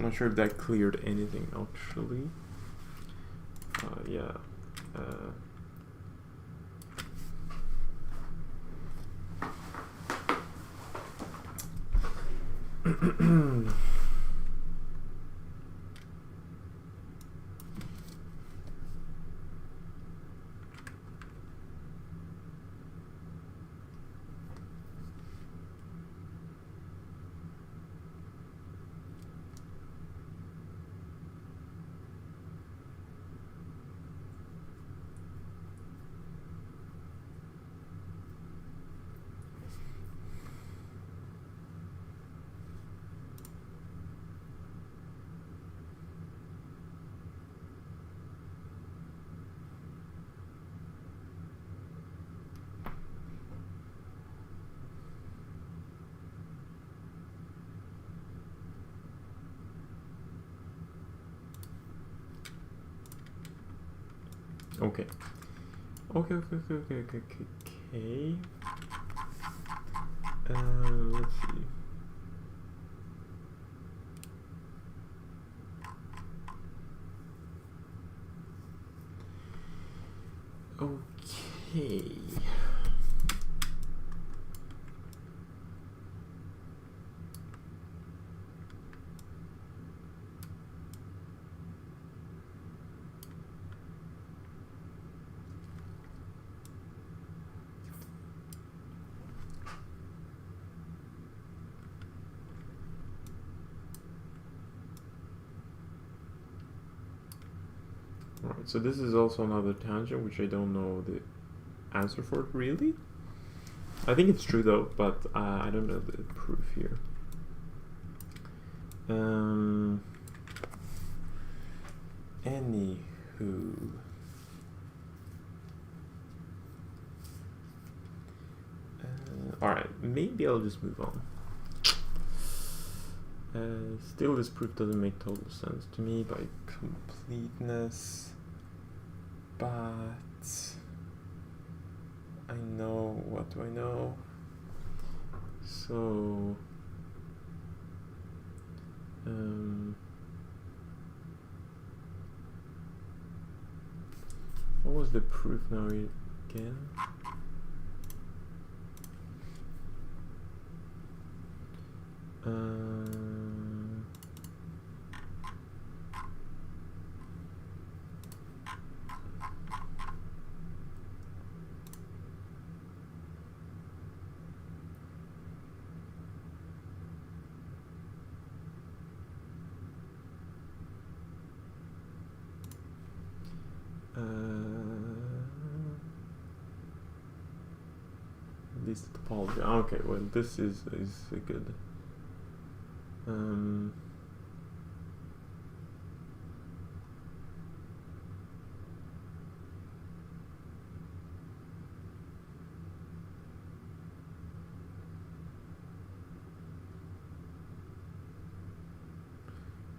S1: not sure if that cleared anything actually. Yeah. Okay. Okay. Let's see. Okay. Alright, so this is also another tangent, which I don't know the answer for it really. I think it's true though, but I don't know the proof here. Anywho. Alright, maybe I'll just move on. Still, this proof doesn't make total sense to me by completeness, but I know, what do I know? So, what was the proof now again? At least the topology. Okay, well this is a good.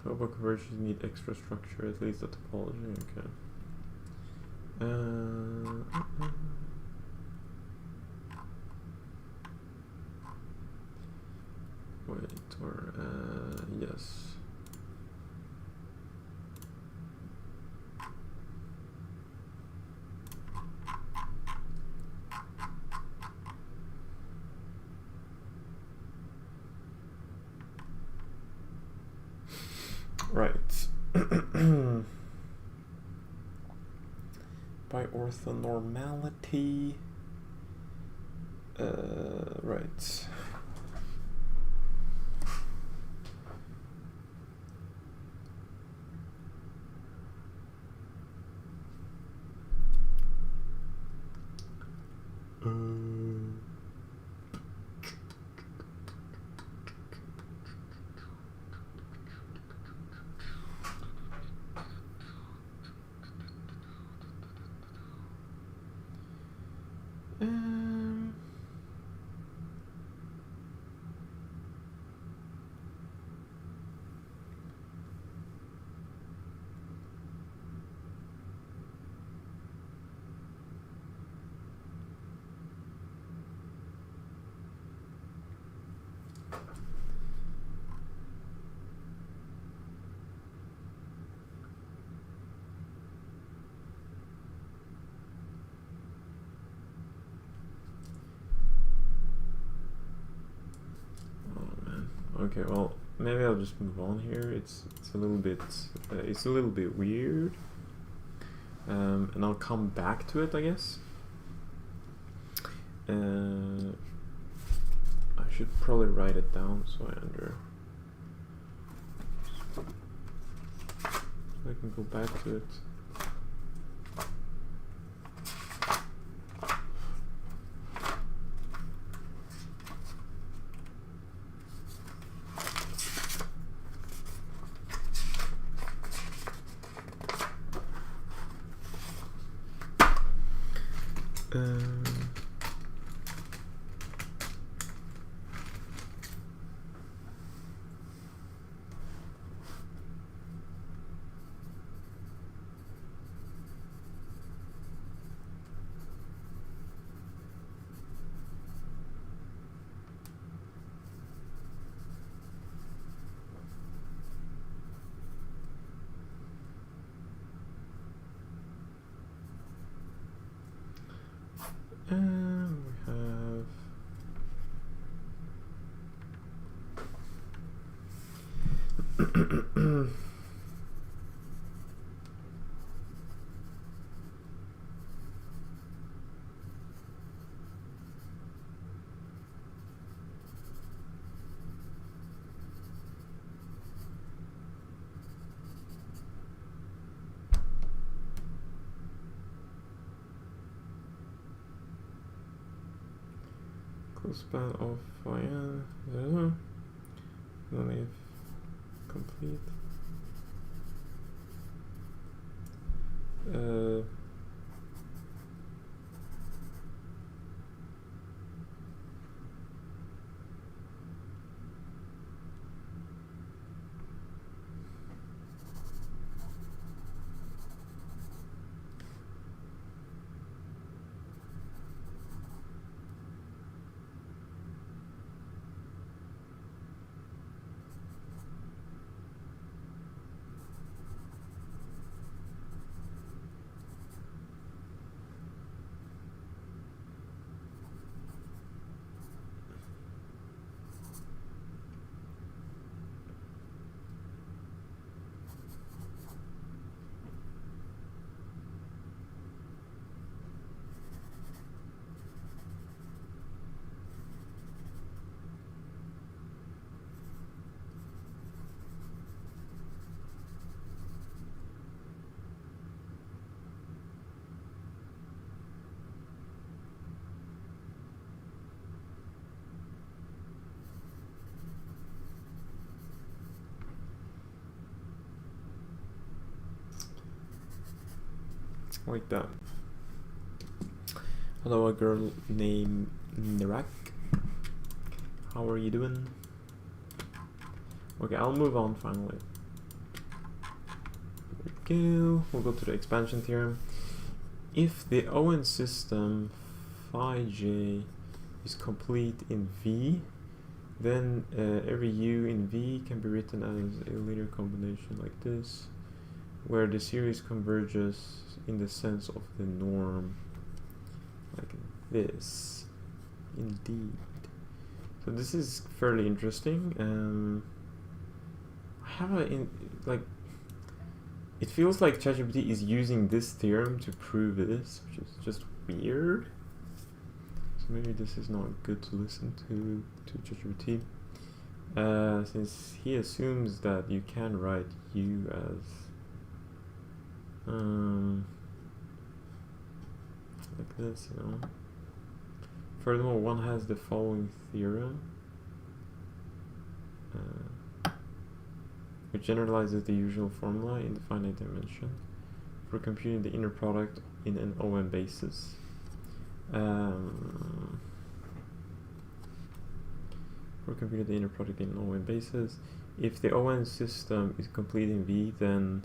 S1: About convergence need extra structure, at least the topology. Okay. Wait, or yes. Right. By orthonormality. Right. Okay, well, maybe I'll just move on here. It's a little bit weird, and I'll come back to it, I guess. I should probably write it down so I can go back to it. Span of Fourier, then if complete. Like that. Hello, a girl named Nirak. How are you doing? Okay, I'll move on finally. There we go. We'll go to the expansion theorem. If the ON system phi j is complete in V, then every U in V can be written as a linear combination like this, where the series converges in the sense of the norm, like this. Indeed. So this is fairly interesting. I have it feels like ChatGPT is using this theorem to prove this, which is just weird. So maybe this is not good to listen to ChatGPT, since he assumes that you can write U as like this, you know. Furthermore, one has the following theorem, which generalizes the usual formula in the finite dimension for computing the inner product in an OM basis. For computing the inner product in an OM basis, if the OM system is complete in V, then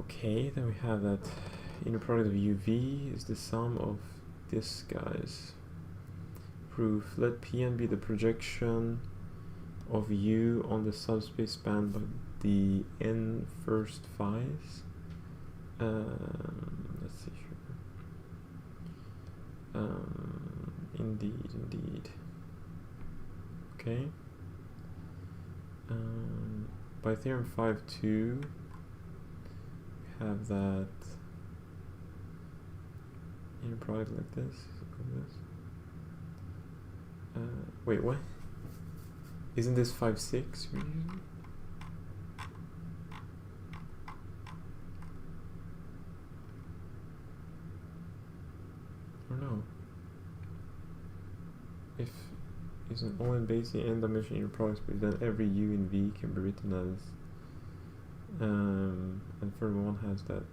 S1: okay, then we have that inner product of UV is the sum of this guy's proof. Let Pn be the projection of U on the subspace spanned by the n first phi's. Let's see here. Indeed. Okay. By theorem 5.2, we have that inner product like this. Wait, what? Isn't this 5.6? Or no? If is an O and base n dimensional inner product space, then every U in V can be written as and for one has that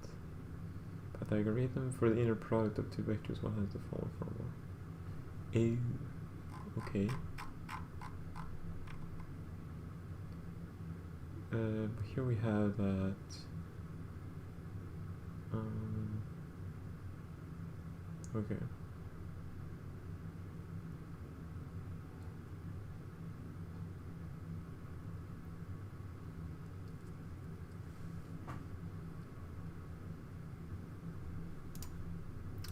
S1: Pythagorean. For the inner product of two vectors, one has the following formula. Okay. Here we have that okay.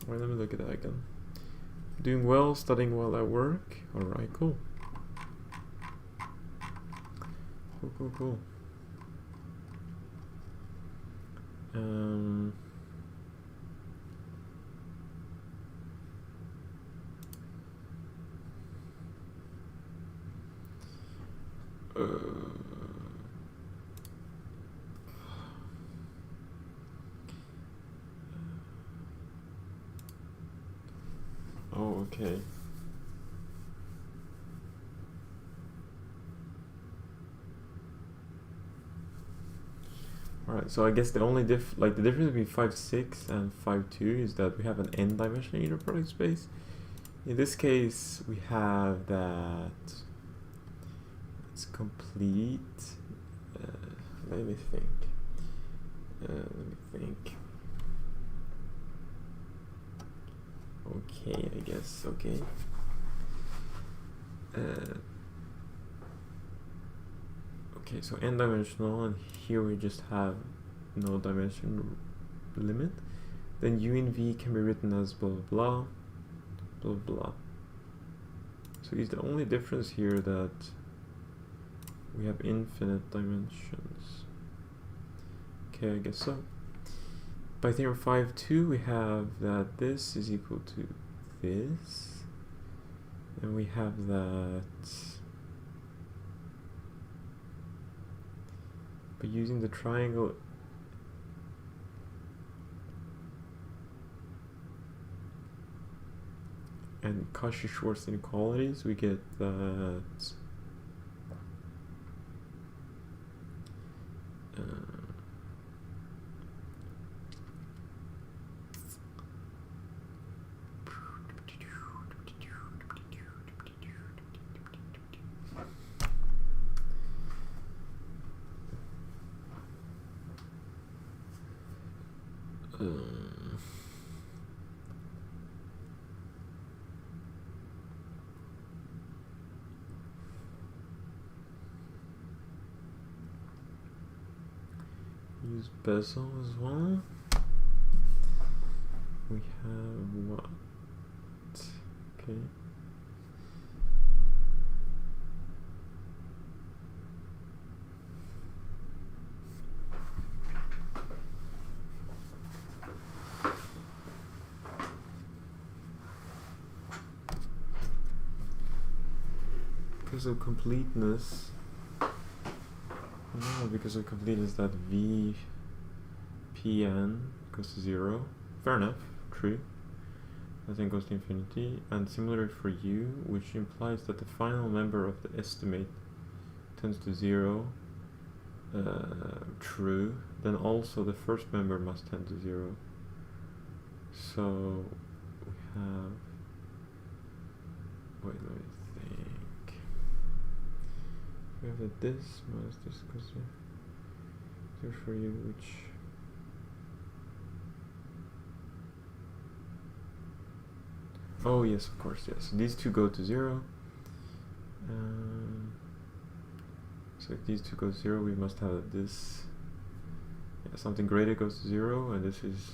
S1: Alright, let me look at that again. Doing well, studying well at work. Alright, cool. Cool. Oh, okay. Alright, so I guess the only the difference between 5.6 and 5.2 is that we have an n-dimensional inner product space. In this case, we have that it's complete. Let me think. Okay, I guess. Okay. Okay, so n-dimensional, and here we just have no dimension limit. Then U in V can be written as blah blah blah blah blah. So is the only difference here that we have infinite dimensions? Okay, I guess so. By theorem 5.2, we have that this is equal to this, and we have that by using the triangle and Cauchy-Schwarz inequalities, we get that use bezel as well. We have what? Okay. Because of completeness. No, because of completeness that V Pn goes to 0. Fair enough, true. Nothing goes to infinity. And similarly for U, which implies that the final member of the estimate tends to 0. True. Then also the first member must tend to 0. So we have. Wait, let me think. We have that this minus this goes to 0 for U, which. Oh yes, of course, yes. These two go to 0. So if these two go to 0, we must have this. Yeah, something greater goes to 0, and this is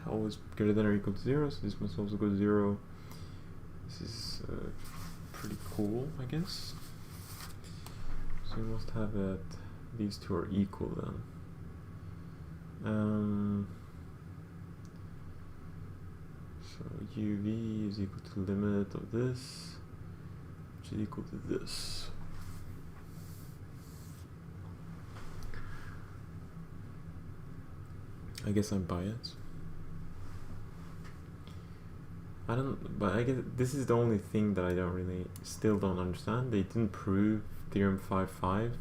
S1: always greater than or equal to 0. So this must also go to 0. This is pretty cool, I guess. So we must have that these two are equal then. So uv is equal to limit of this, which is equal to this. I guess I'm biased. But I guess this is the only thing that I still don't understand. They didn't prove theorem 5.5,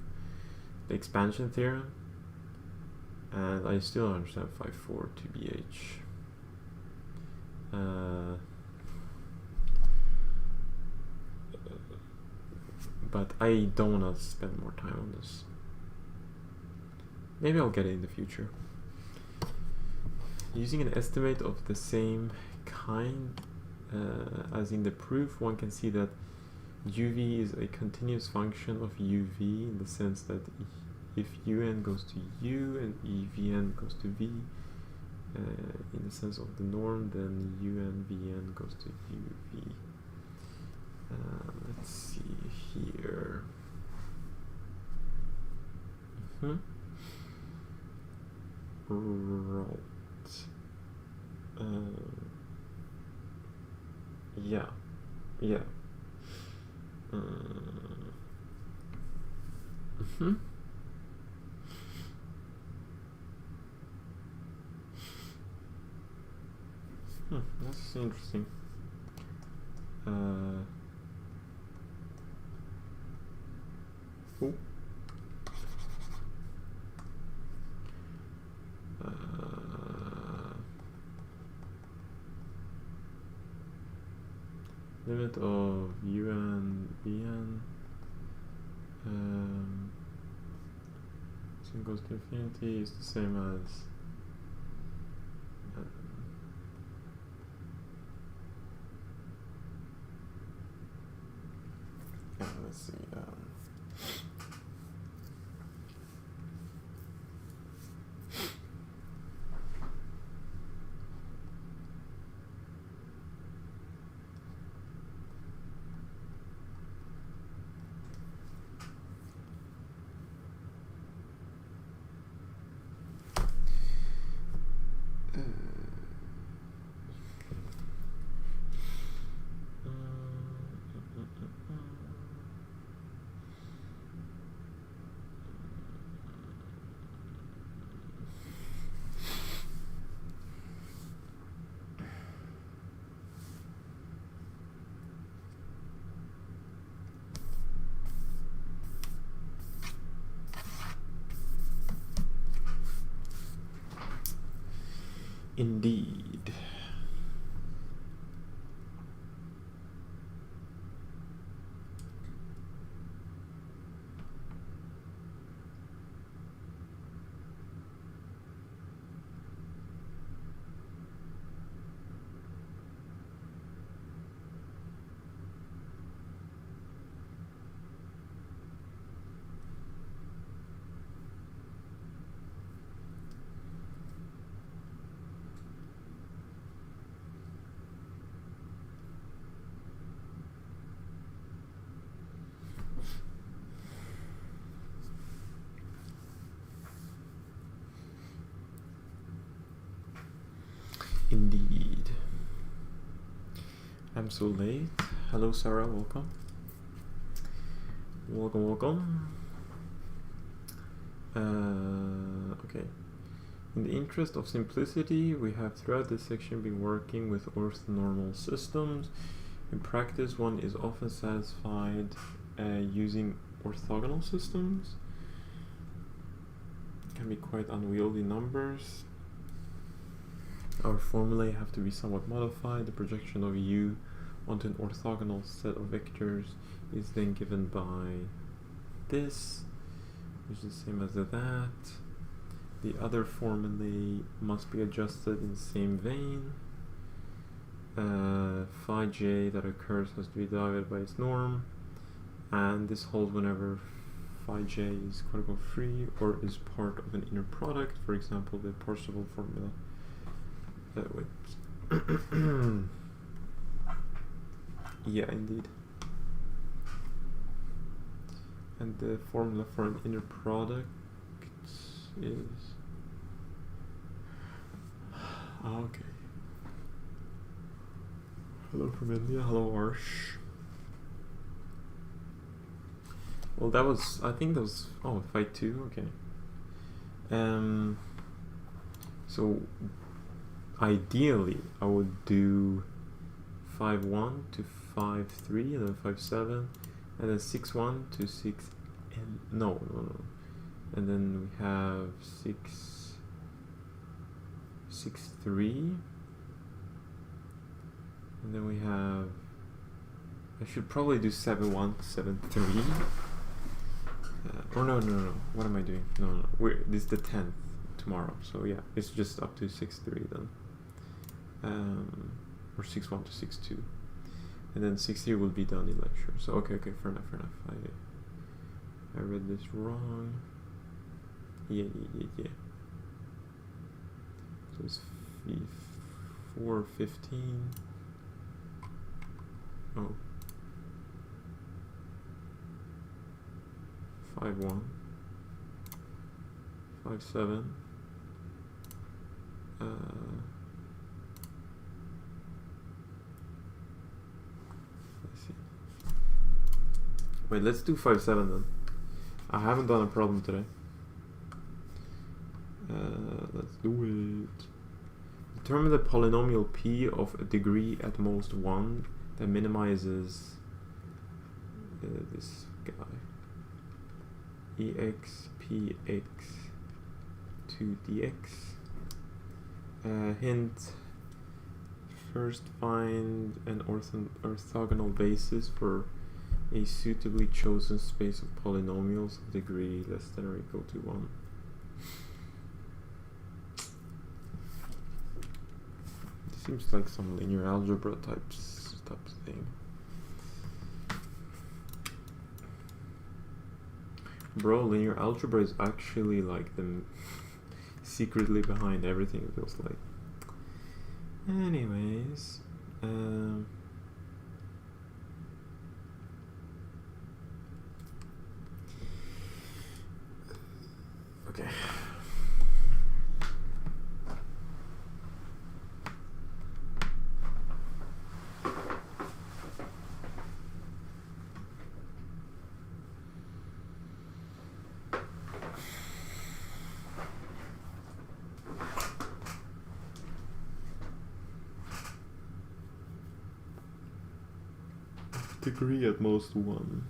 S1: the expansion theorem, and I still don't understand 5.4 TBH. But I don't want to spend more time on this. Maybe I'll get it in the future. Using an estimate of the same kind as in the proof, one can see that uv is a continuous function of uv in the sense that if un goes to u and evn goes to v, in the sense of the norm, then un vn goes to uv. Let's see here. Right. Yeah. That's interesting. Limit of un bn so it goes to infinity is the same as let's see. Indeed. Indeed. I'm so late. Hello, Sarah. Welcome. Welcome. Okay. In the interest of simplicity, we have throughout this section been working with orthonormal systems. In practice, one is often satisfied using orthogonal systems. It can be quite unwieldy numbers. Our formulae have to be somewhat modified. The projection of u onto an orthogonal set of vectors is then given by this, which is the same as that. The other formulae must be adjusted in the same vein. Phi j that occurs has to be divided by its norm, and this holds whenever phi j is quadruple free or is part of an inner product, for example the Parseval formula. Yeah, indeed. And the formula for an inner product is... okay. Hello from India, hello Arsh. Well, that was, I think that was, oh, fight 2, okay. So, ideally, I would do 5-1 to 5-3, and then 5-7, and then 6-1 to 6, and no. And then we have 6-3, and then we have, I should probably do 7-1 to 7-3. Or no, what am I doing? No, this is the 10th tomorrow, so yeah, it's just up to 6-3 then. Or 6-1 to 6-2. And then 6-3 will be done in lecture. So okay, fair enough. I read this wrong. Yeah. So it's 4-15. Oh. 5-1. 5-7. Let's see. Wait, let's do 5-7 then. I haven't done a problem today. Let's do it. Determine the polynomial p of a degree at most 1 that minimizes this guy. ex px 2dx. Hint: first find an orthogonal basis for a suitably chosen space of polynomials of degree less than or equal to 1. This seems like some linear algebra type thing. Bro, linear algebra is actually like the secretly behind everything, it feels like. Anyways, okay. Degree at most 1.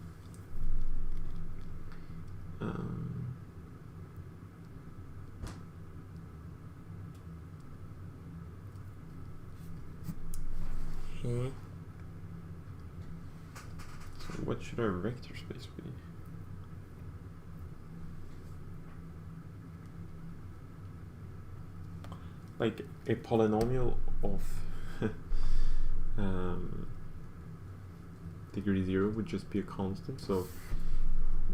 S1: So what should our vector space be? Like a polynomial of degree 0 would just be a constant, so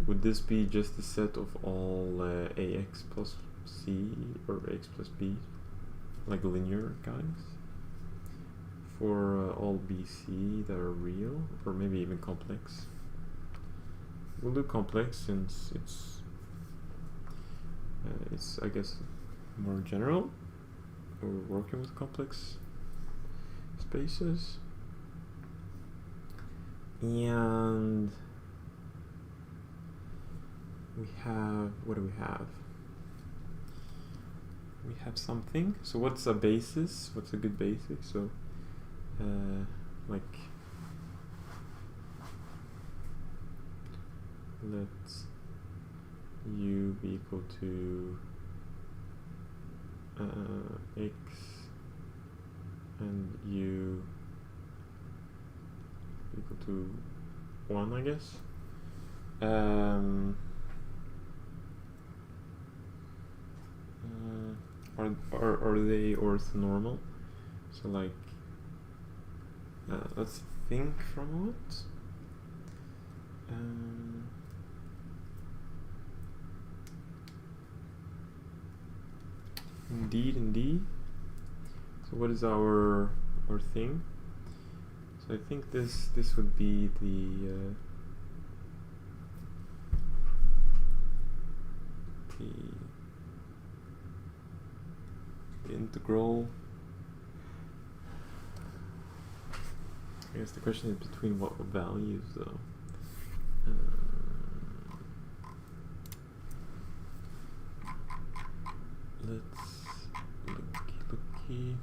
S1: would this be just the set of all ax plus c or x plus b, like linear guys, for all bc that are real, or maybe even complex? We'll do complex since it's I guess more general. We're working with complex spaces. And we have, what do we have? We have something. So what's a basis? What's a good basic? So like, let's u be equal to x and u equal to 1, I guess. Are they orthonormal? So like, let's think for a moment. Indeed. So what is our thing? So I think this would be the integral. I guess the question is between what values though. Let's looky.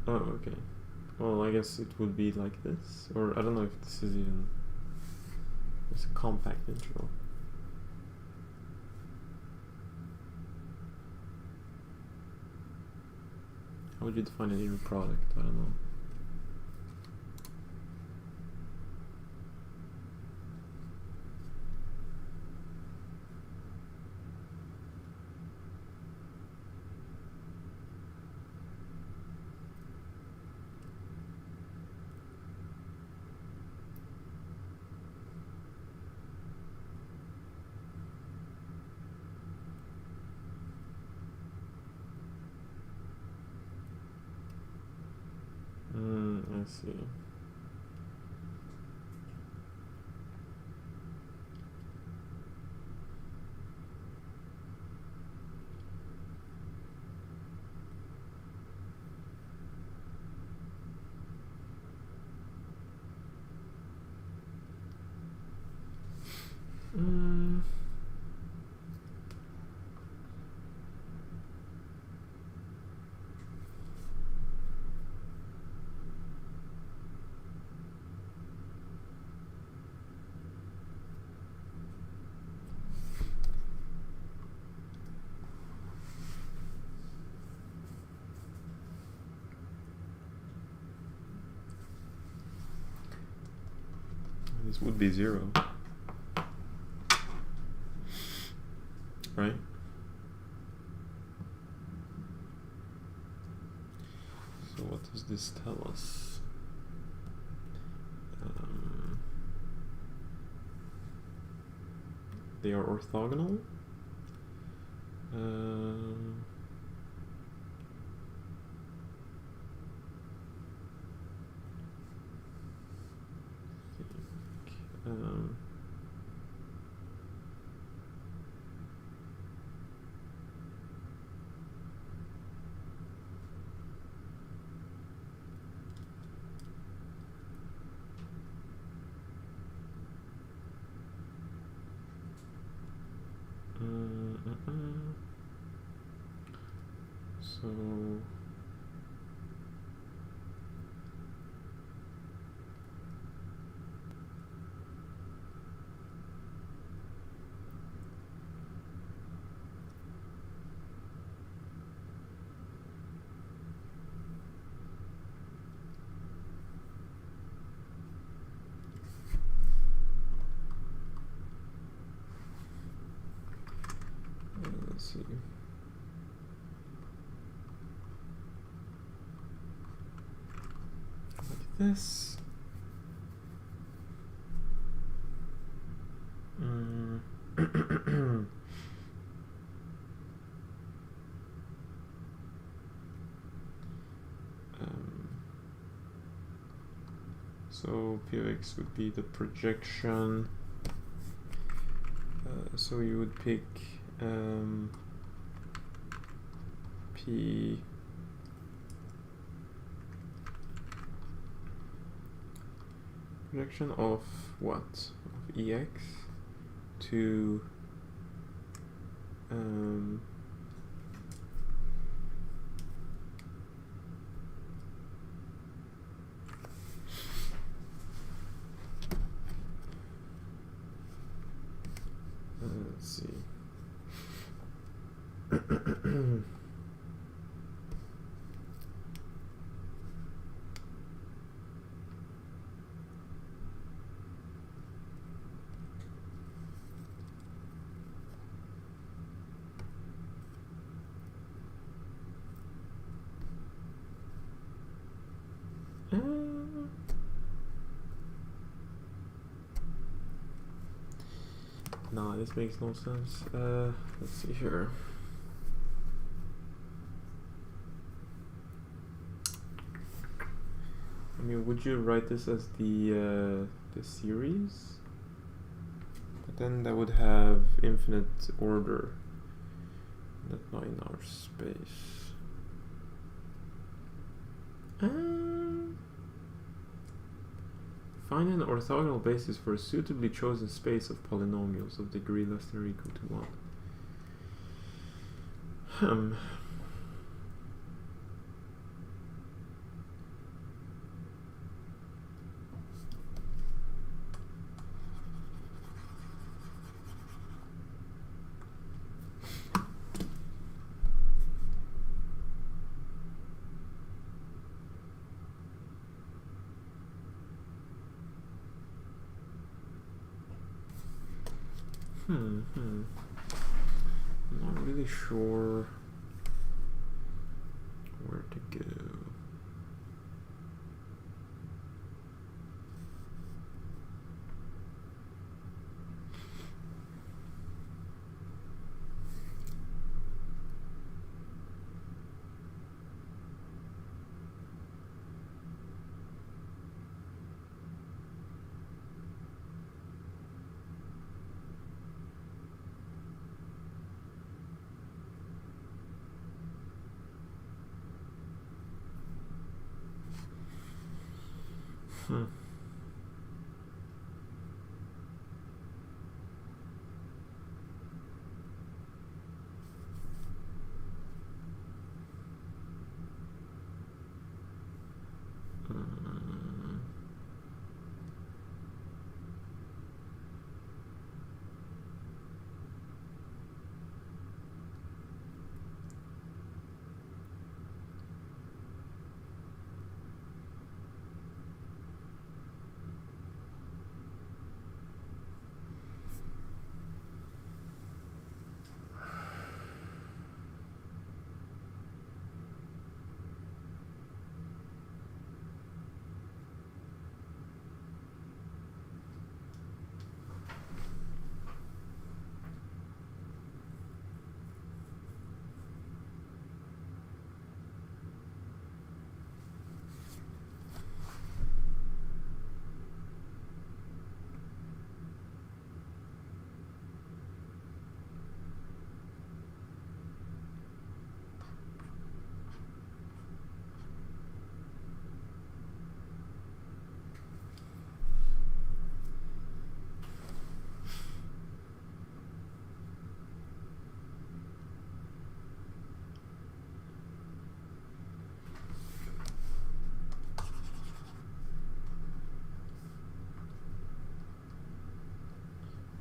S1: Oh, okay. Well, I guess it would be like this, or I don't know if this is even. It's a compact integral. How would you define an inner product? I don't know. I see. This would be 0, right? So what does this tell us? They are orthogonal. So let's see. Like this. So P of X would be the projection. So you would pick P projection of what? Of EX to let's see. Nah, this makes no sense. Let's see here. I mean, would you write this as the series? But then that would have infinite order. That's not in our space. Find an orthogonal basis for a suitably chosen space of polynomials of degree less than or equal to 1. I'm not really sure where to go.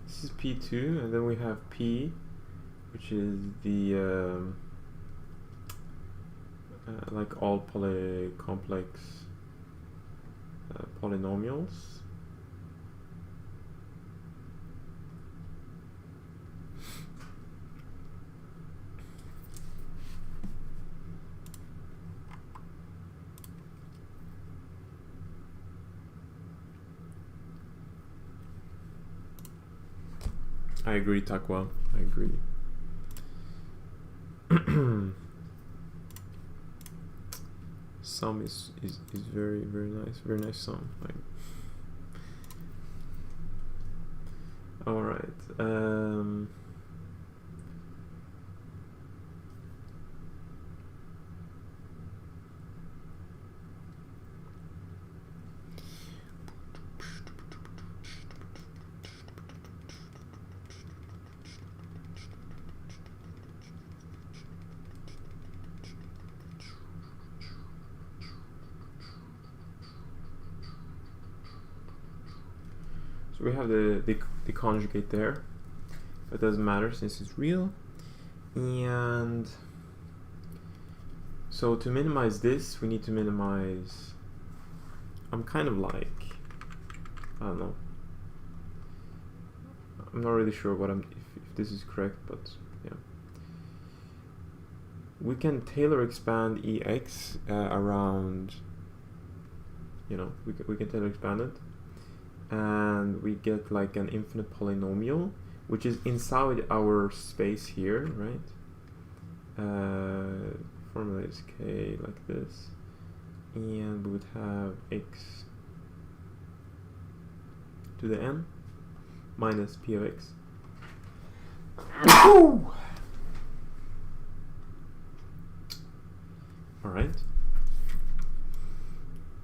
S1: This is P2, and then we have P, which is the like all complex polynomials. I agree, Takwa. I agree. Sum is very nice. Very nice sum. All right. So we have the conjugate there. It doesn't matter since it's real. And so to minimize this, we need to minimize. I'm kind of like, I don't know. I'm not really sure what if this is correct, but yeah. We can Taylor expand EX around, you know, we can Taylor expand it, and we get like an infinite polynomial which is inside our space here, right? Formula is k like this, and we would have x to the n minus p of x. All right.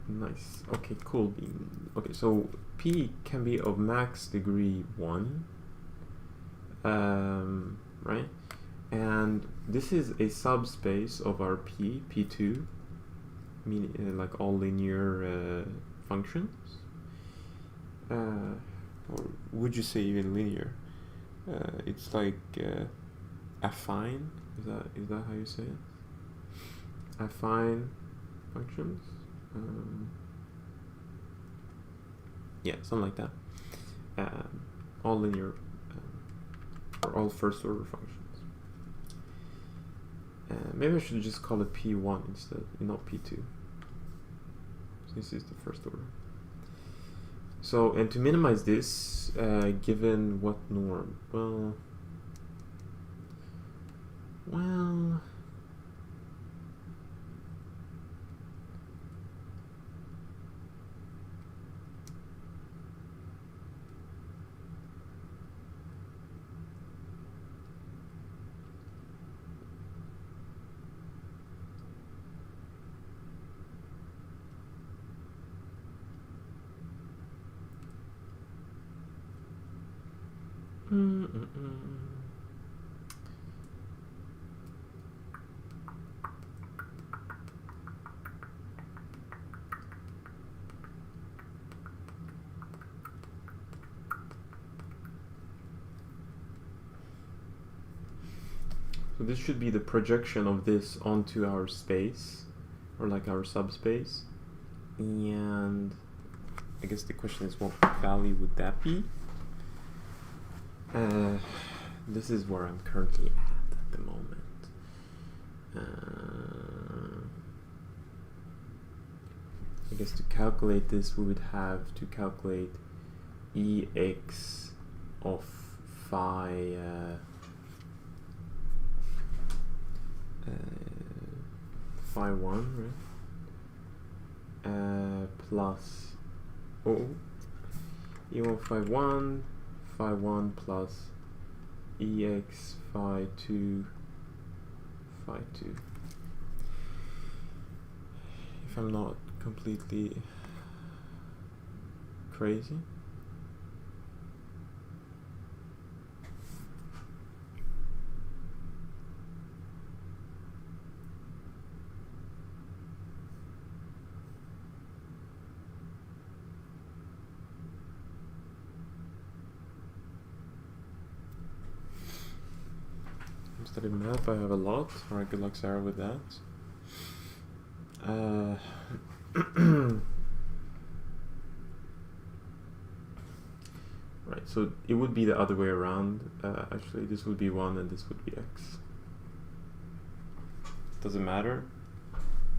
S1: Nice. Okay, cool. Okay, so p can be of max degree 1, right? And this is a subspace of our p2, meaning like all linear functions. Or would you say even linear? It's like affine. Is that how you say it? Affine functions. Yeah, something like that. All linear or all first order functions. Maybe I should just call it P1 instead, not P2. This is the first order. So, and to minimize this, given what norm? Well. So this should be the projection of this onto our space, or like our subspace. And I guess the question is, what value would that be? This is where I'm currently at the moment. I guess to calculate this, we would have to calculate ex of phi phi 1, right? Plus e1 phi 1 plus ex phi 2 phi 2. If I'm not completely crazy. Studied math, I have a lot. Alright, good luck, Sarah, with that. Right, so it would be the other way around. Actually, this would be 1 and this would be x. Does it matter?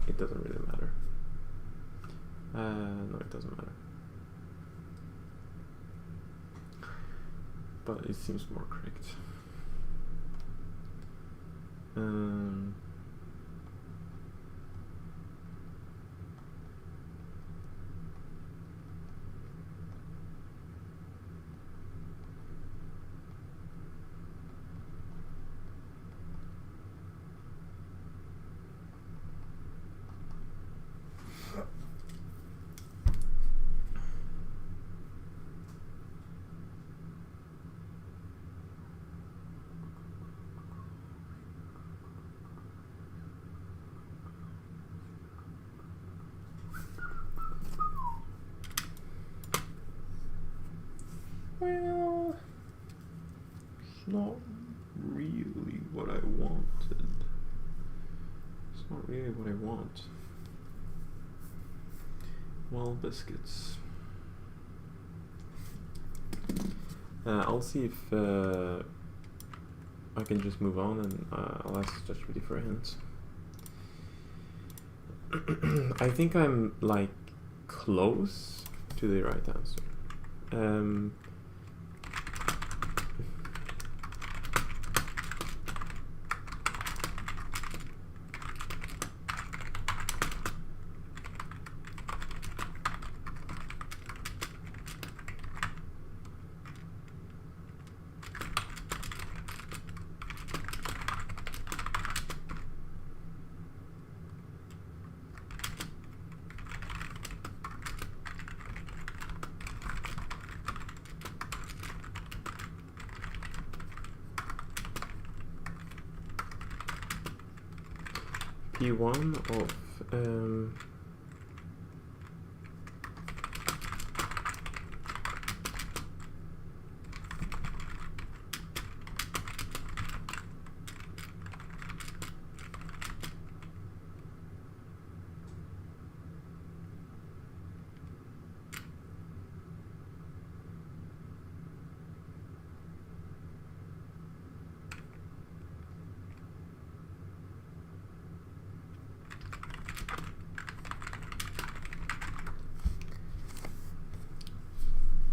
S1: It doesn't really matter. No, it doesn't matter. But it seems more correct. Well, it's not really what I wanted. It's not really what I want. Well, biscuits. I'll see if I can just move on, and I'll ask ChatGPT for a hint. I think I'm like close to the right answer. P1 of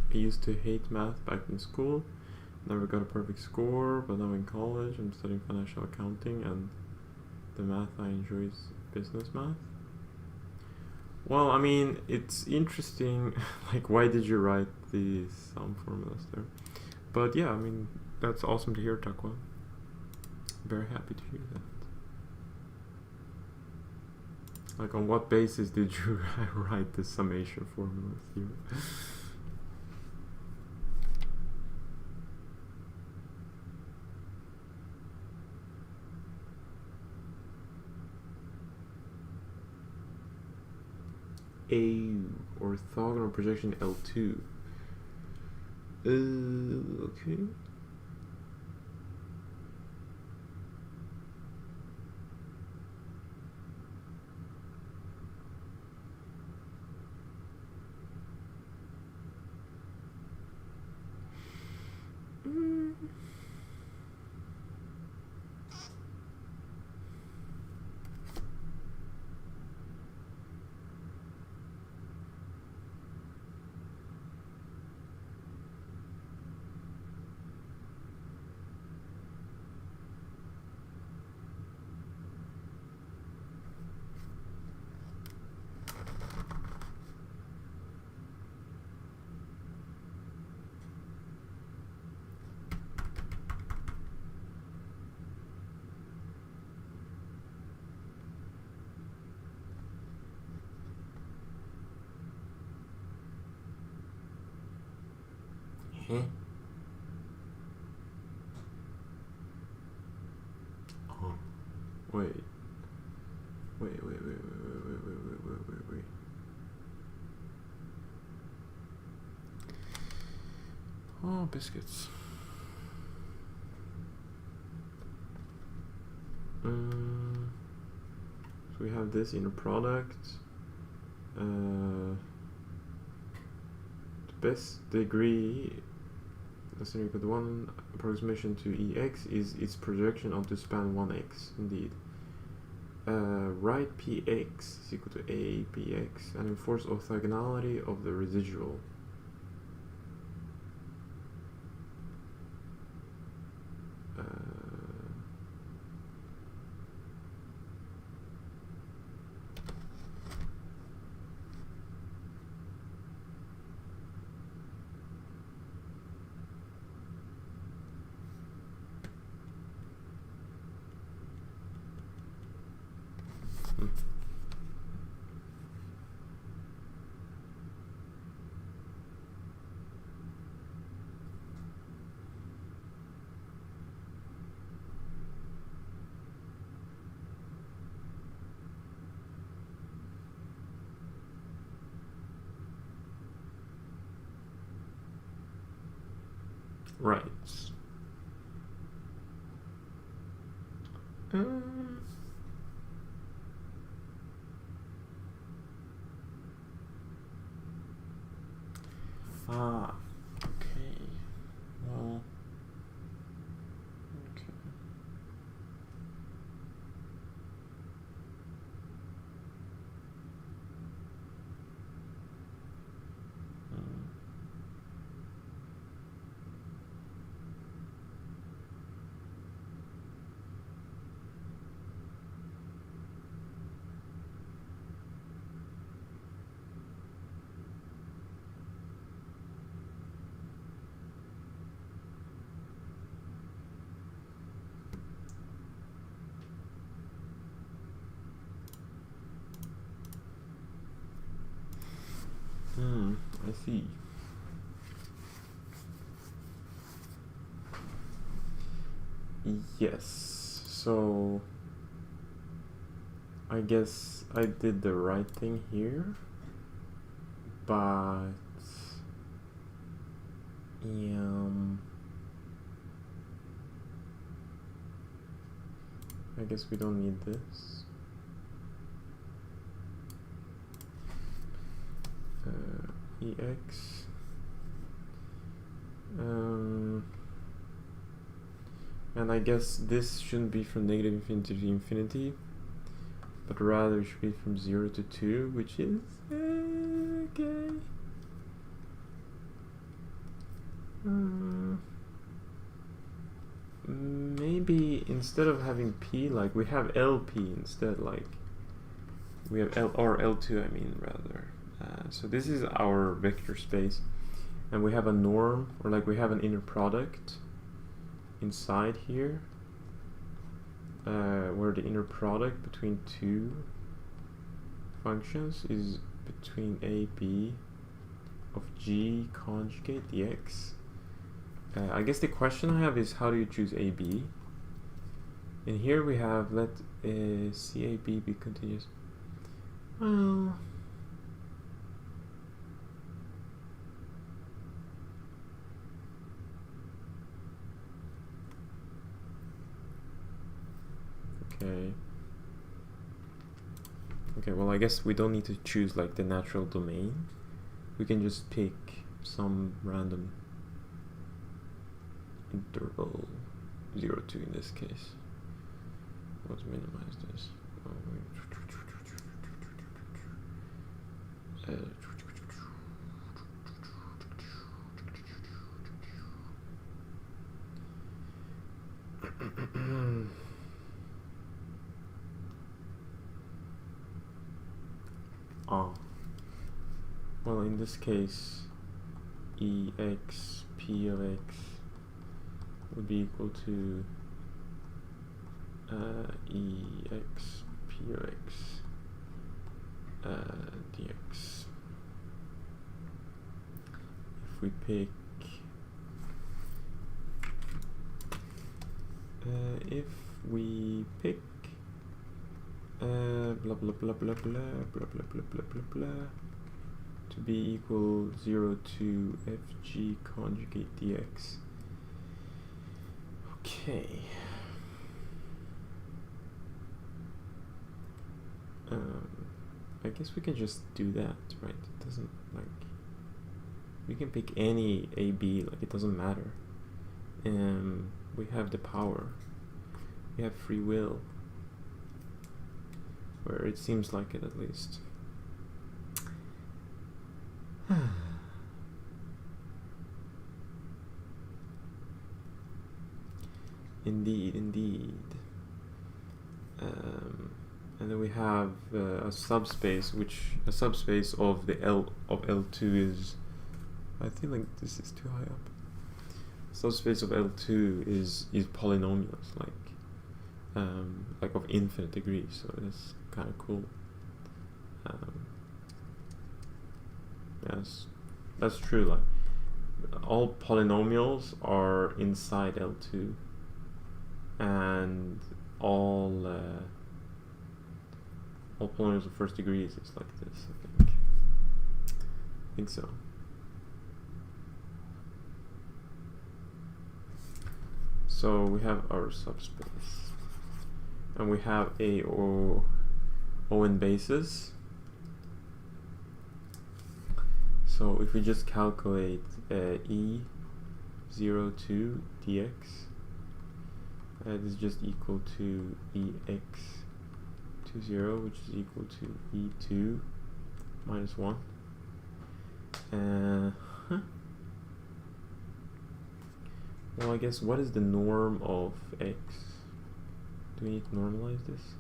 S1: I used to hate math back in school, never got a perfect score, but now in college I'm studying financial accounting and the math I enjoy is business math. Well, I mean, it's interesting, like, why did you write the sum formulas there? But yeah, I mean, that's awesome to hear, Takwa. Very happy to hear that. Like, on what basis did you write the summation formula theorem? A orthogonal projection L2. Okay. Huh? Oh, wait. Wait. Oh, biscuits. So we have this inner product. The best degree less than or equal to 1 approximation to EX is its projection onto span 1x, indeed. Write Px is equal to A Px and enforce orthogonality of the residual. Right. Okay. Well. Okay. I see. Yes, so I guess I did the right thing here, but I guess we don't need this. EX. And I guess this shouldn't be from negative infinity to infinity, but rather it should be from 0 to 2, which is okay. Maybe instead of having P, like we have LP instead, like we have L or L2, I mean, rather. So this is our vector space, and we have a norm, or like we have an inner product inside here, where the inner product between two functions is between a b of g conjugate dx. I guess the question I have is, how do you choose a b? And here we have, let CAB be continuous. Well, okay, well, I guess we don't need to choose like the natural domain. We can just pick some random interval 0 to in this case. Let's minimize this. Well, in this case, EX P of X would be equal to EX P of X dx. If we pick blah blah blah blah blah blah blah blah blah blah blah to be equal 0 to fg conjugate dx. Okay. I guess we can just do that, right? It doesn't, like, we can pick any AB, like it doesn't matter. We have the power. We have free will. Where it seems like it, at least. Indeed, indeed. And then we have a subspace, which a subspace of the L of L2 is, I feel like this is too high up. Subspace of L2 is polynomials, like of infinite degree, so it's kind of cool. Yes, that's true. Like all polynomials are inside L2, and all polynomials of first degree is like this. I think so. So we have our subspace, and we have a O(n) basis. So if we just calculate E02 dx, that is just equal to EX20, which is equal to E2 minus 1. Well, I guess, what is the norm of x? Do we need to normalize this?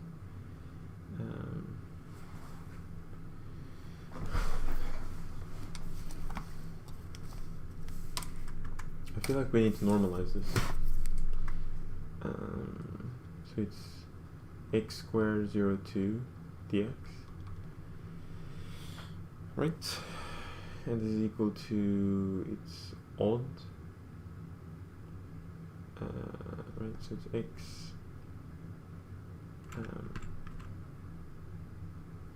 S1: I feel like we need to normalize this. So it's x squared 02 dx, right? And this is equal to, it's odd. Right, so it's x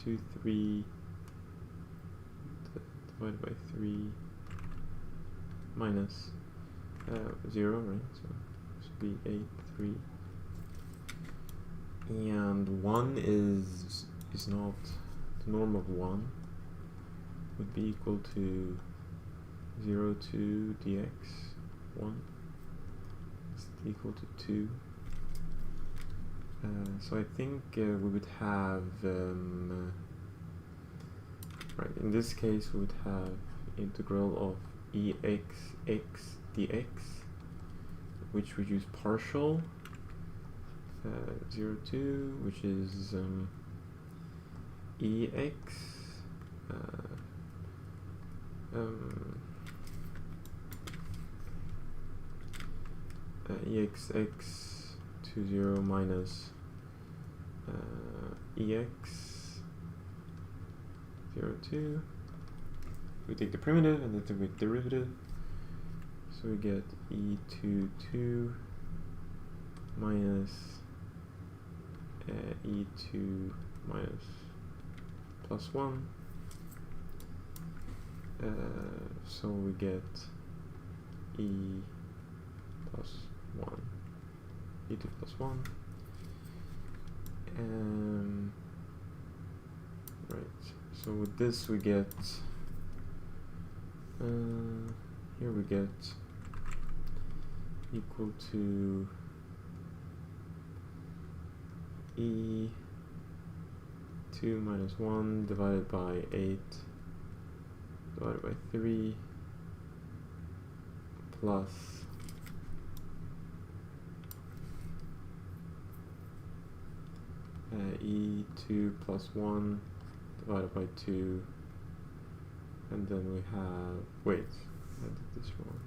S1: 2, 3 divided by 3 minus 0, right? So it should be 8, 3. And 1 is not, the norm of 1 would be equal to 0 to dx 1 is equal to 2. So I think we would have, right, in this case we would have integral of x dx, which would use partial 0 to, which is ex exx to 0 minus ex 0 2. We take the primitive and then with derivative, so we get e2 2 minus e2 minus plus 1. So we get e plus 1, e2 plus 1. Right, so with this we get, here we get equal to e2 minus 1 divided by 8 divided by 3 plus e2 plus 1 divided by 2, and then we have, wait, I did this wrong.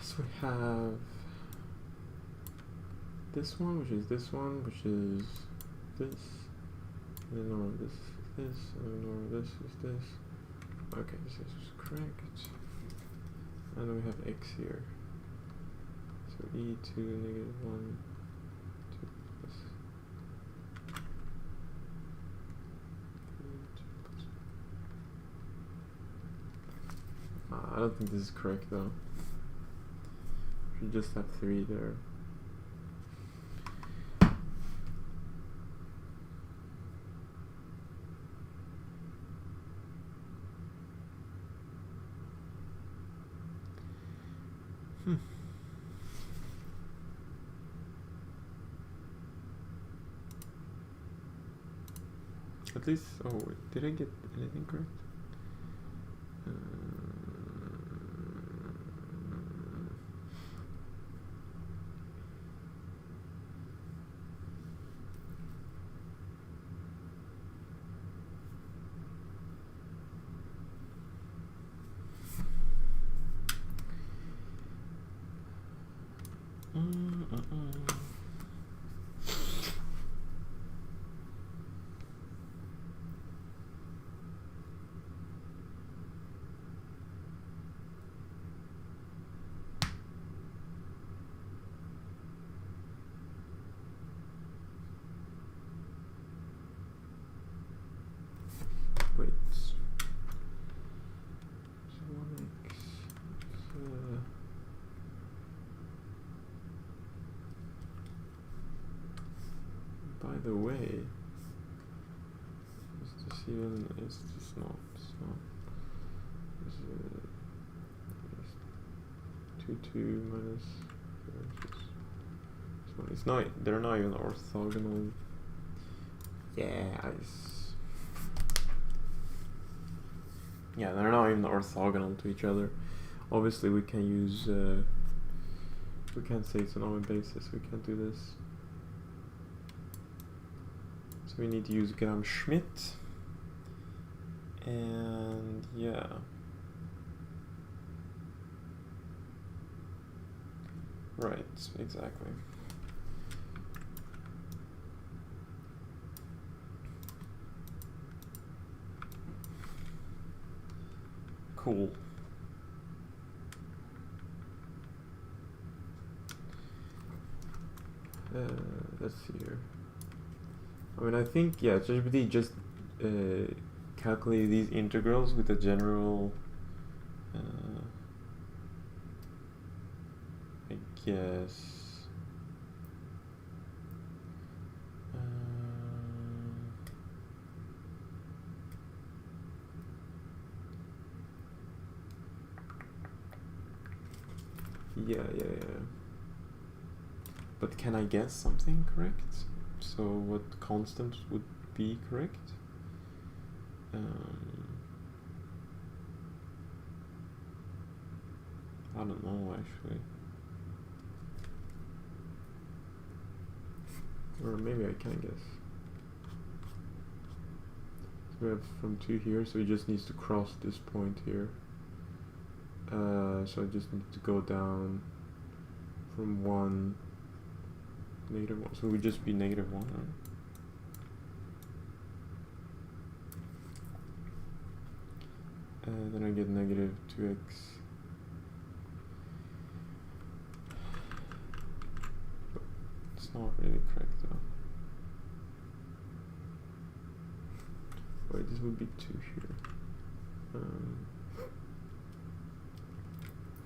S1: So we have this one, which is this one, which is this, and then norm of this is this, and then norm of this is this. Okay, this is correct. And then we have x here. So e2 negative 1, 2 plus 3, 2 plus. I don't think this is correct though. We just have 3 there. At least, oh wait, did I get anything correct? Wait. So 1x. By the way, is this even? Is this not? It's not. Is it 2 2 minus? This one. It's not. They're not even orthogonal. Yeah. Yeah, they're not even orthogonal to each other. Obviously, we can use. We can't say it's an omen basis. We can't do this. So we need to use Gram-Schmidt. And yeah. Right, exactly. Cool. Let's see here. I mean, I think, yeah, ChatGPT just calculate these integrals with a general, I guess. Yeah. But can I guess something correct? So what constant would be correct? I don't know actually. Or maybe I can guess. So we have from 2 here, so it just needs to cross this point here. So I just need to go down from 1, -1. So it would just be -1, right? Then I get -2x. It's not really correct though. Wait, this would be 2 here.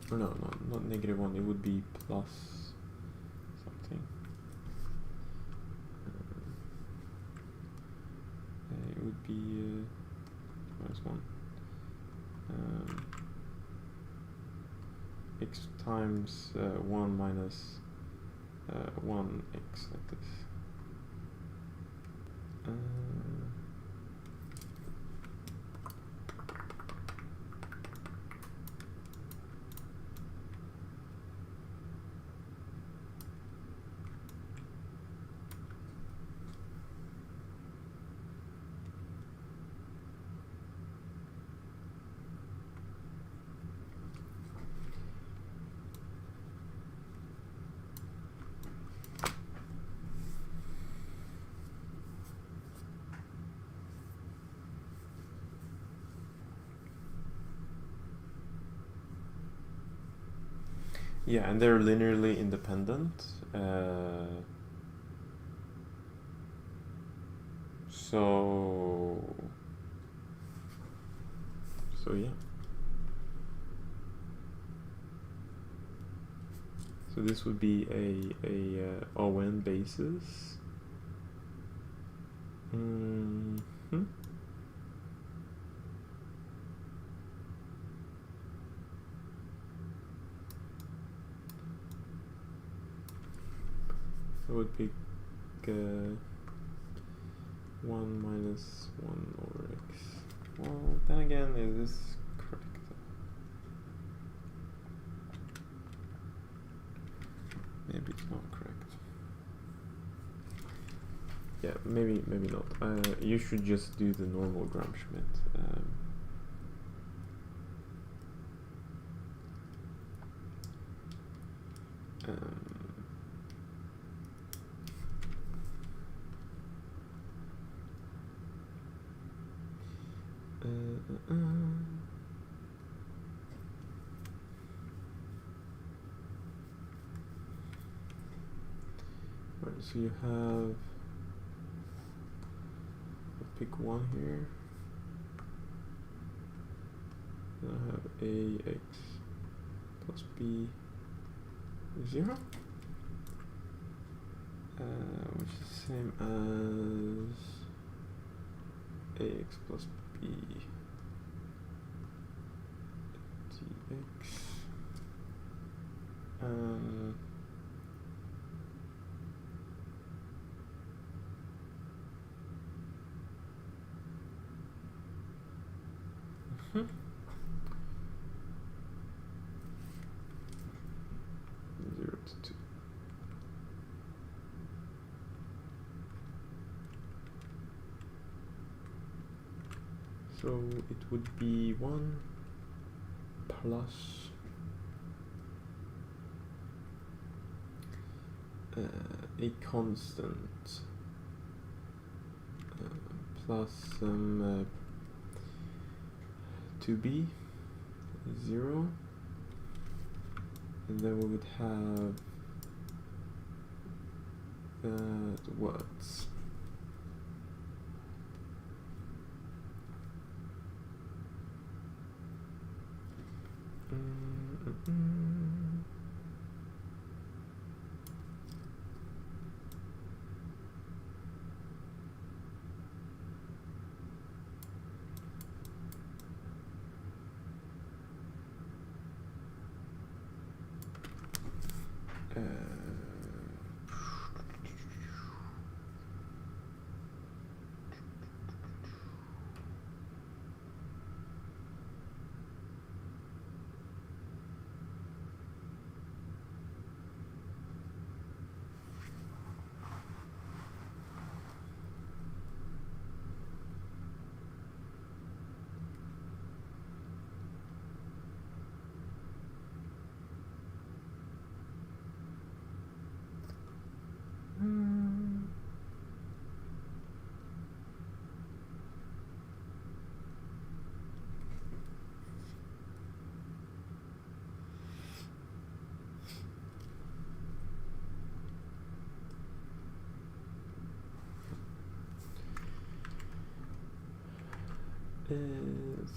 S1: Oh no, not -1. It would be plus something. It would be -1. X times 1 minus 1x like this. Yeah, and they're linearly independent. So yeah. So this would be a ON basis. I would pick 1 minus 1 over x. Well, then again, is this correct? Maybe it's not correct. Yeah, maybe not. You should just do the normal Gram-Schmidt. Right, so you have, pick 1 here, then I have ax plus b 0, which is the same as ax plus b dx. So it would be 1 plus a constant plus some 2b 0, and then we would have that what?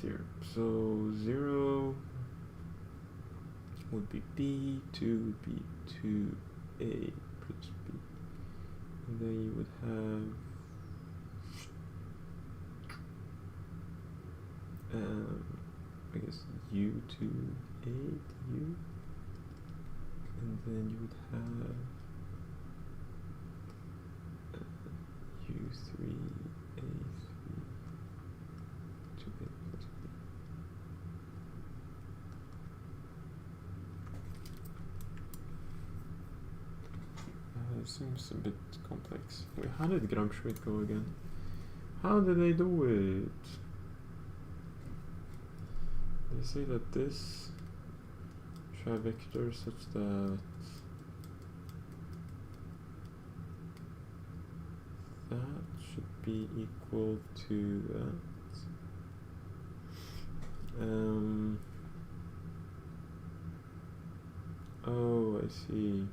S1: Zero. So 0 would be b, 2 would be 2a plus b, and then you would have I guess u to a to u, and then you would have u3 a3 2a plus b. It seems a bit complex. Wait, how did Gramsci go again? How did they do it? They say that this trivector such that that should be equal to that. Oh, I see.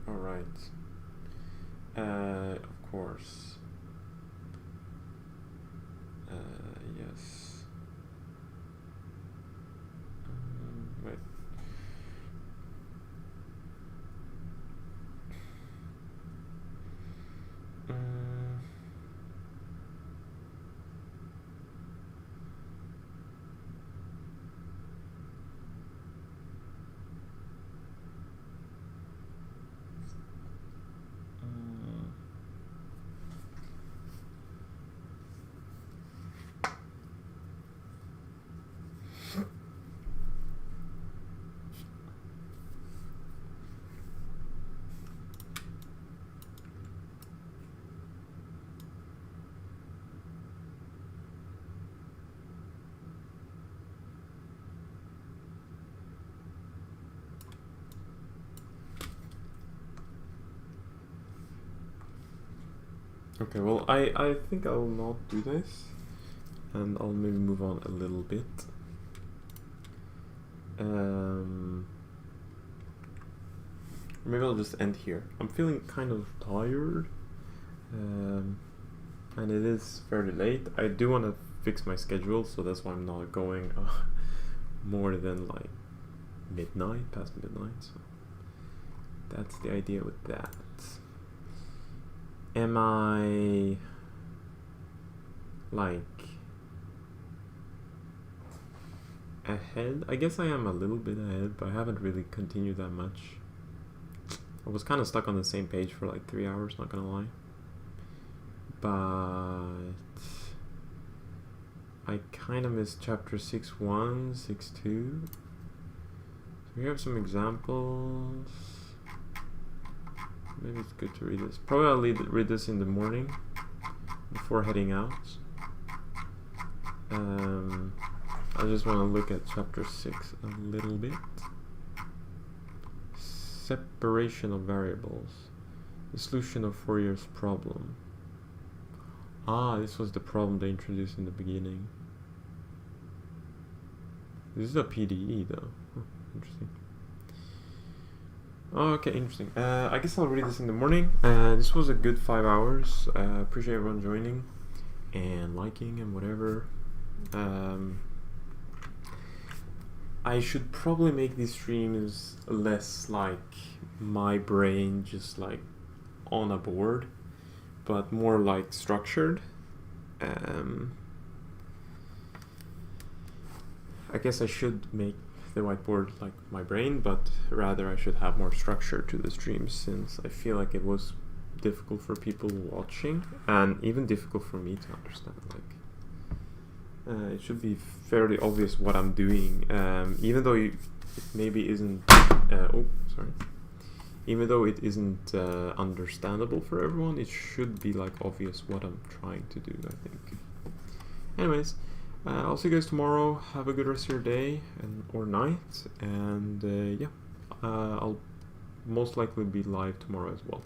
S1: All right. Of course. Yes. Wait. Okay, well, I think I'll not do this, and I'll maybe move on a little bit. Maybe I'll just end here. I'm feeling kind of tired, and it is fairly late. I do want to fix my schedule, so that's why I'm not going more than like midnight, past midnight. So that's the idea with that. Am I like ahead? I guess I am a little bit ahead, but I haven't really continued that much. I was kind of stuck on the same page for like 3 hours, not gonna lie. But I kind of missed chapter 6.1, 6.2. So we have some examples. Maybe it's good to read this. Probably I'll read this in the morning before heading out. I just want to look at chapter 6 a little bit. Separation of variables. The solution of Fourier's problem. Ah, this was the problem they introduced in the beginning. This is a PDE though. Huh, interesting. Oh, okay, interesting. I guess I'll read this in the morning. This was a good 5 hours. Appreciate everyone joining and liking and whatever. I should probably make these streams less like my brain just like on a board, but more like structured. I guess I should make the whiteboard like my brain, but rather I should have more structure to the streams, since I feel like it was difficult for people watching and even difficult for me to understand. Like it should be fairly obvious what I'm doing, even though it maybe isn't even though it isn't understandable for everyone. It should be like obvious what I'm trying to do, I think. Anyways, I'll see you guys tomorrow. Have a good rest of your day or night, and yeah, I'll most likely be live tomorrow as well.